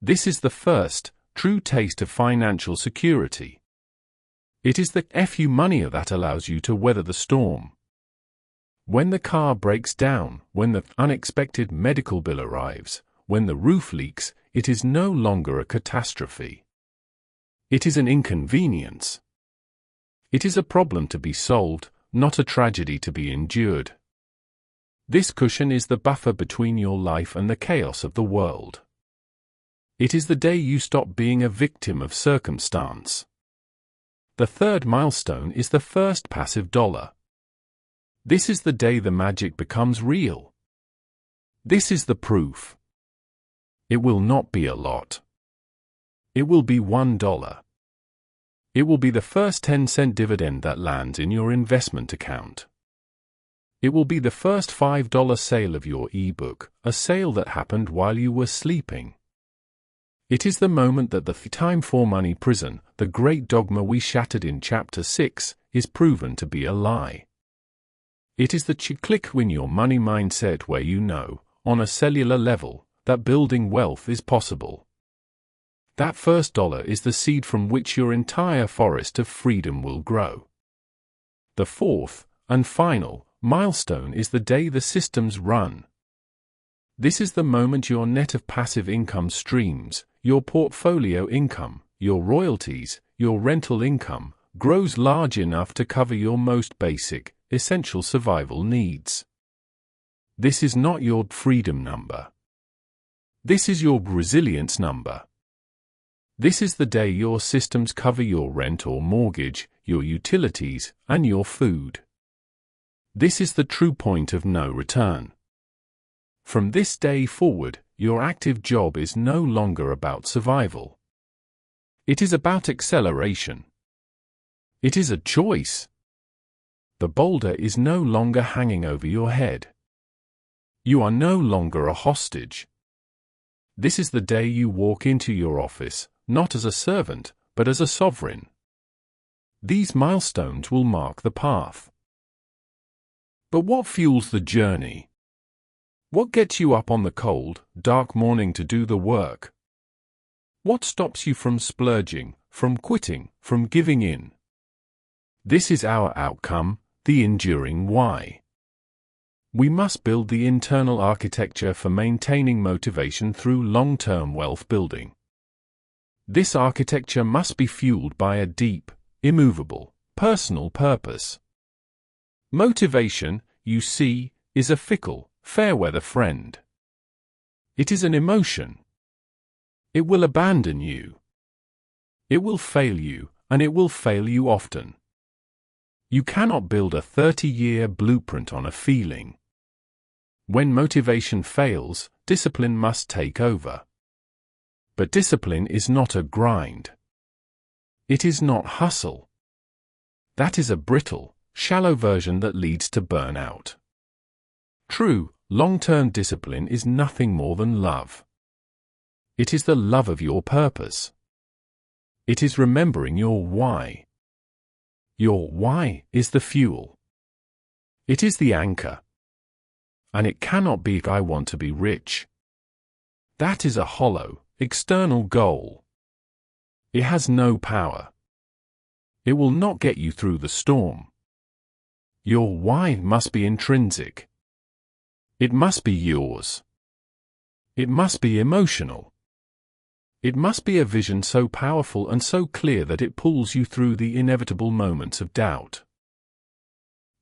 A: This is the first, true taste of financial security. It is the FU money that allows you to weather the storm. When the car breaks down, when the unexpected medical bill arrives, when the roof leaks, it is no longer a catastrophe. It is an inconvenience. It is a problem to be solved, not a tragedy to be endured. This cushion is the buffer between your life and the chaos of the world. It is the day you stop being a victim of circumstance. The third milestone is the first passive dollar. This is the day the magic becomes real. This is the proof. It will not be a lot. It will be $1. It will be the first 10-cent dividend that lands in your investment account. It will be the first $5 sale of your ebook, a sale that happened while you were sleeping. It is the moment that the time for money prison, the great dogma we shattered in Chapter 6, is proven to be a lie. It is the click in your money mindset where you know, on a cellular level, that building wealth is possible. That first dollar is the seed from which your entire forest of freedom will grow. The fourth, and final, milestone is the day the systems run. This is the moment your net of passive income streams, your portfolio income, your royalties, your rental income, grows large enough to cover your most basic, essential survival needs. This is not your freedom number. This is your resilience number. This is the day your systems cover your rent or mortgage, your utilities, and your food. This is the true point of no return. From this day forward, your active job is no longer about survival. It is about acceleration. It is a choice. The boulder is no longer hanging over your head. You are no longer a hostage. This is the day you walk into your office, not as a servant, but as a sovereign. These milestones will mark the path. But what fuels the journey? What gets you up on the cold, dark morning to do the work? What stops you from splurging, from quitting, from giving in? This is our outcome, the enduring why. We must build the internal architecture for maintaining motivation through long-term wealth building. This architecture must be fueled by a deep, immovable, personal purpose. Motivation, you see, is a fickle, fair-weather friend. It is an emotion. It will abandon you. It will fail you, and it will fail you often. You cannot build a 30-year blueprint on a feeling. When motivation fails, discipline must take over. But discipline is not a grind. It is not hustle. That is a brittle, shallow version that leads to burnout. True, long-term discipline is nothing more than love. It is the love of your purpose. It is remembering your why. Your why is the fuel. It is the anchor. And it cannot be I want to be rich. That is a hollow, external goal. It has no power. It will not get you through the storm. Your why must be intrinsic. It must be yours. It must be emotional. It must be a vision so powerful and so clear that it pulls you through the inevitable moments of doubt.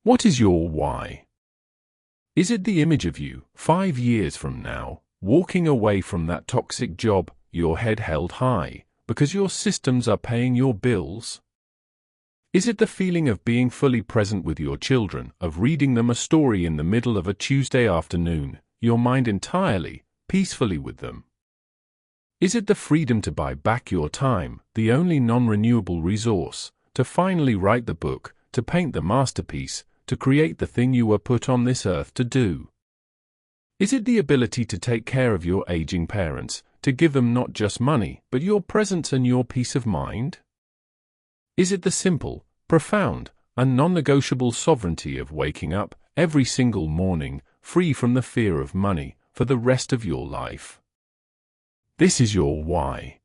A: What is your why? Is it the image of you, 5 years from now, walking away from that toxic job, your head held high, because your systems are paying your bills? Is it the feeling of being fully present with your children, of reading them a story in the middle of a Tuesday afternoon, your mind entirely, peacefully with them? Is it the freedom to buy back your time, the only non-renewable resource, to finally write the book, to paint the masterpiece, to create the thing you were put on this earth to do? Is it the ability to take care of your aging parents, to give them not just money, but your presence and your peace of mind? Is it the simple, profound, and non-negotiable sovereignty of waking up every single morning, free from the fear of money, for the rest of your life? This is your why.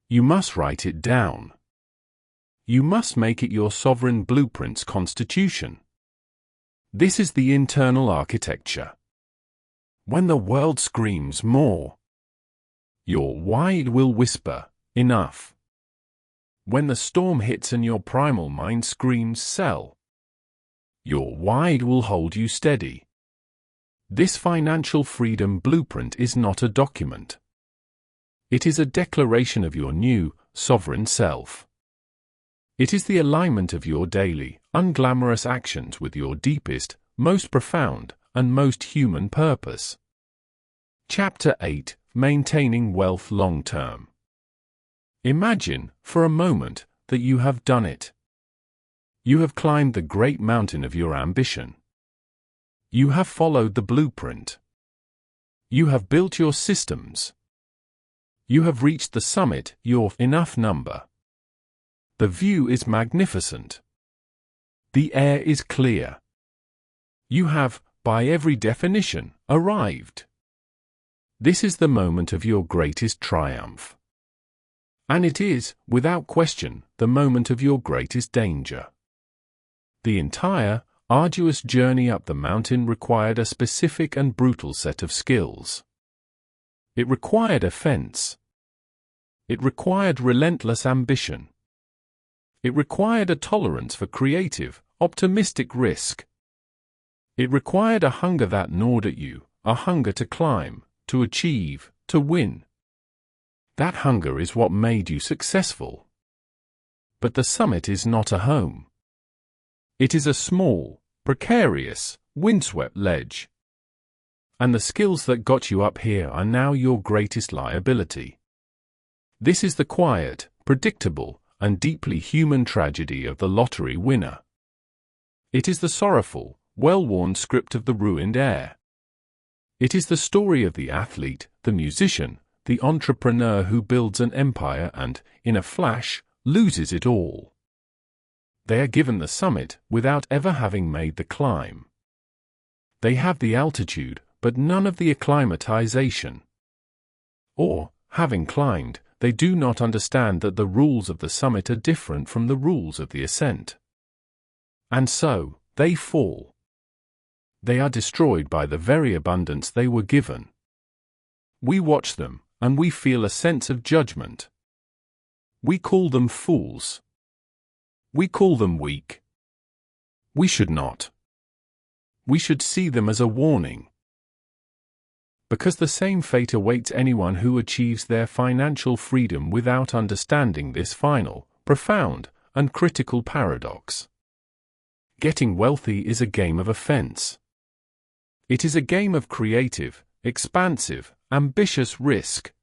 A: You must write it down. You must make it your sovereign blueprint's constitution. This is the internal architecture. When the world screams more, your why will whisper, enough. When the storm hits and your primal mind screams, sell, your why will hold you steady. This financial freedom blueprint is not a document. It is a declaration of your new, sovereign self. It is the alignment of your daily, unglamorous actions with your deepest, most profound, and most human purpose. Chapter 8: Maintaining Wealth Long Term. Imagine, for a moment, that you have done it. You have climbed the great mountain of your ambition. You have followed the blueprint. You have built your systems. You have reached the summit, your enough number. The view is magnificent. The air is clear. You have, by every definition, arrived. This is the moment of your greatest triumph. And it is, without question, the moment of your greatest danger. The entire, arduous journey up the mountain required a specific and brutal set of skills. It required offense. It required relentless ambition. It required a tolerance for creative, optimistic risk. It required a hunger that gnawed at you, a hunger to climb, to achieve, to win. That hunger is what made you successful. But the summit is not a home. It is a small, precarious, windswept ledge. And the skills that got you up here are now your greatest liability. This is the quiet, predictable, and deeply human tragedy of the lottery winner. It is the sorrowful, well-worn script of the ruined heir. It is the story of the athlete, the musician, the entrepreneur who builds an empire and, in a flash, loses it all. They are given the summit without ever having made the climb. They have the altitude, but none of the acclimatization. Or, having climbed, they do not understand that the rules of the summit are different from the rules of the ascent. And so, they fall. They are destroyed by the very abundance they were given. We watch them, and we feel a sense of judgment. We call them fools. We call them weak. We should not. We should see them as a warning. Because the same fate awaits anyone who achieves their financial freedom without understanding this final, profound, and critical paradox. Getting wealthy is a game of offense. It is a game of creative, expansive, ambitious risk.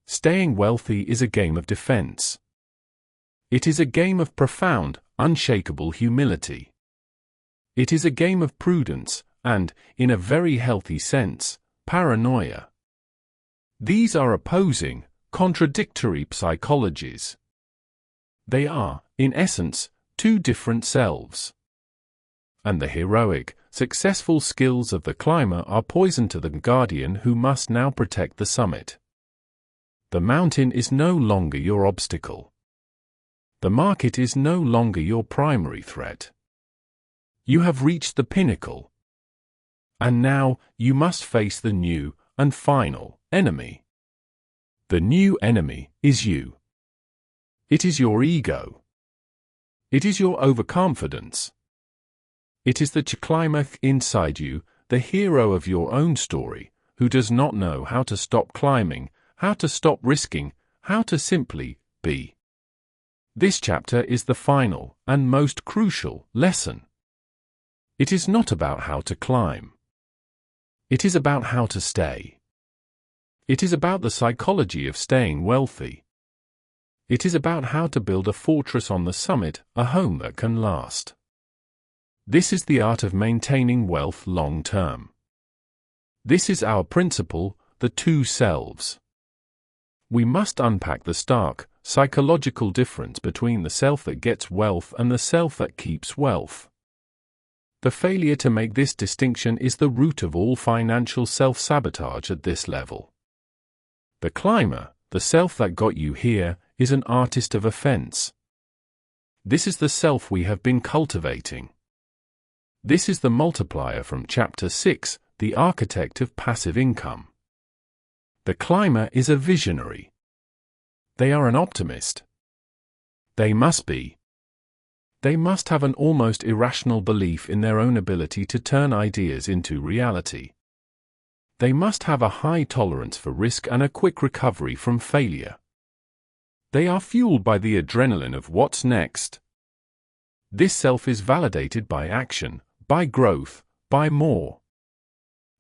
A: Staying wealthy is a game of defense. It is a game of profound, unshakable humility. It is a game of prudence, and, in a very healthy sense, paranoia. These are opposing, contradictory psychologies. They are, in essence, two different selves. And the heroic, successful skills of the climber are poison to the guardian who must now protect the summit. The mountain is no longer your obstacle. The market is no longer your primary threat. You have reached the pinnacle. And now, you must face the new, and final enemy. The new enemy is you. It is your ego. It is your overconfidence. It is the climber inside you, the hero of your own story, who does not know how to stop climbing, how to stop risking, how to simply be. This chapter is the final and most crucial lesson. It is not about how to climb. It is about how to stay. It is about the psychology of staying wealthy. It is about how to build a fortress on the summit, a home that can last. This is the art of maintaining wealth long term. This is our principle, the two selves. We must unpack the stark, psychological difference between the self that gets wealth and the self that keeps wealth. The failure to make this distinction is the root of all financial self-sabotage at this level. The climber, the self that got you here, is an artist of offense. This is the self we have been cultivating. This is the multiplier from Chapter 6, the architect of passive income. The climber is a visionary. They are an optimist. They must be. They must have an almost irrational belief in their own ability to turn ideas into reality. They must have a high tolerance for risk and a quick recovery from failure. They are fueled by the adrenaline of what's next. This self is validated by action, by growth, by more.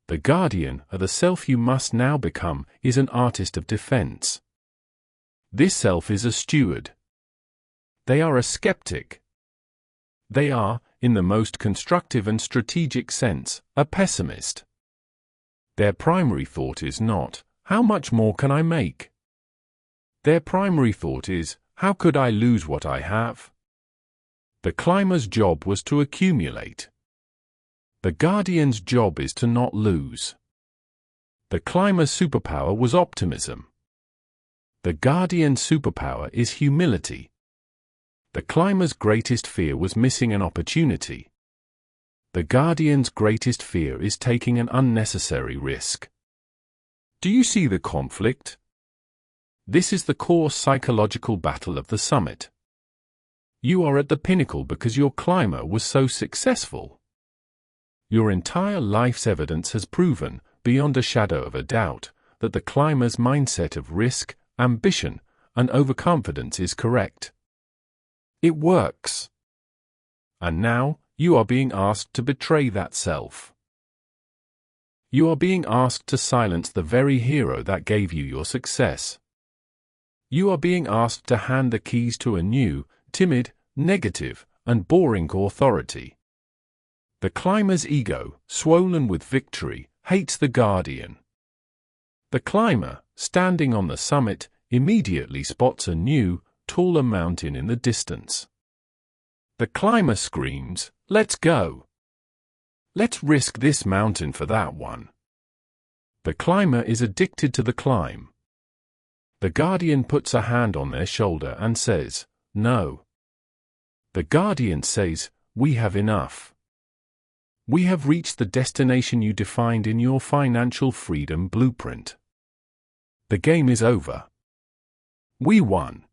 A: The guardian, or the self you must now become, is an artist of defense. This self is a steward. They are a skeptic. They are, in the most constructive and strategic sense, a pessimist. Their primary thought is not, how much more can I make? Their primary thought is, how could I lose what I have? The climber's job was to accumulate. The guardian's job is to not lose. The climber's superpower was optimism. The guardian's superpower is humility. The climber's greatest fear was missing an opportunity. The guardian's greatest fear is taking an unnecessary risk. Do you see the conflict? This is the core psychological battle of the summit. You are at the pinnacle because your climber was so successful. Your entire life's evidence has proven, beyond a shadow of a doubt, that the climber's mindset of risk, ambition, and overconfidence is correct. It works. And now, you are being asked to betray that self. You are being asked to silence the very hero that gave you your success. You are being asked to hand the keys to a new, timid, negative, and boring authority. The climber's ego, swollen with victory, hates the guardian. The climber, standing on the summit, immediately spots a new, taller mountain in the distance. The climber screams, "Let's go! Let's risk this mountain for that one." The climber is addicted to the climb. The guardian puts a hand on their shoulder and says, "No." The guardian says, "We have enough. We have reached the destination you defined in your financial freedom blueprint. The game is over. We won.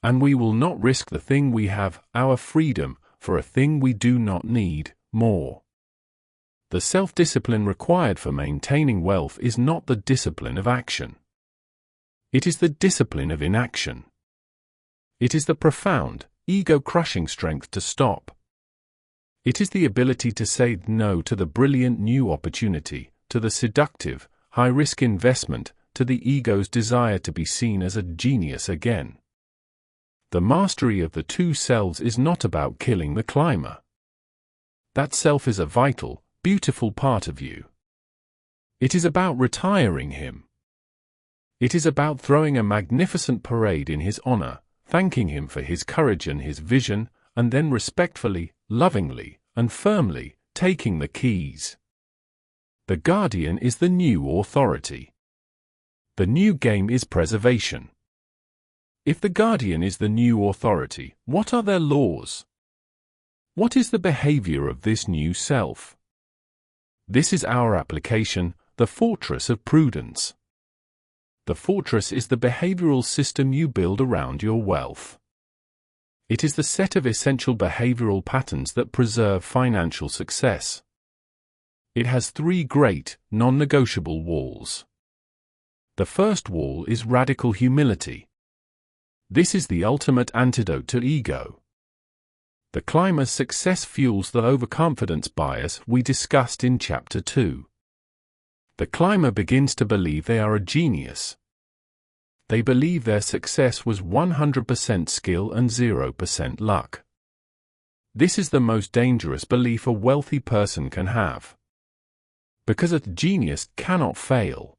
A: And we will not risk the thing we have, our freedom, for a thing we do not need, more." The self-discipline required for maintaining wealth is not the discipline of action. It is the discipline of inaction. It is the profound, ego-crushing strength to stop. It is the ability to say no to the brilliant new opportunity, to the seductive, high-risk investment, to the ego's desire to be seen as a genius again. The mastery of the two selves is not about killing the climber. That self is a vital, beautiful part of you. It is about retiring him. It is about throwing a magnificent parade in his honor, thanking him for his courage and his vision, and then respectfully, lovingly, and firmly, taking the keys. The guardian is the new authority. The new game is preservation. If the guardian is the new authority, what are their laws? What is the behavior of this new self? This is our application, the fortress of prudence. The fortress is the behavioral system you build around your wealth. It is the set of essential behavioral patterns that preserve financial success. It has 3 great, non-negotiable walls. The first wall is radical humility. This is the ultimate antidote to ego. The climber's success fuels the overconfidence bias we discussed in Chapter 2. The climber begins to believe they are a genius. They believe their success was 100% skill and 0% luck. This is the most dangerous belief a wealthy person can have. Because a genius cannot fail.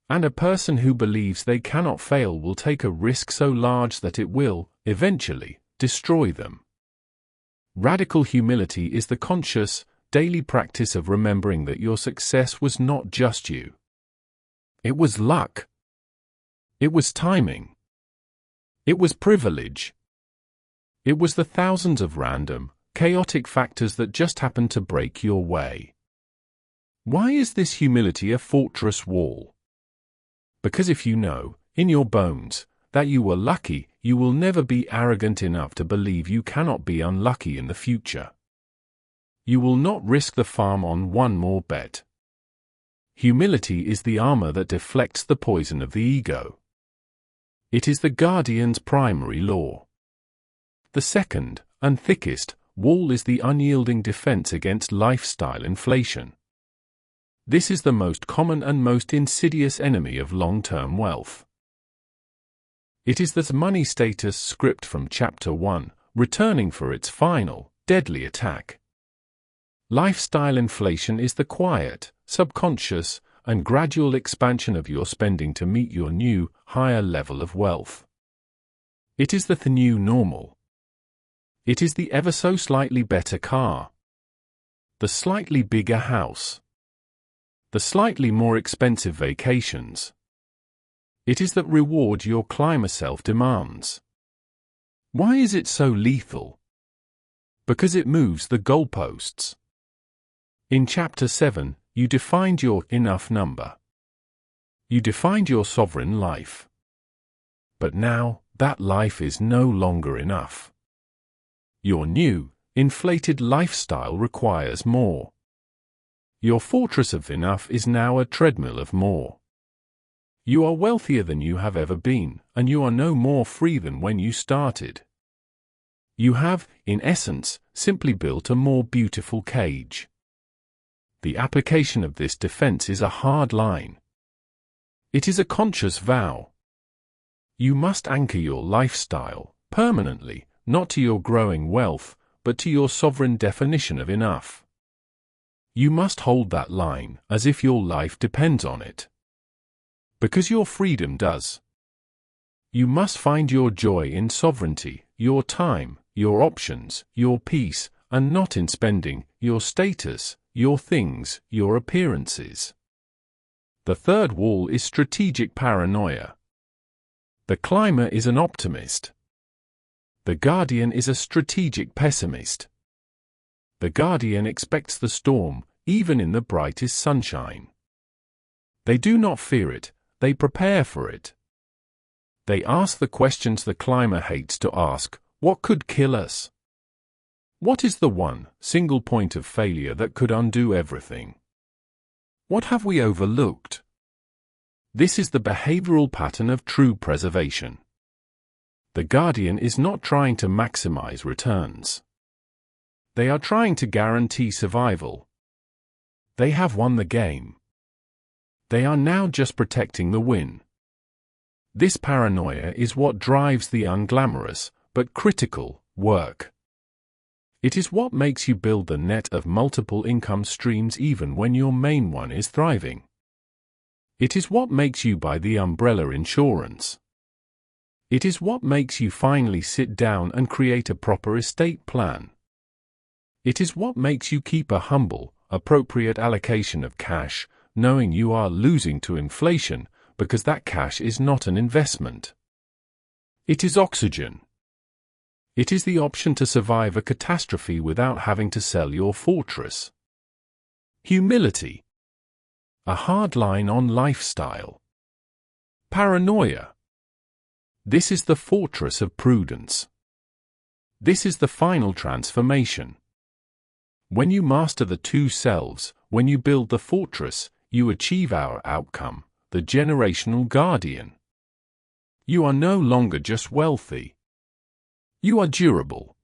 A: And a person who believes they cannot fail will take a risk so large that it will, eventually, destroy them. Radical humility is the conscious, daily practice of remembering that your success was not just you. It was luck. It was timing. It was privilege. It was the thousands of random, chaotic factors that just happened to break your way. Why is this humility a fortress wall? Because if you know, in your bones, that you were lucky, you will never be arrogant enough to believe you cannot be unlucky in the future. You will not risk the farm on one more bet. Humility is the armor that deflects the poison of the ego. It is the guardian's primary law. The second, and thickest, wall is the unyielding defense against lifestyle inflation. This is the most common and most insidious enemy of long-term wealth. It is the money status script from Chapter 1, returning for its final, deadly attack. Lifestyle inflation is the quiet, subconscious, and gradual expansion of your spending to meet your new, higher level of wealth. It is the new normal. It is the ever so slightly better car. The slightly bigger house. The slightly more expensive vacations. It is that reward your climber self demands. Why is it so lethal? Because it moves the goalposts. In Chapter 7, you defined your enough number. You defined your sovereign life. But now, that life is no longer enough. Your new, inflated lifestyle requires more. Your fortress of enough is now a treadmill of more. You are wealthier than you have ever been, and you are no more free than when you started. You have, in essence, simply built a more beautiful cage. The application of this defense is a hard line. It is a conscious vow. You must anchor your lifestyle, permanently, not to your growing wealth, but to your sovereign definition of enough. You must hold that line, as if your life depends on it. Because your freedom does. You must find your joy in sovereignty, your time, your options, your peace, and not in spending, your status, your things, your appearances. The third wall is strategic paranoia. The climber is an optimist. The guardian is a strategic pessimist. The guardian expects the storm, even in the brightest sunshine. They do not fear it, they prepare for it. They ask the questions the climber hates to ask: what could kill us? What is the one, single point of failure that could undo everything? What have we overlooked? This is the behavioral pattern of true preservation. The guardian is not trying to maximize returns. They are trying to guarantee survival. They have won the game. They are now just protecting the win. This paranoia is what drives the unglamorous, but critical, work. It is what makes you build the net of multiple income streams even when your main one is thriving. It is what makes you buy the umbrella insurance. It is what makes you finally sit down and create a proper estate plan. It is what makes you keep a humble, appropriate allocation of cash, knowing you are losing to inflation, because that cash is not an investment. It is oxygen. It is the option to survive a catastrophe without having to sell your fortress. Humility. A hard line on lifestyle. Paranoia. This is the fortress of prudence. This is the final transformation. When you master the two selves, when you build the fortress, you achieve our outcome, the generational guardian. You are no longer just wealthy. You are durable.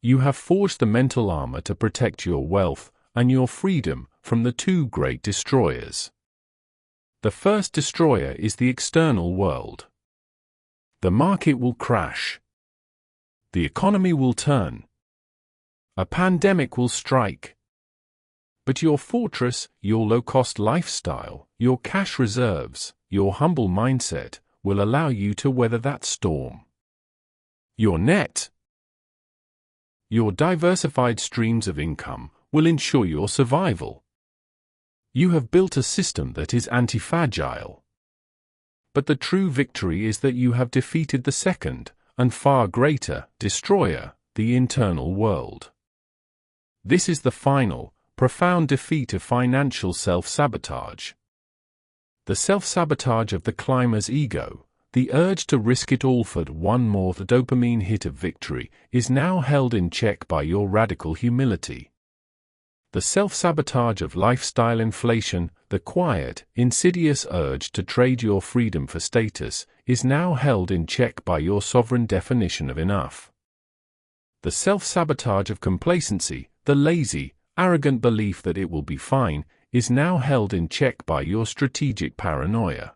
A: You have forged the mental armor to protect your wealth and your freedom from the two great destroyers. The first destroyer is the external world. The market will crash. The economy will turn. A pandemic will strike. But your fortress, your low-cost lifestyle, your cash reserves, your humble mindset will allow you to weather that storm. Your net. Your diversified streams of income will ensure your survival. You have built a system that is anti-fragile. But the true victory is that you have defeated the second, and far greater, destroyer, the internal world. This is the final, profound defeat of financial self-sabotage. The self-sabotage of the climber's ego, the urge to risk it all for one more dopamine hit of victory, is now held in check by your radical humility. The self-sabotage of lifestyle inflation, the quiet, insidious urge to trade your freedom for status, is now held in check by your sovereign definition of enough. The self-sabotage of complacency, the lazy, arrogant belief that it will be fine, is now held in check by your strategic paranoia.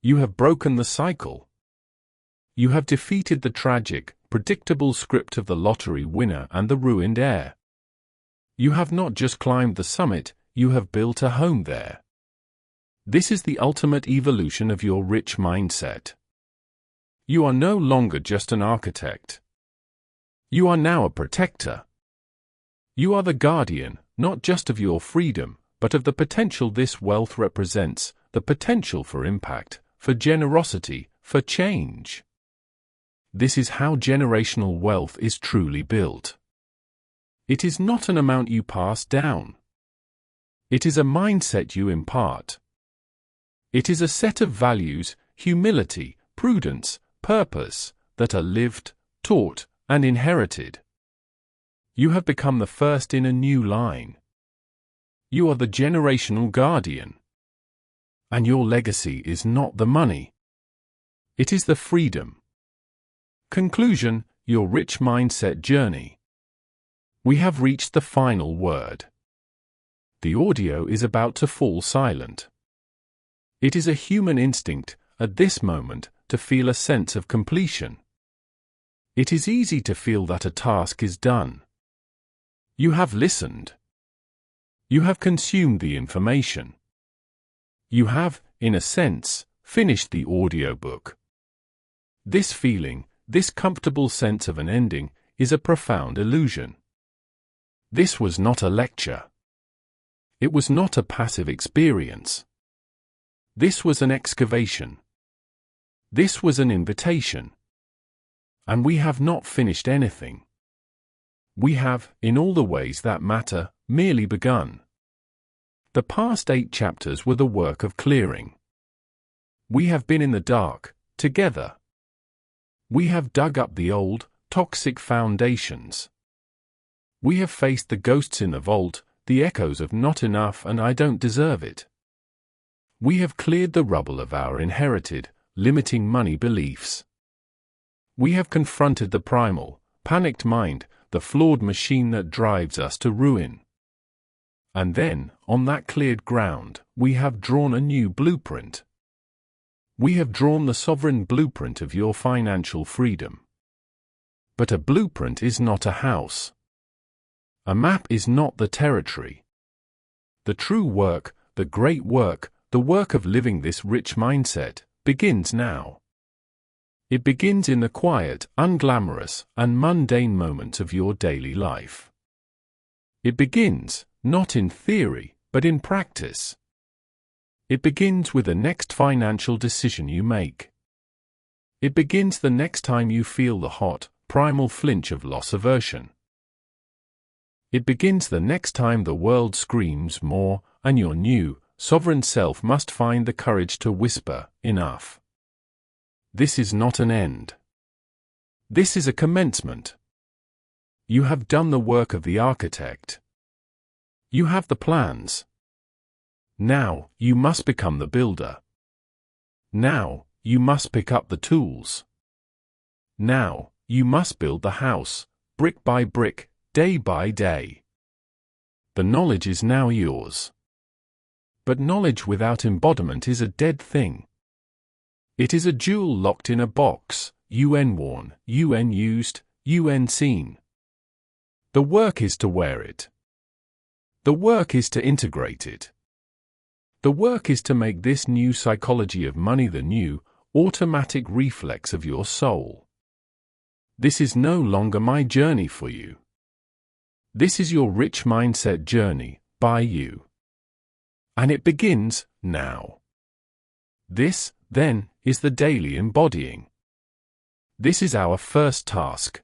A: You have broken the cycle. You have defeated the tragic, predictable script of the lottery winner and the ruined heir. You have not just climbed the summit, you have built a home there. This is the ultimate evolution of your rich mindset. You are no longer just an architect. You are now a protector. You are the guardian, not just of your freedom, but of the potential this wealth represents, the potential for impact, for generosity, for change. This is how generational wealth is truly built. It is not an amount you pass down. It is a mindset you impart. It is a set of values, humility, prudence, purpose, that are lived, taught, and inherited. You have become the first in a new line. You are the generational guardian. And your legacy is not the money. It is the freedom. Conclusion, your rich mindset journey. We have reached the final word. The audio is about to fall silent. It is a human instinct, at this moment, to feel a sense of completion. It is easy to feel that a task is done. You have listened. You have consumed the information. You have, in a sense, finished the audiobook. This feeling, this comfortable sense of an ending, is a profound illusion. This was not a lecture. It was not a passive experience. This was an excavation. This was an invitation. And we have not finished anything. We have, in all the ways that matter, merely begun. The past 8 chapters were the work of clearing. We have been in the dark, together. We have dug up the old, toxic foundations. We have faced the ghosts in the vault, the echoes of not enough and I don't deserve it. We have cleared the rubble of our inherited, limiting money beliefs. We have confronted the primal, panicked mind, the flawed machine that drives us to ruin. And then, on that cleared ground, we have drawn a new blueprint. We have drawn the sovereign blueprint of your financial freedom. But a blueprint is not a house. A map is not the territory. The true work, the great work, the work of living this rich mindset, begins now. It begins in the quiet, unglamorous, and mundane moments of your daily life. It begins, not in theory, but in practice. It begins with the next financial decision you make. It begins the next time you feel the hot, primal flinch of loss aversion. It begins the next time the world screams more, and your new, sovereign self must find the courage to whisper, "Enough." This is not an end. This is a commencement. You have done the work of the architect. You have the plans. Now, you must become the builder. Now, you must pick up the tools. Now, you must build the house, brick by brick, day by day. The knowledge is now yours. But knowledge without embodiment is a dead thing. It is a jewel locked in a box, UN-worn, UN-used, UN-seen. The work is to wear it. The work is to integrate it. The work is to make this new psychology of money the new, automatic reflex of your soul. This is no longer my journey for you. This is your rich mindset journey, by you. And it begins now. This, then, is the daily embodying. This is our first task.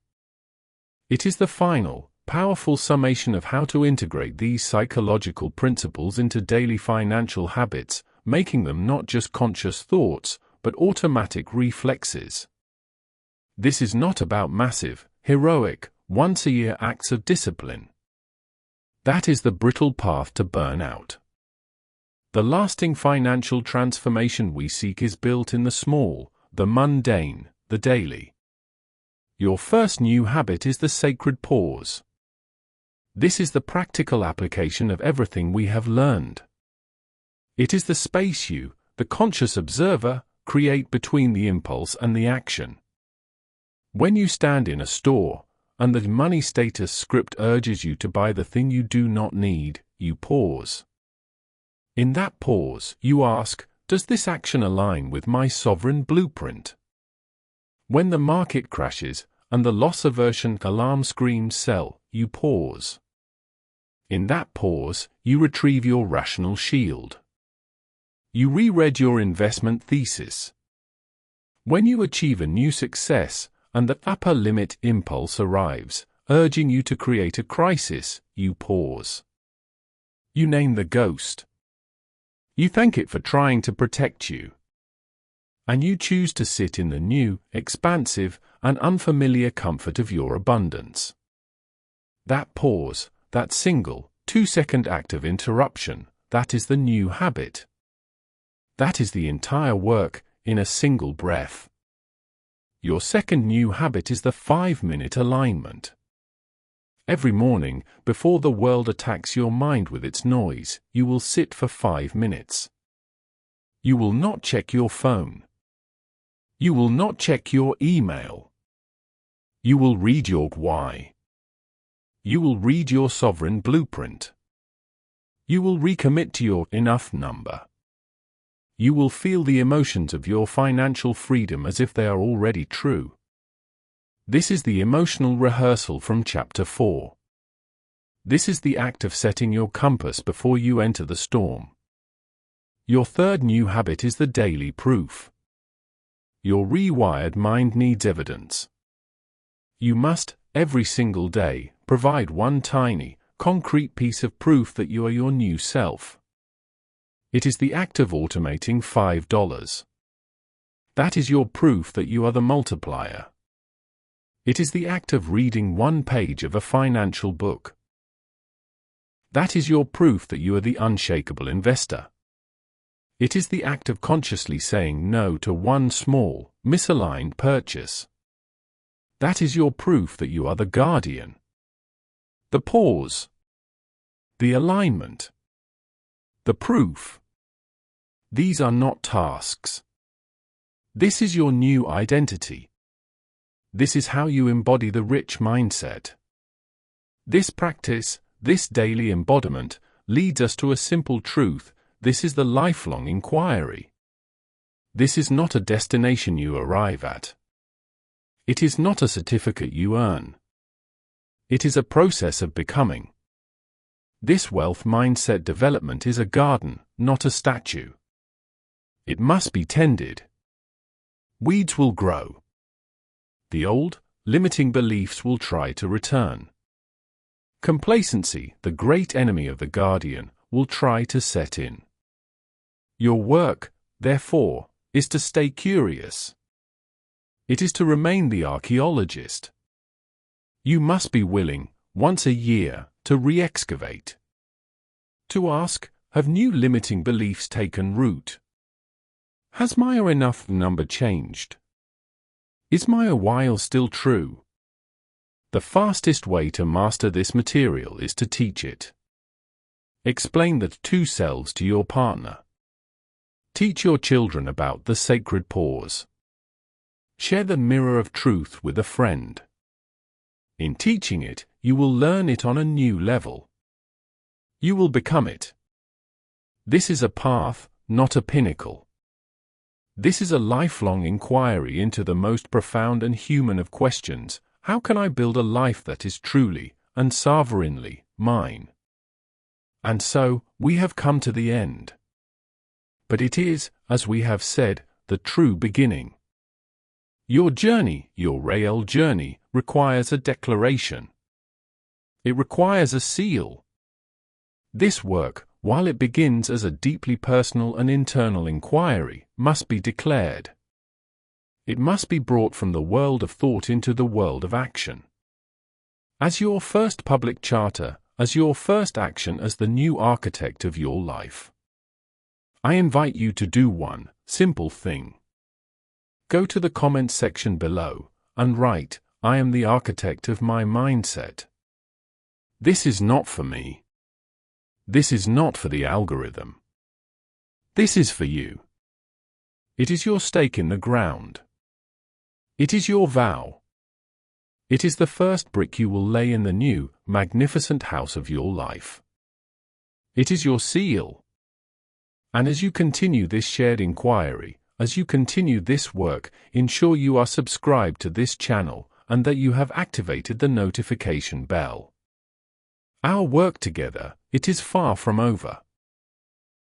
A: It is the final, powerful summation of how to integrate these psychological principles into daily financial habits, making them not just conscious thoughts, but automatic reflexes. This is not about massive, heroic, once-a-year acts of discipline. That is the brittle path to burnout. The lasting financial transformation we seek is built in the small, the mundane, the daily. Your first new habit is the sacred pause. This is the practical application of everything we have learned. It is the space you, the conscious observer, create between the impulse and the action. When you stand in a store, and the money status script urges you to buy the thing you do not need, you pause. In that pause, you ask, does this action align with my sovereign blueprint? When the market crashes, and the loss aversion alarm screams sell, you pause. In that pause, you retrieve your rational shield. You reread your investment thesis. When you achieve a new success, and the upper limit impulse arrives, urging you to create a crisis, you pause. You name the ghost. You thank it for trying to protect you. And you choose to sit in the new, expansive, and unfamiliar comfort of your abundance. That pause, that single, 2-second act of interruption, that is the new habit. That is the entire work, in a single breath. Your second new habit is the 5-minute alignment. Every morning, before the world attacks your mind with its noise, you will sit for 5 minutes. You will not check your phone. You will not check your email. You will read your why. You will read your sovereign blueprint. You will recommit to your enough number. You will feel the emotions of your financial freedom as if they are already true. This is the emotional rehearsal from Chapter 4. This is the act of setting your compass before you enter the storm. Your third new habit is the daily proof. Your rewired mind needs evidence. You must, every single day, provide one tiny, concrete piece of proof that you are your new self. It is the act of automating $5. That is your proof that you are the multiplier. It is the act of reading one page of a financial book. That is your proof that you are the unshakable investor. It is the act of consciously saying no to one small, misaligned purchase. That is your proof that you are the guardian. The pause. The alignment. The proof. These are not tasks. This is your new identity. This is how you embody the rich mindset. This practice, this daily embodiment, leads us to a simple truth: this is the lifelong inquiry. This is not a destination you arrive at. It is not a certificate you earn. It is a process of becoming. This wealth mindset development is a garden, not a statue. It must be tended. Weeds will grow. The old, limiting beliefs will try to return. Complacency, the great enemy of the guardian, will try to set in. Your work, therefore, is to stay curious. It is to remain the archaeologist. You must be willing, once a year, to re-excavate. To ask, have new limiting beliefs taken root? Has my enough number changed? Is my a while still true? The fastest way to master this material is to teach it. Explain the two selves to your partner. Teach your children about the sacred pause. Share the mirror of truth with a friend. In teaching it, you will learn it on a new level. You will become it. This is a path, not a pinnacle. This is a lifelong inquiry into the most profound and human of questions: how can I build a life that is truly and sovereignly mine? And so, we have come to the end. But it is, as we have said, the true beginning. Your journey, your real journey, requires a declaration. It requires a seal. This work, while it begins as a deeply personal and internal inquiry, must be declared. It must be brought from the world of thought into the world of action. As your first public charter, as your first action as the new architect of your life, I invite you to do one simple thing. Go to the comment section below and write, I am the architect of my mindset. This is not for me. This is not for the algorithm. This is for you. It is your stake in the ground. It is your vow. It is the first brick you will lay in the new, magnificent house of your life. It is your seal. And as you continue this shared inquiry, as you continue this work, ensure you are subscribed to this channel and that you have activated the notification bell. Our work together, it is far from over.